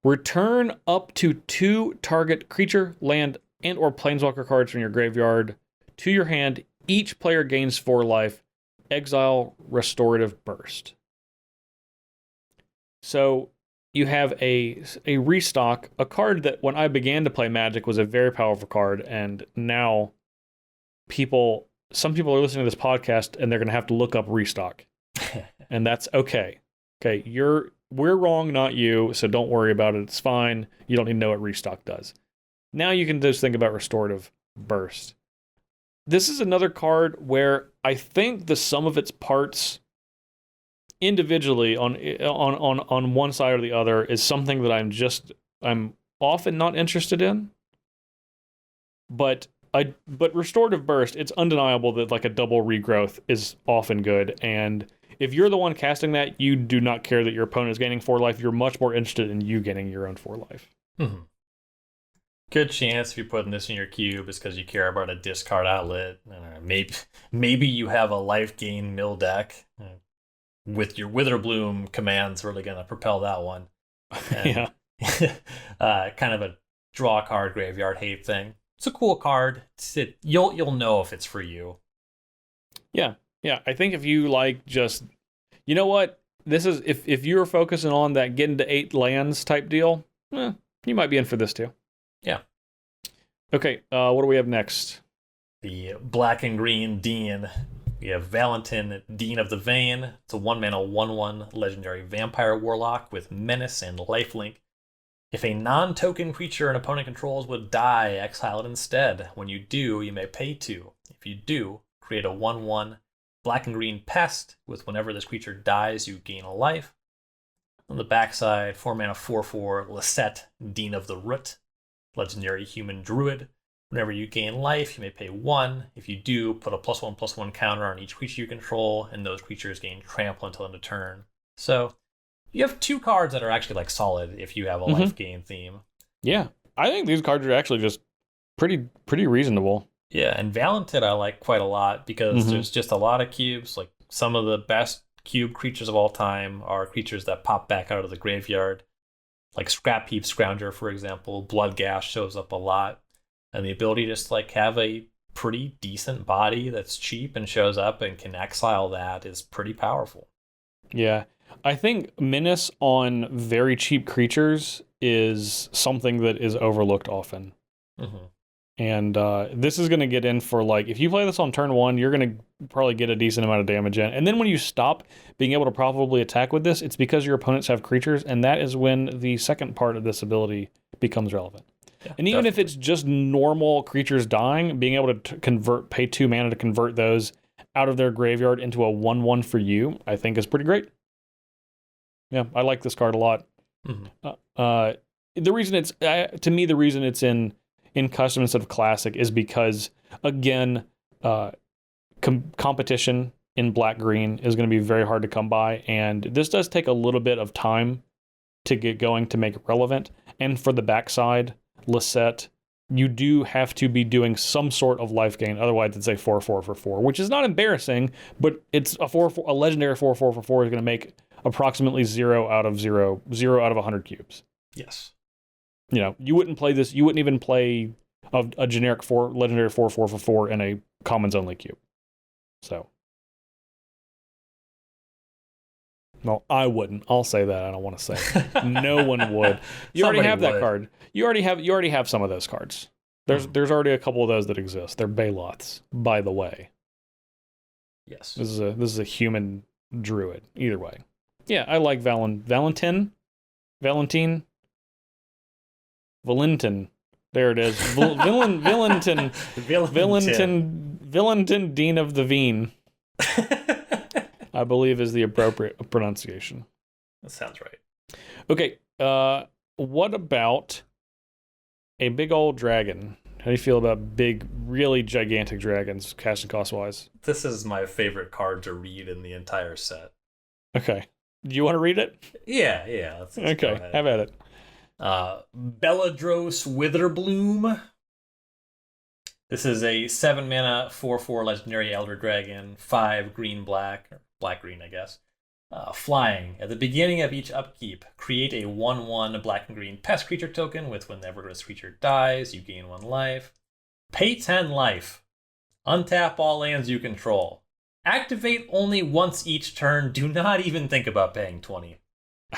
Return up to 2 target creature, land, and or planeswalker cards from your graveyard to your hand. Each player gains 4 life. Exile Restorative Burst. So you have a restock, a card that when I began to play Magic was a very powerful card, and now some people are listening to this podcast and they're going to have to look up restock. And that's okay. Okay, we're wrong, not you, so don't worry about it. It's fine. You don't need to know what restock does. Now you can just think about Restorative Burst. This is another card where I think the sum of its parts individually on one side or the other is something that I'm often not interested in. But Restorative Burst, it's undeniable that like a double regrowth is often good, and if you're the one casting that, you do not care that your opponent is gaining 4 life. You're much more interested in you gaining your own 4 life. Mm-hmm. Good chance if you're putting this in your cube is because you care about a discard outlet. Maybe you have a life gain mill deck with your Witherbloom commands really going to propel that one. And, yeah. Kind of a draw card graveyard hate thing. It's a cool card. You'll know if it's for you. Yeah. I think if you like just, you know what? this is if you're focusing on that getting to 8 lands type deal, you might be in for this too. Yeah. Okay, what do we have next? The black and green Dean. We have Valentin, Dean of the Vein. It's a 1-mana 1/1 legendary vampire warlock with menace and lifelink. If a non-token creature an opponent controls would die, exile it instead. When you do, you may pay 2. If you do, create a 1/1 black and green pest with whenever this creature dies, you gain a life. On the backside, 4-mana 4/4 Lisette, Dean of the Root, legendary human druid. Whenever you gain life, you may pay 1. If you do, put a +1/+1 counter on each creature you control, and those creatures gain trample until end of turn. So you have 2 cards that are actually like solid if you have a life gain theme. Yeah, I think these cards are actually just pretty reasonable. Yeah, and Valentin I like quite a lot because there's just a lot of cubes. Like some of the best cube creatures of all time are creatures that pop back out of the graveyard. Like Scrap Heap Scrounger, for example. Bloodgash shows up a lot. And the ability to just like have a pretty decent body that's cheap and shows up and can exile that is pretty powerful. Yeah. I think menace on very cheap creatures is something that is overlooked often. And this is going to get in for like, if you play this on turn 1, you're going to probably get a decent amount of damage in. And then when you stop being able to profitably attack with this, it's because your opponents have creatures, and that is when the second part of this ability becomes relevant. Yeah, and even if it's just normal creatures dying, being able to pay 2 mana to convert those out of their graveyard into a 1/1 for you, I think is pretty great. Yeah, I like this card a lot. The reason it's, to me, the reason it's in custom instead of classic is because, again, competition in black-green is going to be very hard to come by, and this does take a little bit of time to get going to make it relevant. And for the backside, Lisette, you do have to be doing some sort of life gain, otherwise it's a 4/4 for 4, which is not embarrassing, but it's a legendary 4/4 for 4 is going to make approximately 0 out of 100 cubes. Yes. You know, you wouldn't play this, you wouldn't even play a generic legendary 4/4 for 4 in a commons only cube. So. Well, I wouldn't. I'll say that. I don't want to say it. No one would. You already have that card. You already have some of those cards. There's already a couple of those that exist. They're Baloths, by the way. Yes. This is a human druid. Either way. Yeah, I like Valentin. There it is. Valentin, Dean of the Veen. I believe is the appropriate pronunciation. That sounds right. Okay, what about a big old dragon? How do you feel about big, really gigantic dragons, casting cost-wise? This is my favorite card to read in the entire set. Okay. Do you want to read it? Yeah. Let's okay, have at it. Beladros Witherbloom. This is a 7-mana 4/4 legendary elder dragon, 5 green-black, or black-green, I guess. Flying. At the beginning of each upkeep, create a 1/1 black and green pest creature token with whenever this creature dies, you gain 1 life. Pay 10 life. Untap all lands you control. Activate only once each turn. Do not even think about paying 20.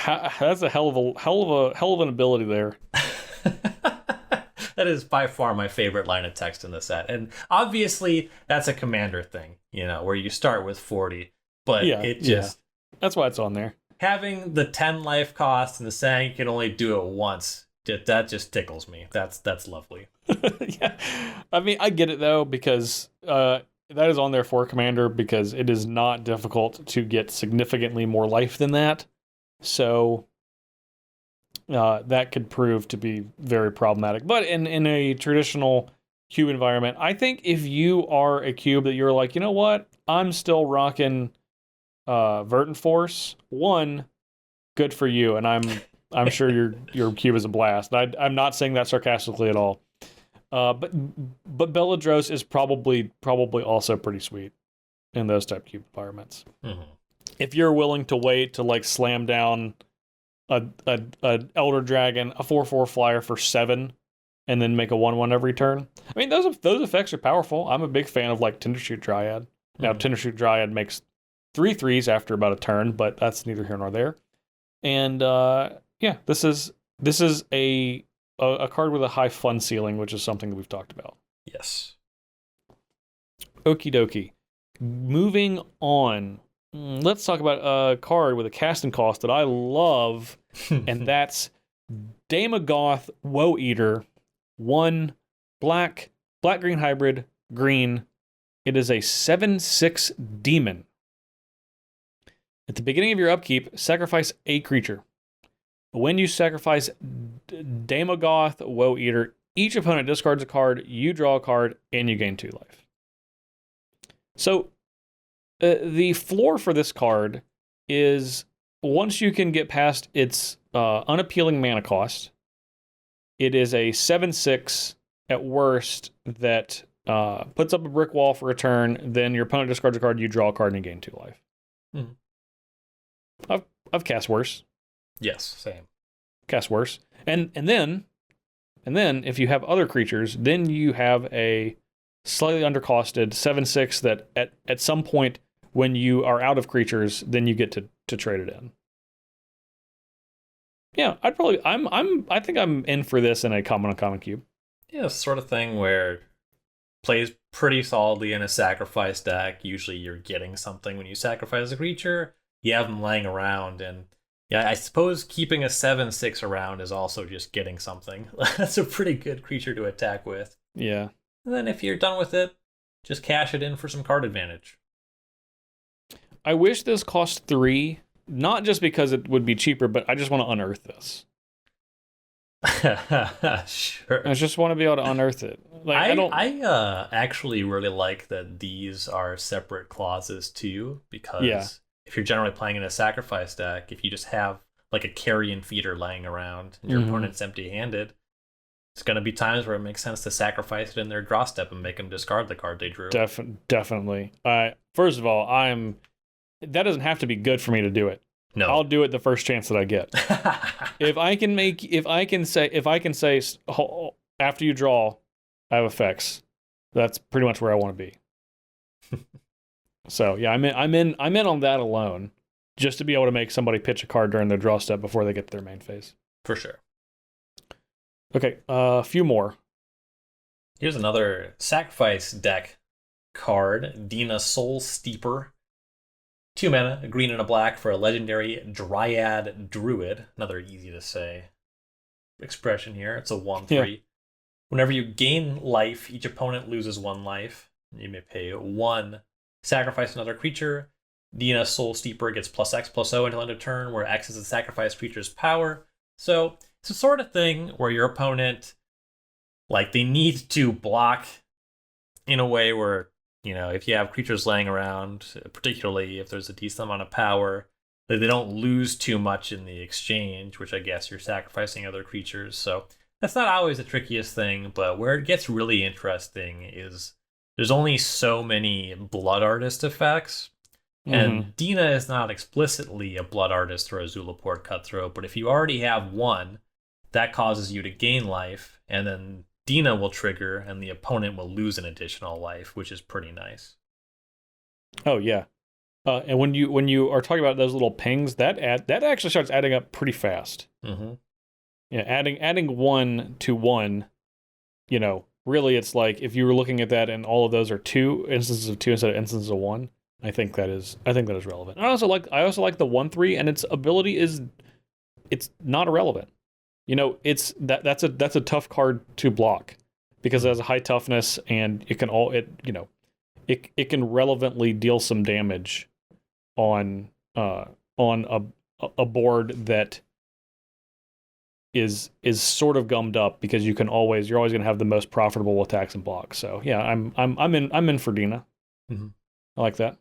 That's a hell of an ability there. That is by far my favorite line of text in the set. And obviously, that's a commander thing, where you start with 40. But that's why it's on there. Having the 10 life cost and the saying you can only do it once, that just tickles me. That's lovely. Yeah. I mean, I get it, though, because that is on there for commander, because it is not difficult to get significantly more life than that. So that could prove to be very problematic. But in a traditional cube environment, I think if you are a cube that you're like, you know what, I'm still rocking Verdant Force, 1, good for you, and I'm sure your cube is a blast. I'm not saying that sarcastically at all. But Beladros is probably also pretty sweet in those type cube environments. Mm-hmm. If you're willing to wait to like slam down a Elder Dragon, a 4/4 flyer for 7, and then make a 1/1 every turn. I mean, those effects are powerful. I'm a big fan of like Tindershoot Dryad. Now, Tindershoot Dryad makes three threes after about a turn, but that's neither here nor there. And yeah, this is a card with a high fun ceiling, which is something that we've talked about. Yes. Okie dokie. Moving on, let's talk about a card with a casting cost that I love, and that's Daemogoth Woe Eater. 1 black, green hybrid, green. It is a 7/6 demon. At the beginning of your upkeep, sacrifice a creature. When you sacrifice Daemogoth Woe Eater, each opponent discards a card, you draw a card, and you gain 2 life. So, the floor for this card is once you can get past its unappealing mana cost, it is a 7/6 at worst that puts up a brick wall for a turn, then your opponent discards a card, you draw a card, and you gain 2 life. I've cast worse. Yes, same. Cast worse. And then if you have other creatures, then you have a slightly undercosted 7/6 that at some point when you are out of creatures, then you get to trade it in. Yeah, I think I'm in for this in a common uncommon cube. Yeah, it's the sort of thing where plays pretty solidly in a sacrifice deck. Usually you're getting something when you sacrifice a creature. You have them laying around, and yeah, I suppose keeping a 7/6 around is also just getting something. That's a pretty good creature to attack with. Yeah. And then if you're done with it, just cash it in for some card advantage. I wish this cost 3, not just because it would be cheaper, but I just want to unearth this. Sure. I just want to be able to unearth it. Like I actually really like that these are separate clauses too, because if you're generally playing in a sacrifice deck, if you just have like a carrion feeder laying around and your opponent's empty-handed, it's going to be times where it makes sense to sacrifice it in their draw step and make them discard the card they drew. Definitely. First of all, that doesn't have to be good for me to do it. No. I'll do it the first chance that I get. if I can say after you draw, I have effects. That's pretty much where I want to be. So yeah, I'm in on that alone, just to be able to make somebody pitch a card during their draw step before they get to their main phase. For sure. Okay, a few more. Here's another sacrifice deck card, Dina Soul Steeper. 2 mana, a green and a black for a legendary Dryad Druid. Another easy to say expression here. It's a 1/3. Yeah. Whenever you gain life, each opponent loses 1 life. You may pay 1, sacrifice another creature. Dina Soul Steeper gets +X/+0 until end of turn, where X is the sacrifice creature's power. So it's a sort of thing where your opponent, like, they need to block in a way where, you know, if you have creatures laying around, particularly if there's a decent amount of power, they don't lose too much in the exchange, which I guess you're sacrificing other creatures. So that's not always the trickiest thing, but where it gets really interesting is there's only so many Blood Artist effects. And Dina is not explicitly a Blood Artist or a Zulaport Cutthroat, but if you already have 1, that causes you to gain life, and then Dina will trigger, and the opponent will lose an additional life, which is pretty nice. Oh yeah, and when you are talking about those little pings, that actually starts adding up pretty fast. Yeah, adding 1 to 1, you know, really it's like if you were looking at that and all of those are 2 instances of 2 instead of instances of 1. I think that is relevant. And I also like the 1/3, and its ability it's not irrelevant. You know, that's a tough card to block because it has a high toughness, and it can relevantly deal some damage on a board that is sort of gummed up because you're always going to have the most profitable attacks and blocks. So yeah, I'm in for Dina. I like that.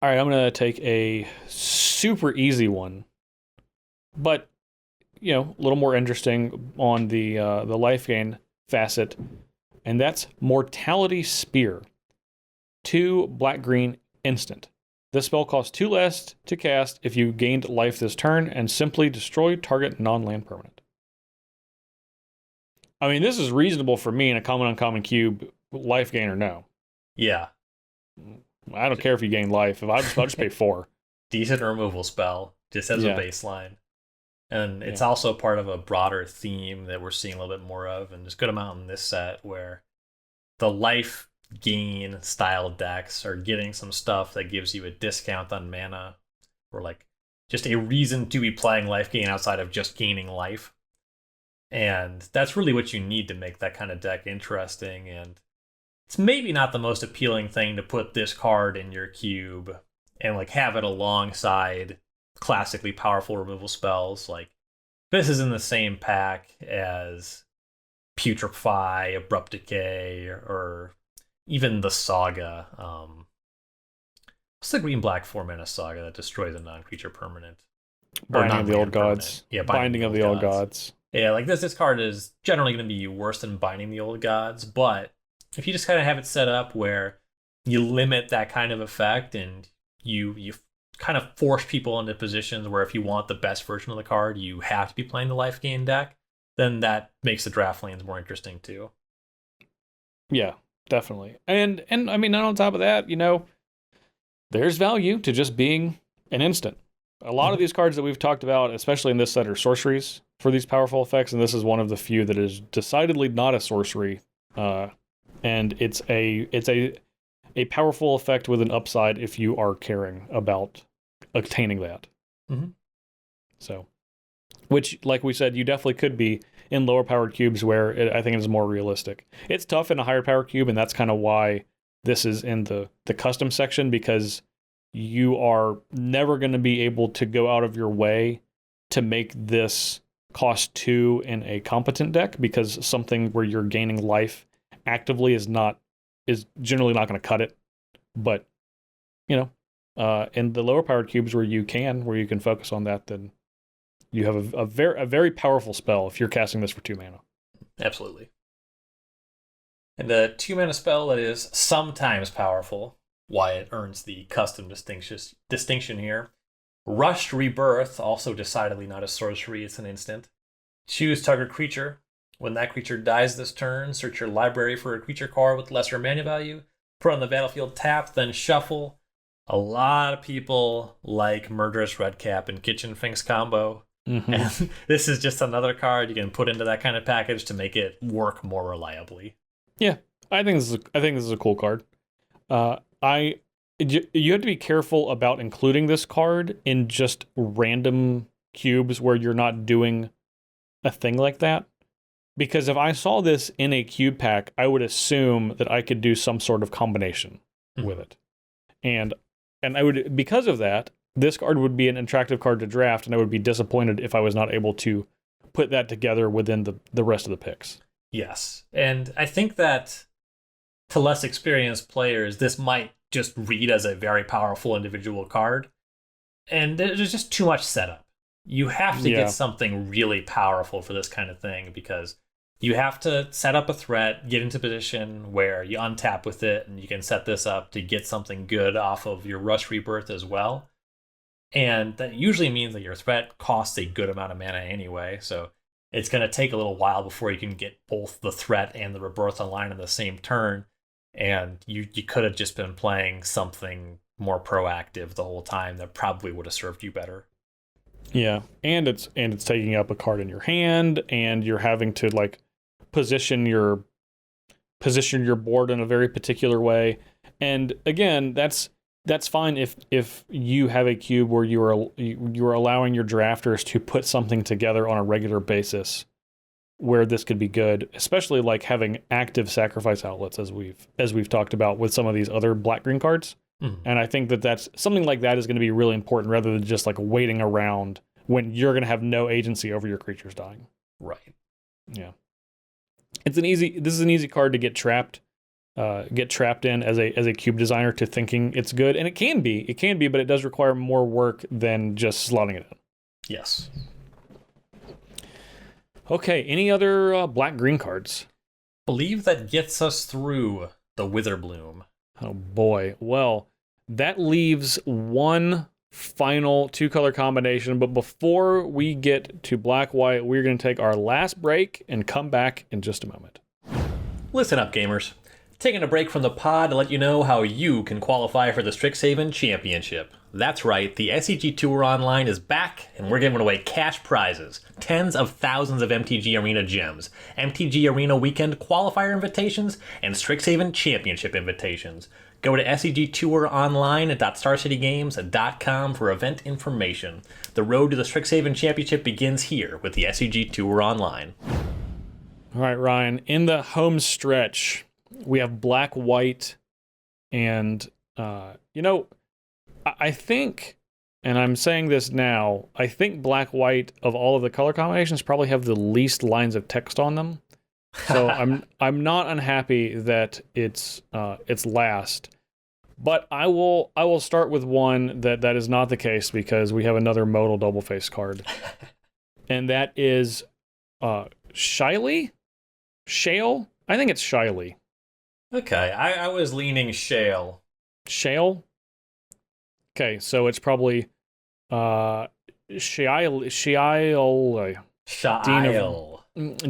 All right, I'm going to take a super easy one, but, you know, a little more interesting on the life gain facet, and that's Mortality Spear. 2 black-green instant. This spell costs 2 less to cast if you gained life this turn, and simply destroy target non-land permanent. I mean, this is reasonable for me in a common uncommon cube, life gain or no. Yeah. I don't care if you gain life. I'll just pay 4. Decent removal spell, just as a baseline. And it's also part of a broader theme that we're seeing a little bit more of, and there's a good amount in this set where the life gain style decks are getting some stuff that gives you a discount on mana, or like just a reason to be playing life gain outside of just gaining life. And that's really what you need to make that kind of deck interesting. And it's maybe not the most appealing thing to put this card in your cube and like have it alongside classically powerful removal spells. Like, this is in the same pack as Putrefy, Abrupt Decay, or even the Saga. What's the green-black 4-mana Saga that destroys a non-creature permanent? Binding of the Old Gods. Yeah, Binding of the Old Gods. Yeah, like this card is generally going to be worse than Binding the Old Gods, but if you just kind of have it set up where you limit that kind of effect and you kind of force people into positions where if you want the best version of the card, you have to be playing the life gain deck, then that makes the draft lanes more interesting too. Yeah, definitely. And I mean, on top of that, there's value to just being an instant. A lot of these cards that we've talked about, especially in this set, are sorceries for these powerful effects, and this is one of the few that is decidedly not a sorcery. And it's a powerful effect with an upside if you are caring about obtaining that. Mm-hmm. So, which, like we said, you definitely could be in lower powered cubes where I think it is more realistic. It's tough in a higher power cube, and that's kind of why this is in the custom section, because you are never going to be able to go out of your way to make this cost 2 in a competent deck, because something where you're gaining life actively is generally not going to cut it. But in the lower powered cubes where you can focus on that, then you have a very powerful spell if you're casting this for 2 mana. Absolutely. And the 2-mana spell that is sometimes powerful, why it earns the custom distinction here. Rushed Rebirth, also decidedly not a sorcery, it's an instant. Choose target creature. When that creature dies this turn, search your library for a creature card with lesser mana value, put on the battlefield tapped, then shuffle. A lot of people like Murderous Redcap and Kitchen Finks combo. Mm-hmm. And this is just another card you can put into that kind of package to make it work more reliably. Yeah, I think this is a cool card. You have to be careful about including this card in just random cubes where you're not doing a thing like that. Because if I saw this in a cube pack, I would assume that I could do some sort of combination with it. And I would, because of that, this card would be an attractive card to draft, and I would be disappointed if I was not able to put that together within the rest of the picks. Yes. And I think that to less experienced players, this might just read as a very powerful individual card. And there's just too much setup. You have to get something really powerful for this kind of thing, because you have to set up a threat, get into position where you untap with it, and you can set this up to get something good off of your Rush Rebirth as well. And that usually means that your threat costs a good amount of mana anyway, so it's going to take a little while before you can get both the threat and the rebirth online in the same turn. And you could have just been playing something more proactive the whole time that probably would have served you better. Yeah, and it's taking up a card in your hand, and you're having to like position your board in a very particular way. And again, that's fine if you have a cube where you are allowing your drafters to put something together on a regular basis, where this could be good, especially like having active sacrifice outlets as we've talked about with some of these other black-green cards. Mm-hmm. And I think that's something like that is going to be really important, rather than just like waiting around when you're going to have no agency over your creatures dying. Right. Yeah. This is an easy card to get trapped in as a cube designer to thinking it's good, and it can be, but it does require more work than just slotting it in. Yes. Okay, any other black-green cards? Believe that gets us through the Witherbloom. Oh boy. Well, that leaves one final 2-color combination, but before we get to black-white, we're going to take our last break and come back in just a moment. Listen up, gamers. Taking a break from the pod to let you know how you can qualify for the Strixhaven Championship. That's right, the SCG Tour Online is back, and we're giving away cash prizes, tens of thousands of MTG Arena gems, MTG Arena Weekend Qualifier invitations, and Strixhaven Championship invitations. Go to scgtouronline.starcitygames.com for event information. The road to the Strixhaven Championship begins here with the SCG Tour Online. All right, Ryan, in the home stretch, we have black, white, and, I think, and I'm saying this now, I think black, white, of all of the color combinations, probably have the least lines of text on them. So I'm not unhappy that it's last. But I will start with one that is not the case because we have another modal double face card. And that is Shiley? Shale? I think it's Shiley. Okay, I was leaning Shale. Shale? Okay, so it's probably Shile.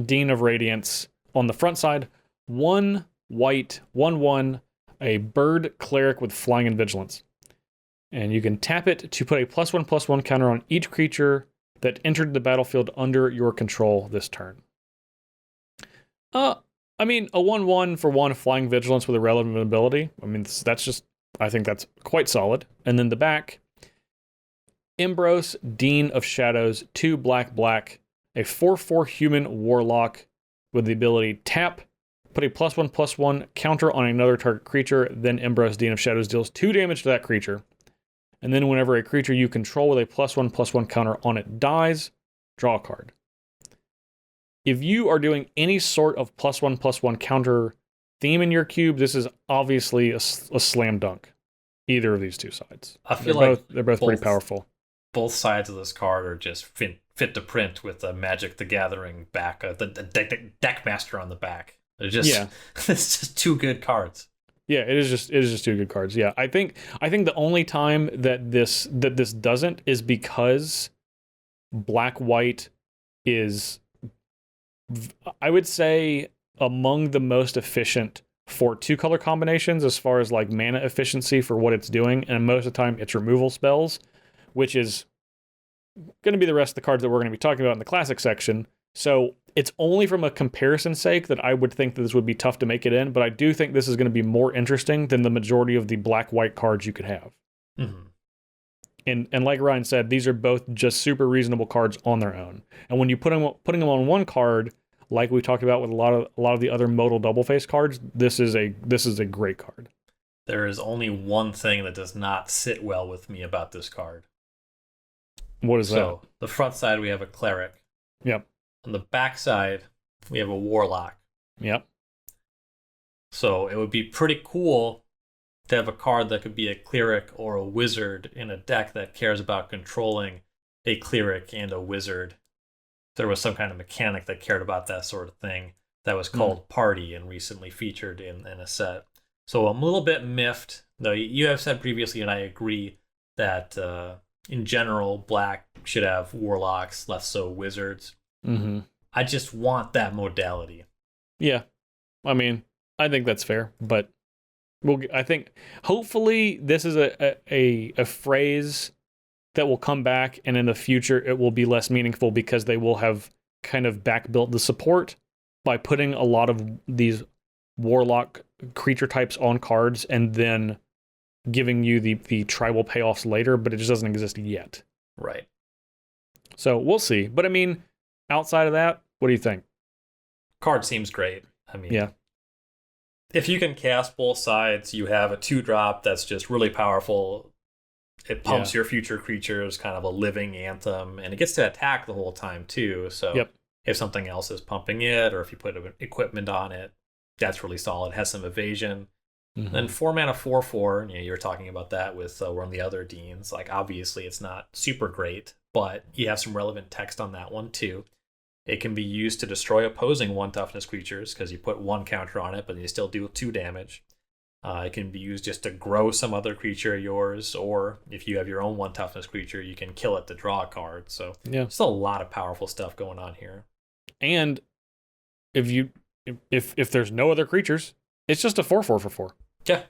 Dean of Radiance. On the front side, 1 white, 1/1, a bird cleric with flying and vigilance. And you can tap it to put a +1/+1 counter on each creature that entered the battlefield under your control this turn. A 1/1 for 1 flying vigilance with a relevant ability. I think that's quite solid. And then the back, Imbros, Dean of Shadows, 2 black, a 4/4 human warlock with the ability tap, put a +1/+1 counter on another target creature, then Imbros, Dean of Shadows deals 2 damage to that creature. And then whenever a creature you control with a +1/+1 counter on it dies, draw a card. If you are doing any sort of +1/+1 counter theme in your cube, this is obviously a slam dunk. Either of these two sides. I feel they're both pretty powerful. Both sides of this card are just fit to print with the Magic the Gathering back, the deck master on the back. They're just it's just 2 good cards. Yeah, it is just 2 good cards. Yeah, I think the only time that this doesn't is because black white is, I would say, among the most efficient for 2 color combinations as far as like mana efficiency for what it's doing, and most of the time it's removal spells, which is going to be the rest of the cards that we're going to be talking about in the classic section. So it's only from a comparison sake that I would think that this would be tough to make it in, but I do think this is going to be more interesting than the majority of the black-white cards you could have. Mm-hmm. And like Ryan said, these are both just super reasonable cards on their own. And when you putting them on one card, like we talked about with a lot of the other modal double face cards, this is a great card. There is only one thing that does not sit well with me about this card. What is that? So the front side we have a cleric. Yep. On the back side we have a warlock. Yep. So it would be pretty cool to have a card that could be a cleric or a wizard in a deck that cares about controlling a cleric and a wizard. There was some kind of mechanic that cared about that sort of thing that was called Party and recently featured in a set. So I'm a little bit miffed, though you have said previously, and I agree, that in general, black should have warlocks, less so wizards. Mm-hmm. I just want that modality. Yeah. I think that's fair, but I think hopefully this is a phrase that will come back, and in the future it will be less meaningful because they will have kind of back-built the support by putting a lot of these warlock creature types on cards and then giving you the tribal payoffs later, but it just doesn't exist yet. Right. So we'll see. But outside of that, what do you think? Card seems great. Yeah. If you can cast both sides, you have a 2-drop that's just really powerful. It pumps your future creatures, kind of a living anthem, and it gets to attack the whole time too. So if something else is pumping it, or if you put equipment on it, that's really solid. It has some evasion. Mm-hmm. Then 4 mana 4/4. You were talking about that with one of the other Deans. Like, obviously, it's not super great, but you have some relevant text on that one too. It can be used to destroy opposing 1 toughness creatures because you put 1 counter on it, but you still do 2 damage. It can be used just to grow some other creature of yours, or if you have your own 1 toughness creature, you can kill it to draw a card. So there's a lot of powerful stuff going on here. And if there's no other creatures, It's just a 4/4 for 4. Yeah.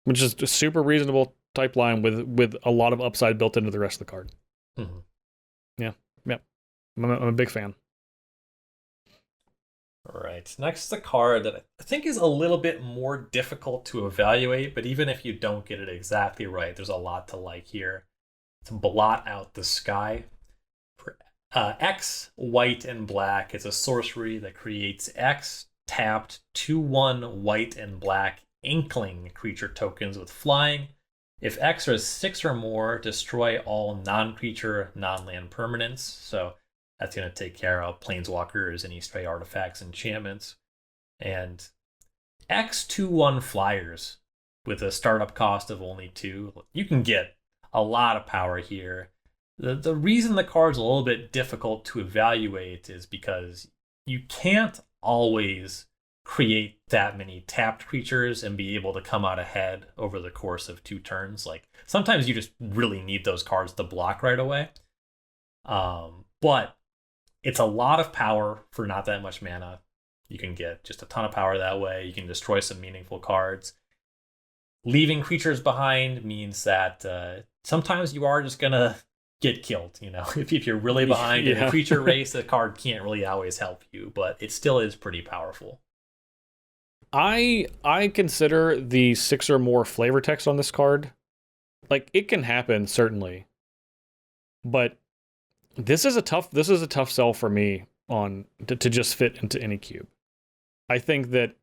Which is a super reasonable type line with a lot of upside built into the rest of the card. Mm-hmm. Yeah. I'm a big fan. All right. Next, the card that I think is a little bit more difficult to evaluate, but even if you don't get it exactly right, there's a lot to like here. It's Blot Out the Sky. For X, white and black, it's a sorcery that creates X tapped 2/1 white and black Inkling creature tokens with flying. If X is 6 or more, destroy all non-creature, non-land permanents. So that's going to take care of Planeswalkers, any stray artifacts, enchantments. And X 2/1 flyers with a startup cost of only 2. You can get a lot of power here. The reason the card's a little bit difficult to evaluate is because you can't always create that many tapped creatures and be able to come out ahead over the course of 2 turns. Like, sometimes you just really need those cards to block right away. But it's a lot of power for not that much mana. You can get just a ton of power that way. You can destroy some meaningful cards. Leaving creatures behind means that sometimes you are just going to get killed. You know, if you're really behind in a creature race, the card can't really always help you, but it still is pretty powerful. I consider the 6 or more flavor text on this card, like, it can happen, certainly, but this is a tough sell for me on to just fit into any cube. I think that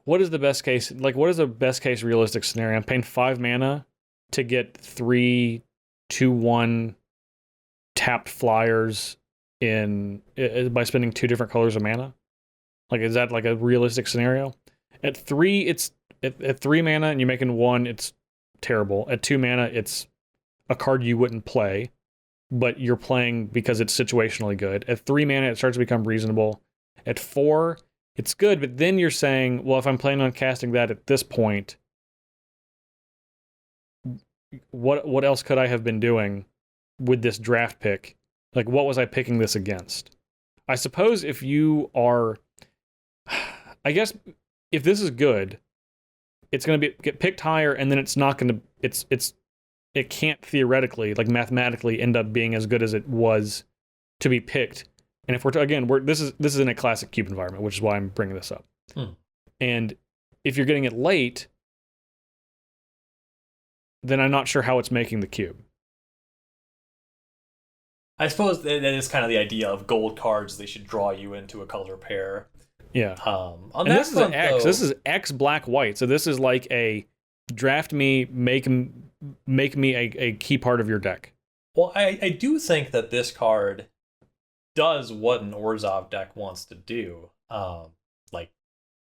what is the best case realistic scenario? I'm paying 5 mana to get 3 2/1 tapped flyers by spending 2 different colors of mana. Like, is that like a realistic scenario? At 3, it's at 3 mana and you're making 1, it's terrible. At 2 mana, it's a card you wouldn't play, but you're playing because it's situationally good. At 3 mana, it starts to become reasonable. At 4, it's good, but then you're saying, well, if I'm planning on casting that at this point, what else could I have been doing with this draft pick? Like, what was I picking this against? I suppose if you are, I guess if this is good, it's going to get picked higher, and then it's not going to, it can't theoretically, like mathematically, end up being as good as it was to be picked. And if this is in a classic cube environment, which is why I'm bringing this up. And if you're getting it late, then I'm not sure how it's making the cube. I suppose that is kind of the idea of gold cards. They should draw you into a color pair. Yeah. On and that this front, is an X. though, This is X black white. So this is like a draft me, make me a key part of your deck. Well, I do think that this card does what an Orzhov deck wants to do. Like,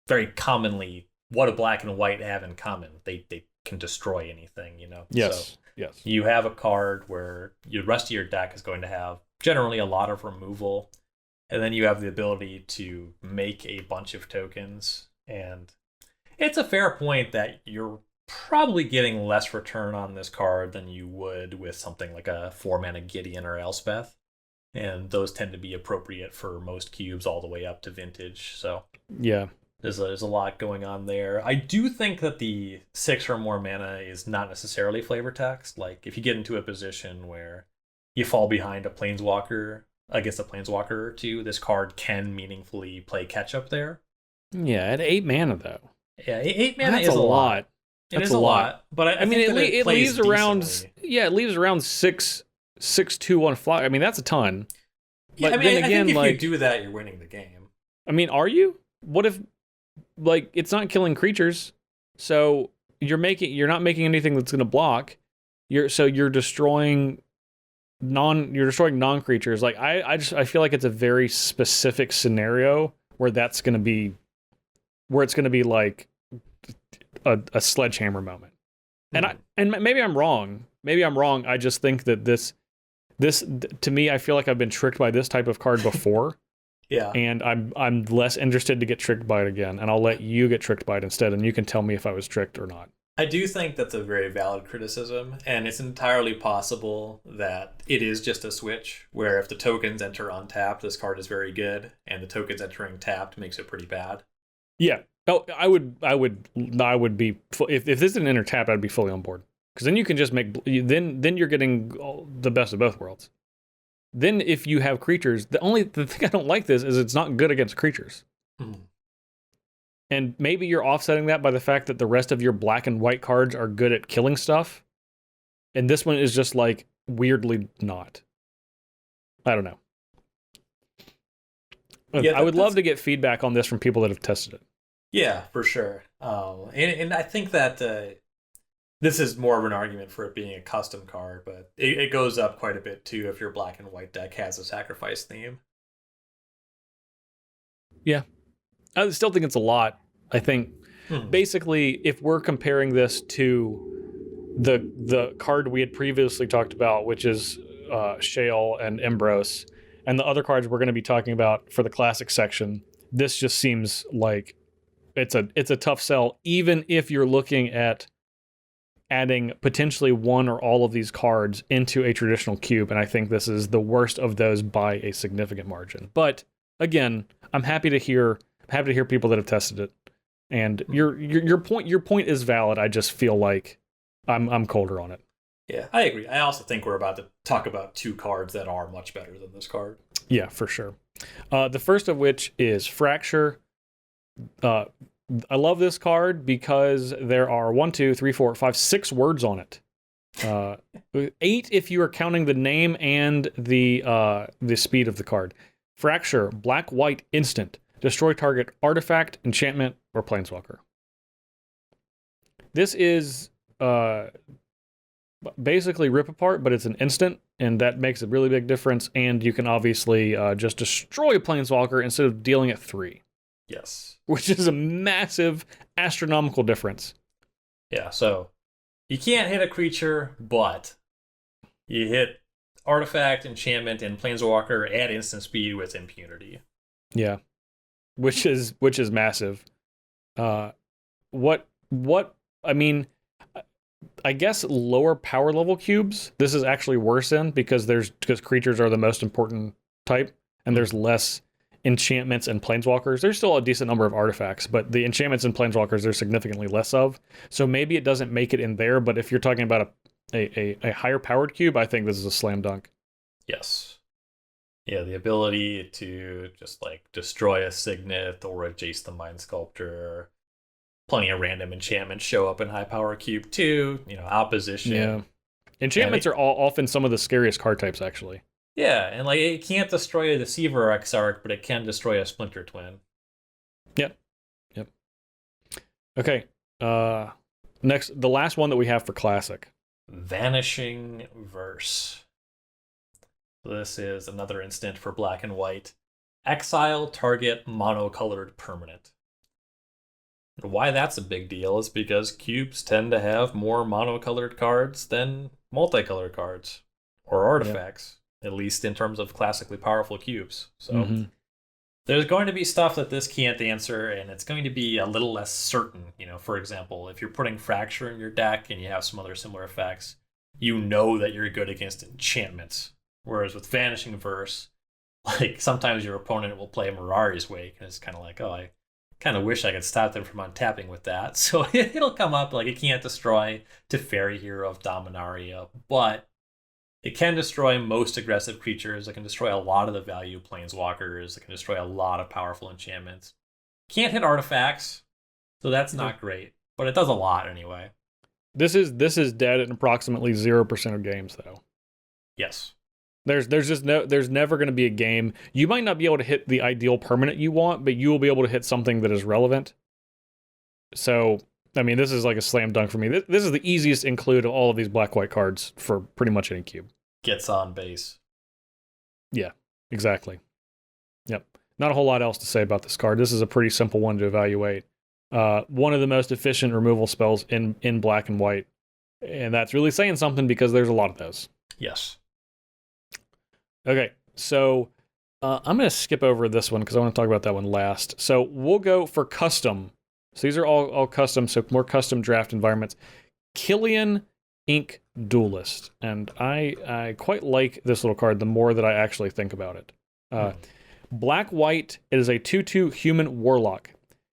very commonly, what do black and white have in common? They can destroy anything, you know? Yes. So yes. you have a card where the rest of your deck is going to have generally a lot of removal, and then you have the ability to make a bunch of tokens. And it's a fair point that you're probably getting less return on this card than you would with something like a 4-mana Gideon or Elspeth. And those tend to be appropriate for most cubes all the way up to vintage. So yeah, there's a lot going on there. I do think that the 6 or more mana is not necessarily flavor text. Like, if you get into a position where you fall behind a Planeswalker against a Planeswalker or 2, this card can meaningfully play catch up there. Yeah, at 8 mana though. Yeah, 8 mana That's is a lot. It is a lot, but I mean, it leaves around. decently. Yeah, it leaves around 6/2/1 fly. I mean, that's a ton. Yeah, But I mean, then I again, think if like, you do that, you're winning the game. I mean, are you? What if, like, it's not killing creatures, so you're not making anything that's going to block. You're destroying non-creatures. Like, I feel like it's a very specific scenario where it's going to be like a sledgehammer moment. And maybe I'm wrong. I just think that this to me, I feel like I've been tricked by this type of card before. Yeah. And I'm less interested to get tricked by it again, and I'll let you get tricked by it instead, and you can tell me if I was tricked or not. I do think that's a very valid criticism, and it's entirely possible that it is just a switch, where if the tokens enter untapped, this card is very good, and the tokens entering tapped makes it pretty bad. Yeah. Oh, I would be, if this didn't enter tapped, I'd be fully on board. Because then you can just make, then you're getting the best of both worlds. Then if you have creatures, the thing I don't like this is it's not good against creatures. Mm. And maybe you're offsetting that by the fact that the rest of your black and white cards are good at killing stuff. And this one is just like weirdly not. I don't know. Yeah, I would love to get feedback on this from people that have tested it. Yeah, for sure. And I think that this is more of an argument for it being a custom card, but it goes up quite a bit too if your black and white deck has a sacrifice theme. Yeah. I still think it's a lot. I think basically if we're comparing this to the card we had previously talked about, which is Shale and Embrose, and the other cards we're going to be talking about for the classic section, this just seems like it's a tough sell, even if you're looking at adding potentially one or all of these cards into a traditional cube, and I think this is the worst of those by a significant margin. But again, I'm happy to hear people that have tested it, and your point is valid. I just feel like I'm colder on it. Yeah, I agree. I also think we're about to talk about two cards that are much better than this card. Yeah, for sure. The first of which is Fracture. I love this card because there are 6 words on it. 8 if you are counting the name and the speed of the card. Fracture, black-white instant. Destroy target artifact, enchantment, or planeswalker. This is basically Rip Apart, but it's an instant, and that makes a really big difference. And you can obviously just destroy a planeswalker instead of dealing it 3. Yes. Which is a massive, astronomical difference. Yeah, so you can't hit a creature, but you hit artifact, enchantment, and planeswalker at instant speed with impunity. Yeah. Which is massive. What I mean, I guess lower power level cubes, this is actually worse in because creatures are the most important type, and there's less enchantments and planeswalkers. There's still a decent number of artifacts, but the enchantments and planeswalkers there's significantly less of. So maybe it doesn't make it in there, but if you're talking about a higher powered cube, I think this is a slam dunk. Yes. Yeah, the ability to just like destroy a Signet or a Jace the Mind Sculptor. Plenty of random enchantments show up in high power cube too. Opposition. Yeah. Enchantments are often some of the scariest card types, actually. Yeah, and like it can't destroy a Deceiver Exarch, but it can destroy a Splinter Twin. Yep. Okay. Next, the last one that we have for Classic. Vanishing Verse. This is another instant for black and white. Exile target monocolored permanent. And why that's a big deal is because cubes tend to have more monocolored cards than multicolored cards or artifacts, at least in terms of classically powerful cubes. So there's going to be stuff that this can't answer, and it's going to be a little less certain. For example, if you're putting Fracture in your deck and you have some other similar effects, you know that you're good against enchantments. Whereas with Vanishing Verse, like sometimes your opponent will play Mirari's Wake, and it's kind of like, oh, I kind of wish I could stop them from untapping with that. So it'll come up like it can't destroy Teferi Hero of Dominaria, but it can destroy most aggressive creatures. It can destroy a lot of the value planeswalkers. It can destroy a lot of powerful enchantments. Can't hit artifacts, so that's not great, but it does a lot anyway. This is dead in approximately 0% of games, though. Yes. There's never going to be a game. You might not be able to hit the ideal permanent you want, but you will be able to hit something that is relevant. So, I mean, this is like a slam dunk for me. This is the easiest include of all of these black-white cards for pretty much any cube. Gets on base. Yeah, exactly. Yep. Not a whole lot else to say about this card. This is a pretty simple one to evaluate. One of the most efficient removal spells in black and white. And that's really saying something because there's a lot of those. Yes. Okay, so I'm going to skip over this one because I want to talk about that one last. So we'll go for custom. So these are all custom, so more custom draft environments. Killian Ink Duelist. And I quite like this little card the more that I actually think about it. Black-white, it is a 2/2 human warlock.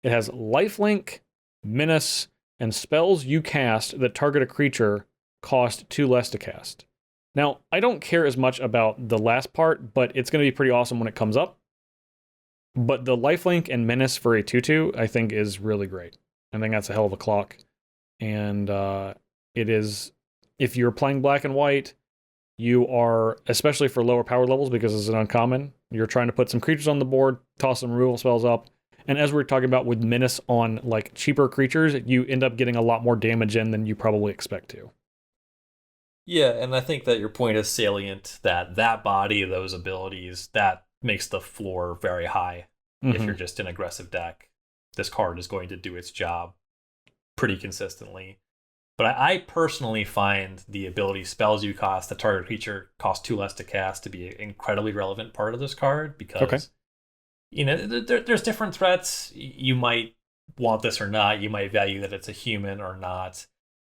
It has lifelink, menace, and spells you cast that target a creature cost 2 less to cast. Now, I don't care as much about the last part, but it's going to be pretty awesome when it comes up. But the lifelink and menace for a 2/2, I think, is really great. I think that's a hell of a clock. And it is, if you're playing black and white, you are, especially for lower power levels, because it's an uncommon, you're trying to put some creatures on the board, toss some removal spells up. And as we were talking about with menace on like cheaper creatures, you end up getting a lot more damage in than you probably expect to. Yeah, and I think that your point is salient, that body, those abilities, that makes the floor very high. If you're just an aggressive deck, this card is going to do its job pretty consistently. But I personally find the ability spells you cost, the target creature cost 2 less to cast, to be an incredibly relevant part of this card, because there's different threats. You might want this or not. You might value that it's a human or not.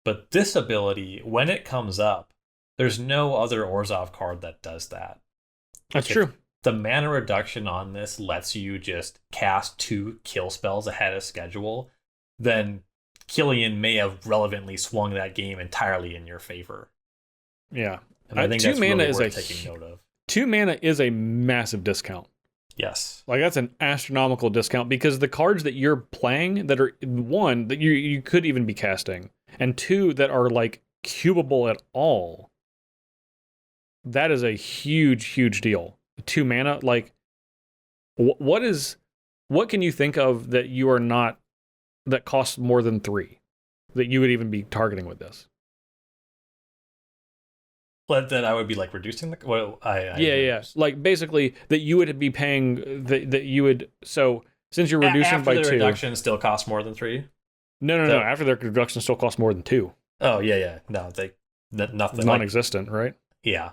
But this ability, when it comes up, there's no other Orzhov card that does that. That's true. The mana reduction on this lets you just cast 2 kill spells ahead of schedule, then Killian may have relevantly swung that game entirely in your favor. Yeah. And I think 2 that's mana really is worth taking note of. 2 mana is a massive discount. Yes. Like, that's an astronomical discount, because the cards that you're playing that are, one, that you could even be casting, and 2, that are like cubable at all, that is a huge, huge deal. 2 mana, like, what can you think of that you are not, that costs more than 3, that you would even be targeting with this? But then I would be like reducing the. Well, yeah. Like, basically, that you would be paying that you would. So since you're reducing after by the 2, reduction still costs more than 3. No. After their reduction, still costs more than 2. Oh yeah. No, nothing. Non-existent, right? Yeah.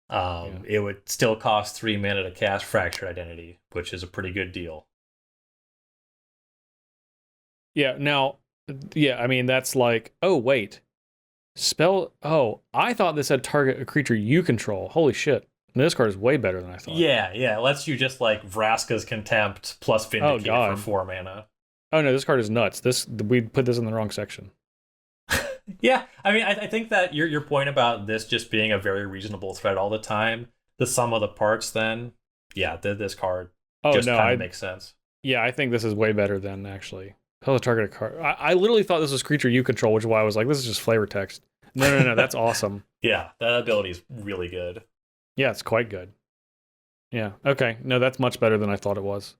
It would still cost 3 mana to cast Fractured Identity, which is a pretty good deal. Yeah. Now, I mean, that's like, oh wait, I thought this said target a creature you control. Holy shit. This card is way better than I thought. Yeah. It lets you just like Vraska's Contempt plus Vindicate for 4 mana. Oh no, this card is nuts. We put this in the wrong section. Yeah, I mean, I think that your point about this just being a very reasonable threat all the time, the sum of the parts, then, yeah, this card just kind of makes sense. Yeah, I think this is way better than actually. Oh, target a card. I literally thought this was creature you control, which is why I was like, this is just flavor text. No, that's awesome. Yeah, that ability is really good. Yeah, it's quite good. Yeah, okay. No, that's much better than I thought it was.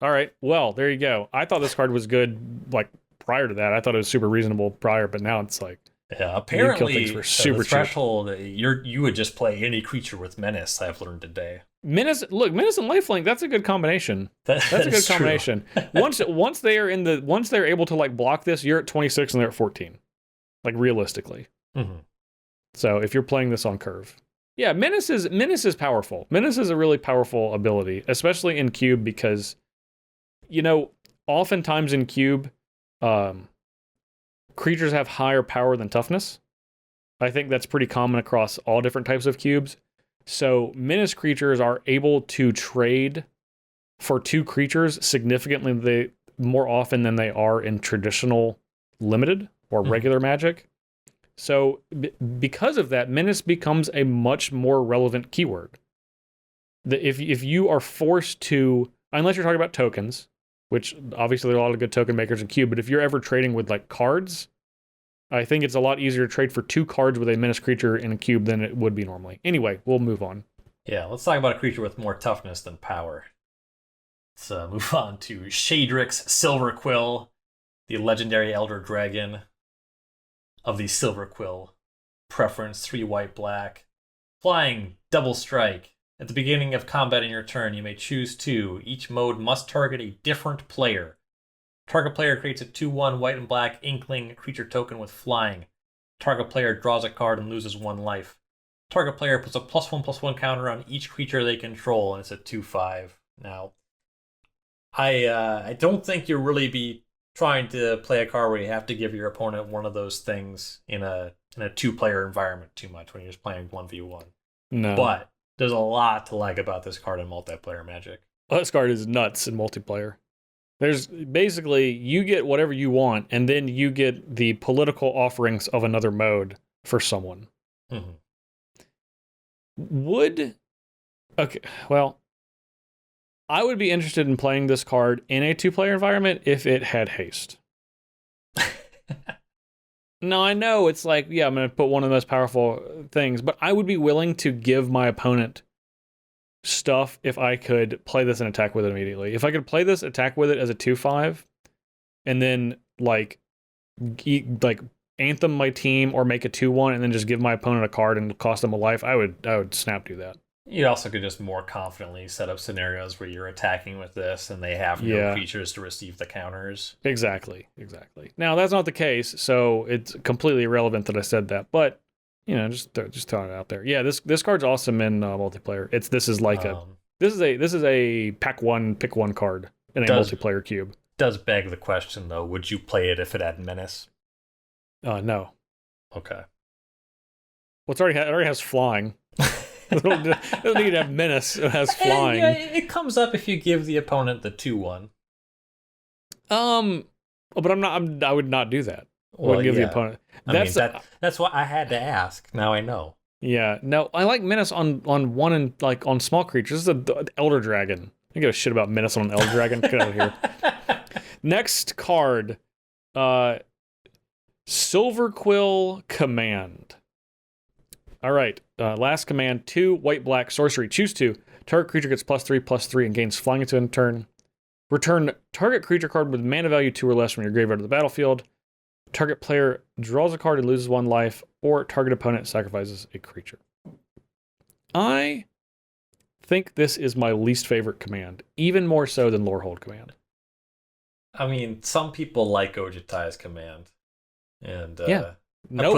All right, well, there you go. I thought this card was good, like, prior to that. I thought it was super reasonable prior, but now it's like, yeah, apparently the threshold, you would just play any creature with Menace, I've learned today. Menace and lifelink, that's a good combination. That's a good combination. once they're able to like block this, you're at 26 and they're at 14. Like, realistically. Mm-hmm. So if you're playing this on curve. Yeah, Menace is powerful. Menace is a really powerful ability, especially in Cube, because oftentimes in Cube, creatures have higher power than toughness. I think that's pretty common across all different types of cubes. So menace creatures are able to trade for 2 creatures significantly more often than they are in traditional limited or regular Magic. So because of that, menace becomes a much more relevant keyword. If you are forced to, unless you're talking about tokens, which obviously there are a lot of good token makers in Cube, but if you're ever trading with like cards, I think it's a lot easier to trade for 2 cards with a menace creature in a Cube than it would be normally. Anyway, we'll move on. Yeah, let's talk about a creature with more toughness than power. Let's move on to Shadrix Silver Quill, the legendary Elder Dragon of the Silver Quill. Preference 3 white-black. Flying, double strike. At the beginning of combat in your turn, you may choose 2. Each mode must target a different player. Target player creates a 2/1 white and black Inkling creature token with flying. Target player draws a card and loses 1 life. Target player puts a +1/+1 counter on each creature they control, and it's a 2/5. Now, I don't think you'll really be trying to play a card where you have to give your opponent one of those things in a 2-player environment too much when you're just playing 1v1. No. But there's a lot to like about this card in multiplayer Magic. This card is nuts in multiplayer. There's basically, you get whatever you want, and then you get the political offerings of another mode for someone. Mm-hmm. Okay, well, I would be interested in playing this card in a 2-player environment if it had haste. No, I know it's like, yeah, I'm going to put one of the most powerful things, but I would be willing to give my opponent stuff if I could play this and attack with it immediately. If I could play this, attack with it as a 2/5, and then like anthem my team or make a 2/1, and then just give my opponent a card and cost them a life, I would snap do that. You also could just more confidently set up scenarios where you're attacking with this and they have no creatures to receive the counters. Exactly. Now, that's not the case, so it's completely irrelevant that I said that, but, you know, just throwing it out there. Yeah, this card's awesome in multiplayer. This is a pick one card in a multiplayer cube. Does beg the question, though, would you play it if it had Menace? No. Okay. Well, it already has flying. It doesn't need to have Menace. It has flying. Yeah, it comes up if you give the opponent the 2/1. But I would not do that. Well, give the opponent. That's why I had to ask. Now I know. Yeah. No, I like Menace on one and like on small creatures. This is an Elder Dragon. I don't give a shit about Menace on an Elder Dragon. Get out of here. Next card, Silverquill Command. All right, last command, 2 white-black sorcery. Choose 2. Target creature gets +3/+3 and gains flying into a turn. Return target creature card with mana value 2 or less from your graveyard to the battlefield. Target player draws a card and loses 1 life, or target opponent sacrifices a creature. I think this is my least favorite command, even more so than Lorehold Command. I mean, some people like Ojutai's command. And yeah, no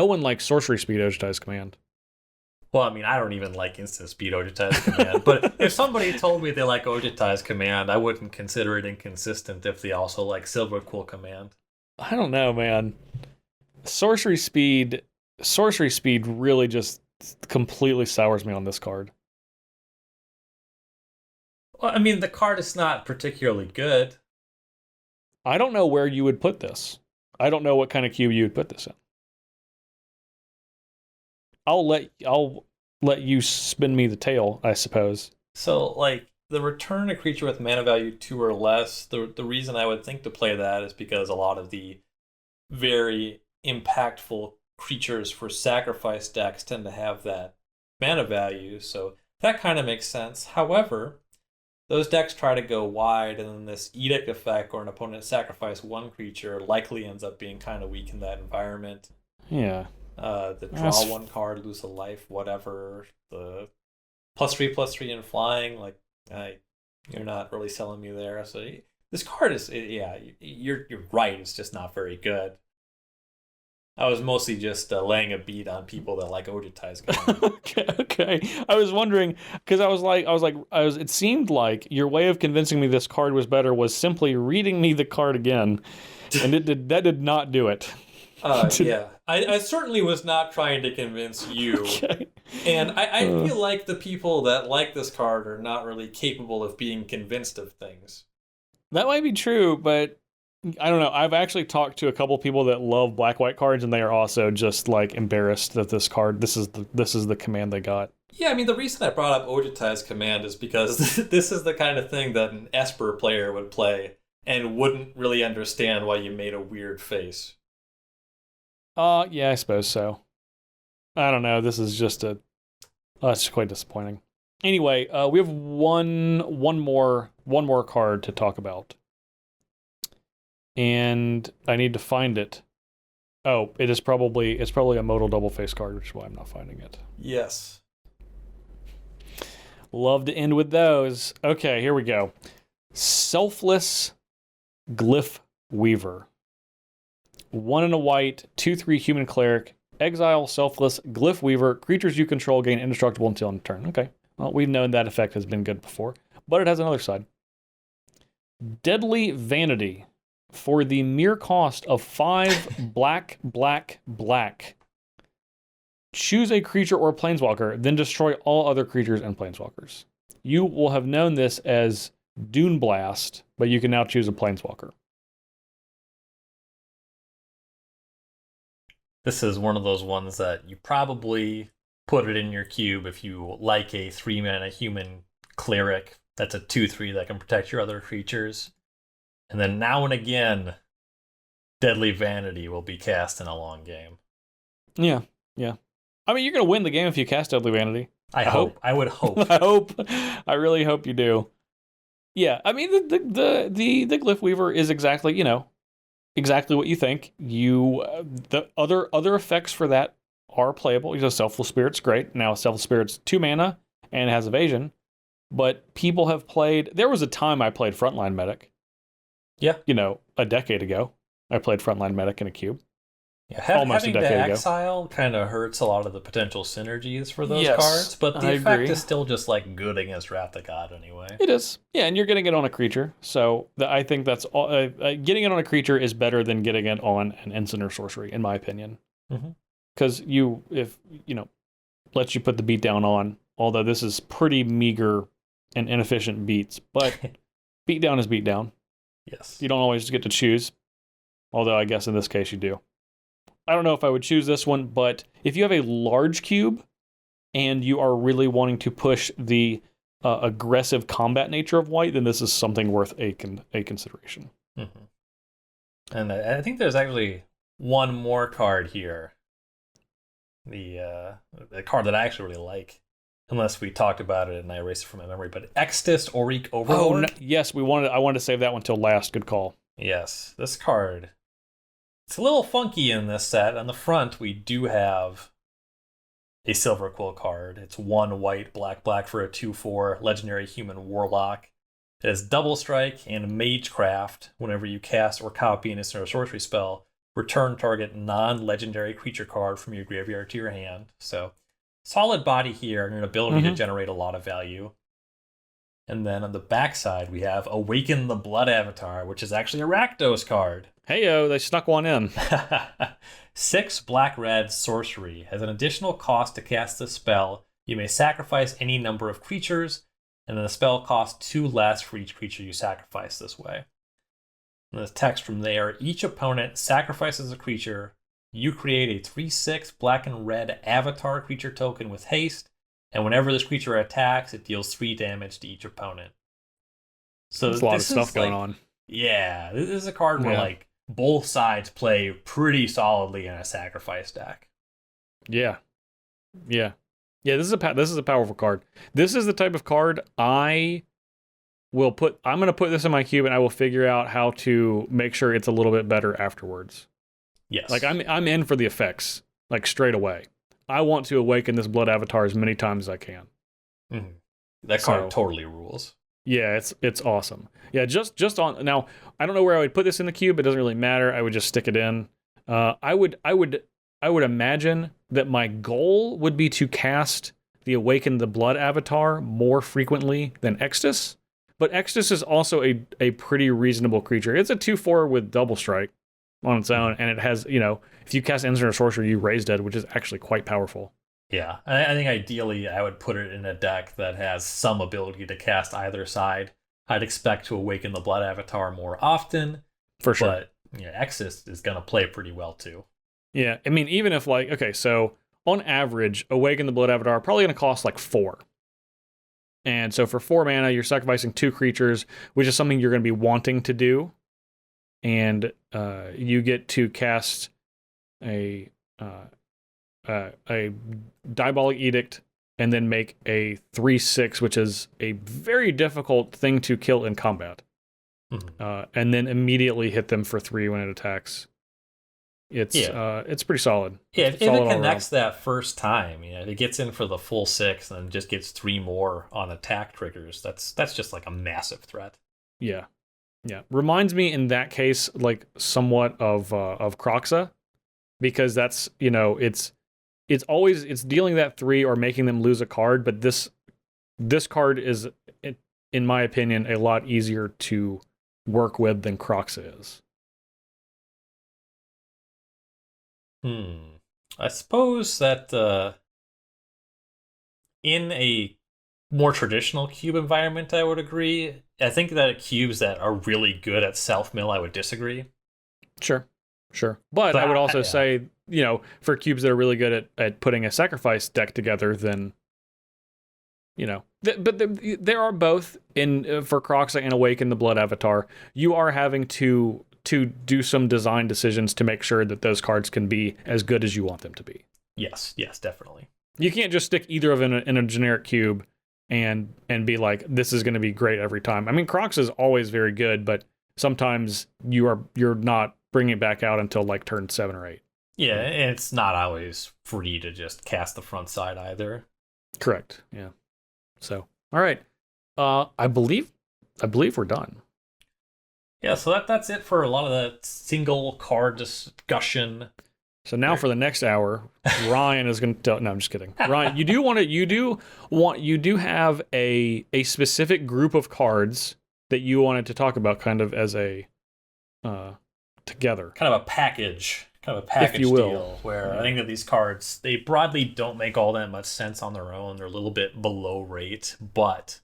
one likes Sorcery Speed Ojutai's command. Well, I mean, I don't even like Instant Speed Ojutai's command. But if somebody told me they like Ojutai's command, I wouldn't consider it inconsistent if they also like Silverquill Command. I don't know, man. Sorcery Speed really just completely sours me on this card. Well, I mean, the card is not particularly good. I don't know where you would put this. I don't know what kind of cube you would put this in. I'll let you spin me the tale, I suppose. So, like, the return a creature with mana value 2 or less, the reason I would think to play that is because a lot of the very impactful creatures for sacrifice decks tend to have that mana value, so that kind of makes sense. However, those decks try to go wide, and then this edict effect or an opponent sacrifice 1 creature likely ends up being kind of weak in that environment. Yeah. The draw 1 card, lose a life, whatever. The +3/+3 in flying, like, you're not really selling me there. So this card is, yeah, you're right. It's just not very good. I was mostly just laying a beat on people that like Ojutai's command. Okay. I was wondering because it seemed like your way of convincing me this card was better was simply reading me the card again, and that did not do it. Yeah, I certainly was not trying to convince you. Okay. And I feel like the people that like this card are not really capable of being convinced of things. That might be true, but I don't know. I've actually talked to a couple people that love black-white cards, and they are also just like embarrassed that this card. This is the command they got. Yeah, I mean, the reason I brought up Ojutai's command is because this is the kind of thing that an Esper player would play and wouldn't really understand why you made a weird face. Yeah, I suppose so. I don't know. This is just it's quite disappointing. Anyway, we have one more card to talk about, and I need to find it. Oh, it's probably a modal double face card, which is why I'm not finding it. Yes. Love to end with those. Okay, here we go. Selfless Glyph Weaver. 1 and a white, 2/3 human cleric, exile, selfless, Glyph Weaver, creatures you control gain indestructible until end turn. Okay, well, we've known that effect has been good before, but it has another side. Deadly Vanity. For the mere cost of 5 black, black, black. Choose a creature or planeswalker, then destroy all other creatures and planeswalkers. You will have known this as Dune Blast, but you can now choose a planeswalker. This is one of those ones that you probably put it in your cube if you like a 3-mana human cleric. That's a 2/3 that can protect your other creatures. And then now and again, Deadly Vanity will be cast in a long game. Yeah. I mean, you're going to win the game if you cast Deadly Vanity. I hope. I would hope. I really hope you do. Yeah, I mean, the Glyph Weaver is exactly, exactly what you think. The other effects for that are playable. Selfless Spirit's great. Now, Selfless Spirit's 2 mana and has evasion. But people have played... There was a time I played Frontline Medic. Yeah. A decade ago. I played Frontline Medic in a cube. Yeah, almost a decade the ago. exile kind of hurts a lot of the potential synergies for those Yes, cards, but the I effect agree. is still just like good against Wrath of God anyway. It is. Yeah, and you're getting it on a creature. So I think that's all. Getting it on a creature is better than getting it on an instant or sorcery, in my opinion. Because lets you put the beat down on, although this is pretty meager and inefficient beats, but beat down is beat down. Yes. You don't always get to choose, although I guess in this case you do. I don't know if I would choose this one, but if you have a large cube and you are really wanting to push the aggressive combat nature of white, then this is something worth a consideration. And I think there's actually one more card here. The card that I actually really like, unless we talked about it and I erased it from my memory, but Extus Auric Overlord. Oh, no, yes, I wanted to save that one till last. Good call. Yes, this card. It's a little funky in this set. On the front, we do have a Silver Quill card. It's 1 white, black, black for a 2/4 legendary human warlock. It has double strike and magecraft. Whenever you cast or copy an instant or sorcery spell, return target non-legendary creature card from your graveyard to your hand. So, solid body here and an ability to generate a lot of value. And then on the backside, we have Awaken the Blood Avatar, which is actually a Rakdos card. Heyo, they snuck one in. 6 black-red sorcery. Has an additional cost to cast the spell. You may sacrifice any number of creatures, and then the spell costs 2 less for each creature you sacrifice this way. And the text from there, each opponent sacrifices a creature. You create a 3/6 black and red avatar creature token with haste, and whenever this creature attacks, it deals 3 damage to each opponent. So there's a lot of stuff going on. Yeah, this is a card where both sides play pretty solidly in a sacrifice deck. Yeah. This is a powerful card. This is the type of card I'm going to put this in my cube, and I will figure out how to make sure it's a little bit better afterwards. Yes. Like I'm in for the effects, like straight away. I want to awaken this blood avatar as many times as I can. That card totally rules. Yeah, it's awesome. Yeah, just on now. I don't know where I would put this in the cube. It doesn't really matter. I would just stick it in. I would imagine that my goal would be to cast the Awaken the Blood Avatar more frequently than Extus. But Extus is also a pretty reasonable creature. It's a 2/4 with double strike on its own, and it has, if you cast instant or sorcery, you raise dead, which is actually quite powerful. Yeah, I think ideally I would put it in a deck that has some ability to cast either side. I'd expect to Awaken the Blood Avatar more often. For sure. But Extus is going to play pretty well too. Yeah, I mean, even if so on average, Awaken the Blood Avatar probably going to cost 4. And so for 4 mana, you're sacrificing 2 creatures, which is something you're going to be wanting to do. And you get to cast a Diabolic Edict and then make a 3/6, which is a very difficult thing to kill in combat. And then immediately hit them for 3 when it attacks. It's pretty solid. Yeah, if it connects that first time, if it gets in for the full 6 and then just gets 3 more on attack triggers, that's just like a massive threat. Yeah. Reminds me in that case somewhat of Croxa, because that's it's always dealing that 3 or making them lose a card, but this card is, in my opinion, a lot easier to work with than Kroxa is. I suppose that in a more traditional cube environment, I would agree. I think that cubes that are really good at self-mill, I would disagree. Sure. But I would also say, for cubes that are really good at putting a sacrifice deck together, then, but there are both for Kroxa and Awaken the Blood Avatar. You are having to do some design decisions to make sure that those cards can be as good as you want them to be. Yes, definitely. You can't just stick either of them in a generic cube and be like, this is going to be great every time. I mean, Kroxa is always very good, but sometimes you're not bringing it back out until like turn 7 or 8. Yeah, and it's not always free to just cast the front side either. Correct. Yeah. So, all right. I believe we're done. Yeah, so that's it for a lot of the single card discussion. So now for the next hour, Ryan is going to tell. No, I'm just kidding. Ryan, you do have a specific group of cards that you wanted to talk about, kind of as a together, kind of a package if you will, deal. Where I think that these cards, they broadly don't make all that much sense on their own. They're a little bit below rate, but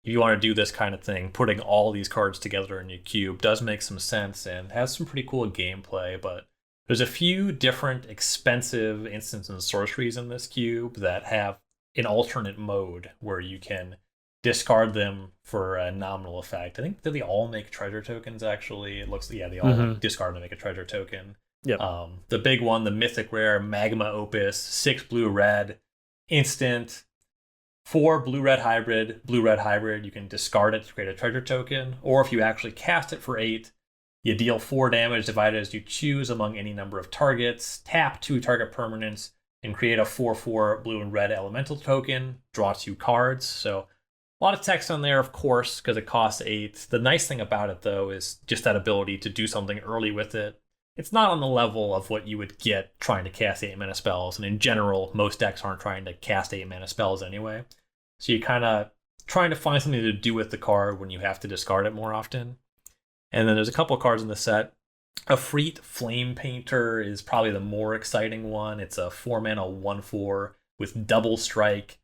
if you want to do this kind of thing, putting all these cards together in your cube does make some sense and has some pretty cool gameplay. But there's a few different expensive instants and sorceries in this cube that have an alternate mode where you can discard them for a nominal effect. I think that they all make treasure tokens, actually. It looks, yeah, they all discard to make a treasure token. Yep. The big one, the mythic rare Magma Opus, 6 blue-red, instant, 4 blue-red hybrid. Blue-red hybrid, you can discard it to create a treasure token, or if you actually cast it for 8, you deal 4 damage divided as you choose among any number of targets, tap 2 target permanents, and create a 4/4 blue and red elemental token, draw 2 cards. So a lot of text on there, of course, because it costs 8. The nice thing about it, though, is just that ability to do something early with it. It's not on the level of what you would get trying to cast 8-mana spells, and in general, most decks aren't trying to cast 8-mana spells anyway. So you're kind of trying to find something to do with the card when you have to discard it more often. And then there's a couple of cards in the set. Efreet Flame Painter is probably the more exciting one. It's a 4-mana 1/4 with double strike.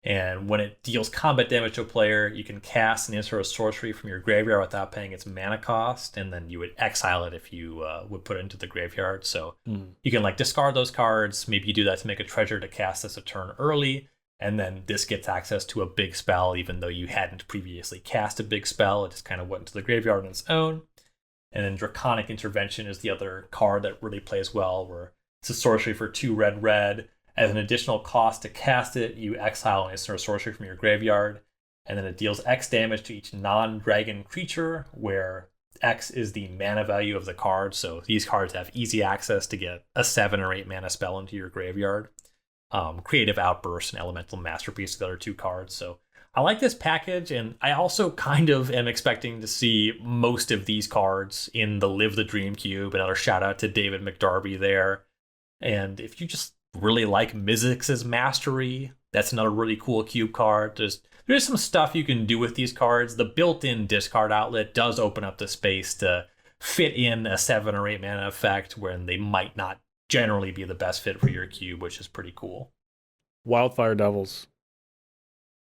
And when it deals combat damage to a player, you can cast an instant or a sorcery from your graveyard without paying its mana cost, and then you would exile it if you would put it into the graveyard. So you can discard those cards. Maybe you do that to make a treasure to cast this a turn early, and then this gets access to a big spell, even though you hadn't previously cast a big spell. It just kind of went into the graveyard on its own. And then Draconic Intervention is the other card that really plays well, where it's a sorcery for 2 red. As an additional cost to cast it, you exile an instant or sorcery from your graveyard, and then it deals X damage to each non-dragon creature, where X is the mana value of the card. So these cards have easy access to get a 7 or 8 mana spell into your graveyard. Creative Outburst and Elemental Masterpiece, the other 2 cards. So I like this package, and I also kind of am expecting to see most of these cards in the Live the Dream Cube. Another shout out to David McDarby there. And if you just really like Mizzix's Mastery, that's another really cool cube card. There's some stuff you can do with these cards. The built-in discard outlet does open up the space to fit in a 7 or 8 mana effect when they might not generally be the best fit for your cube, which is pretty cool. Wildfire Devils.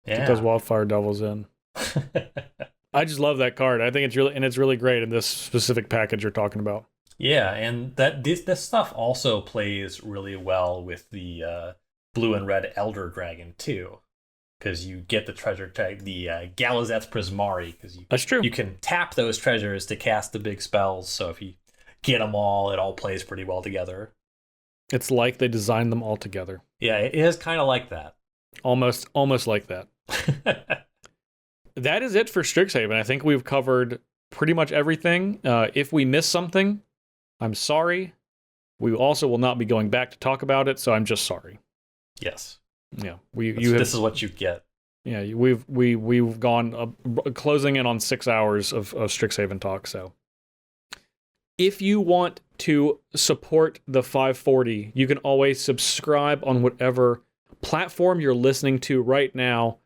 Yeah. Get those Wildfire Devils in. I just love that card. I think it's really great in this specific package you're talking about. Yeah, and this stuff also plays really well with the blue and red Elder Dragon too, because you get the treasure tag, the Galazath Prismari, because that's true. You can tap those treasures to cast the big spells. So if you get them all, it all plays pretty well together. It's like they designed them all together. Yeah, it is kind of like that. Almost like that. That is it for Strixhaven. I think we've covered pretty much everything. If we missed something, I'm sorry. We also will not be going back to talk about it, so I'm just sorry. Yes. Yeah. This is what you get. Yeah, we've gone closing in on 6 hours of Strixhaven talk. So, if you want to support the 540, you can always subscribe on whatever platform you're listening to right now,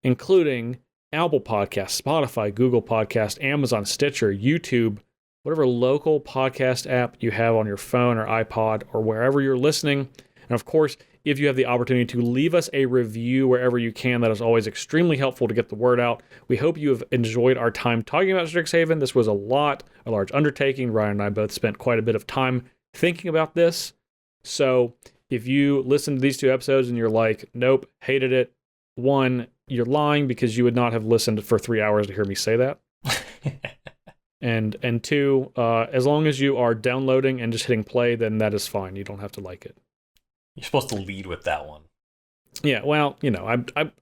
including Apple Podcast, Spotify, Google Podcast, Amazon, Stitcher, YouTube, whatever local podcast app you have on your phone or iPod or wherever you're listening. And of course, if you have the opportunity to leave us a review wherever you can, that is always extremely helpful to get the word out. We hope you have enjoyed our time talking about Strixhaven. This was a large undertaking. Ryan and I both spent quite a bit of time thinking about this. So if you listen to these 2 episodes and you're like, nope, hated it, 1, you're lying because you would not have listened for 3 hours to hear me say that. And 2, as long as you are downloading and just hitting play, then that is fine. You don't have to like it. You're supposed to lead with that one. Yeah, well,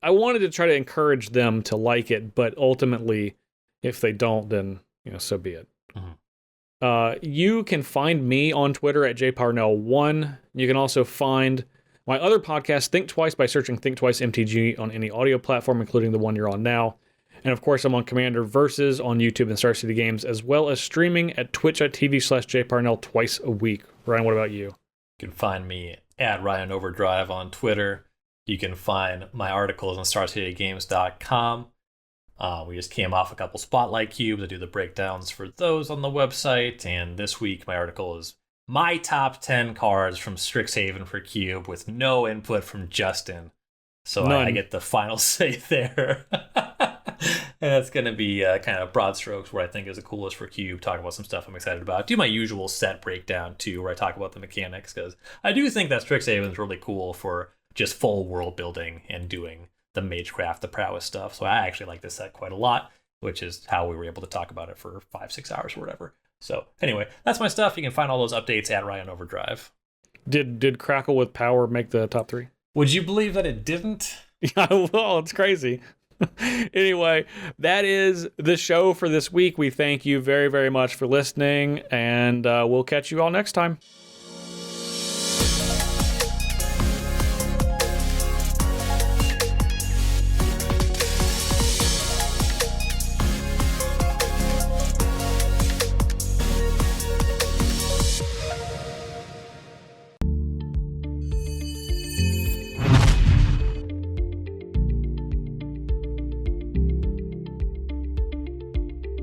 I wanted to try to encourage them to like it, but ultimately, if they don't, then, so be it. Mm-hmm. You can find me on Twitter at jparnell1. You can also find my other podcast, Think Twice, by searching Think Twice MTG on any audio platform, including the one you're on now. And of course, I'm on Commander Versus on YouTube and Star City Games, as well as streaming at twitch.tv/jparnell twice a week. Ryan, what about you? You can find me at Ryan Overdrive on Twitter. You can find my articles on StarCityGames.com. We just came off a couple Spotlight Cubes. I do the breakdowns for those on the website. And this week, my article is my top 10 cards from Strixhaven for Cube with no input from Justin. So I get the final say there. And that's going to be kind of broad strokes where I think is the coolest for Cube, talk about some stuff I'm excited about. Do my usual set breakdown, too, where I talk about the mechanics, because I do think that Strixhaven is really cool for just full world building and doing the Magecraft, the prowess stuff. So I actually like this set quite a lot, which is how we were able to talk about it for 5-6 hours or whatever. So anyway, that's my stuff. You can find all those updates at Ryan Overdrive. Did Crackle with Power make the top 3? Would you believe that it didn't? Yeah, well, it's crazy. Anyway, that is the show for this week. We thank you very, very much for listening, and we'll catch you all next time.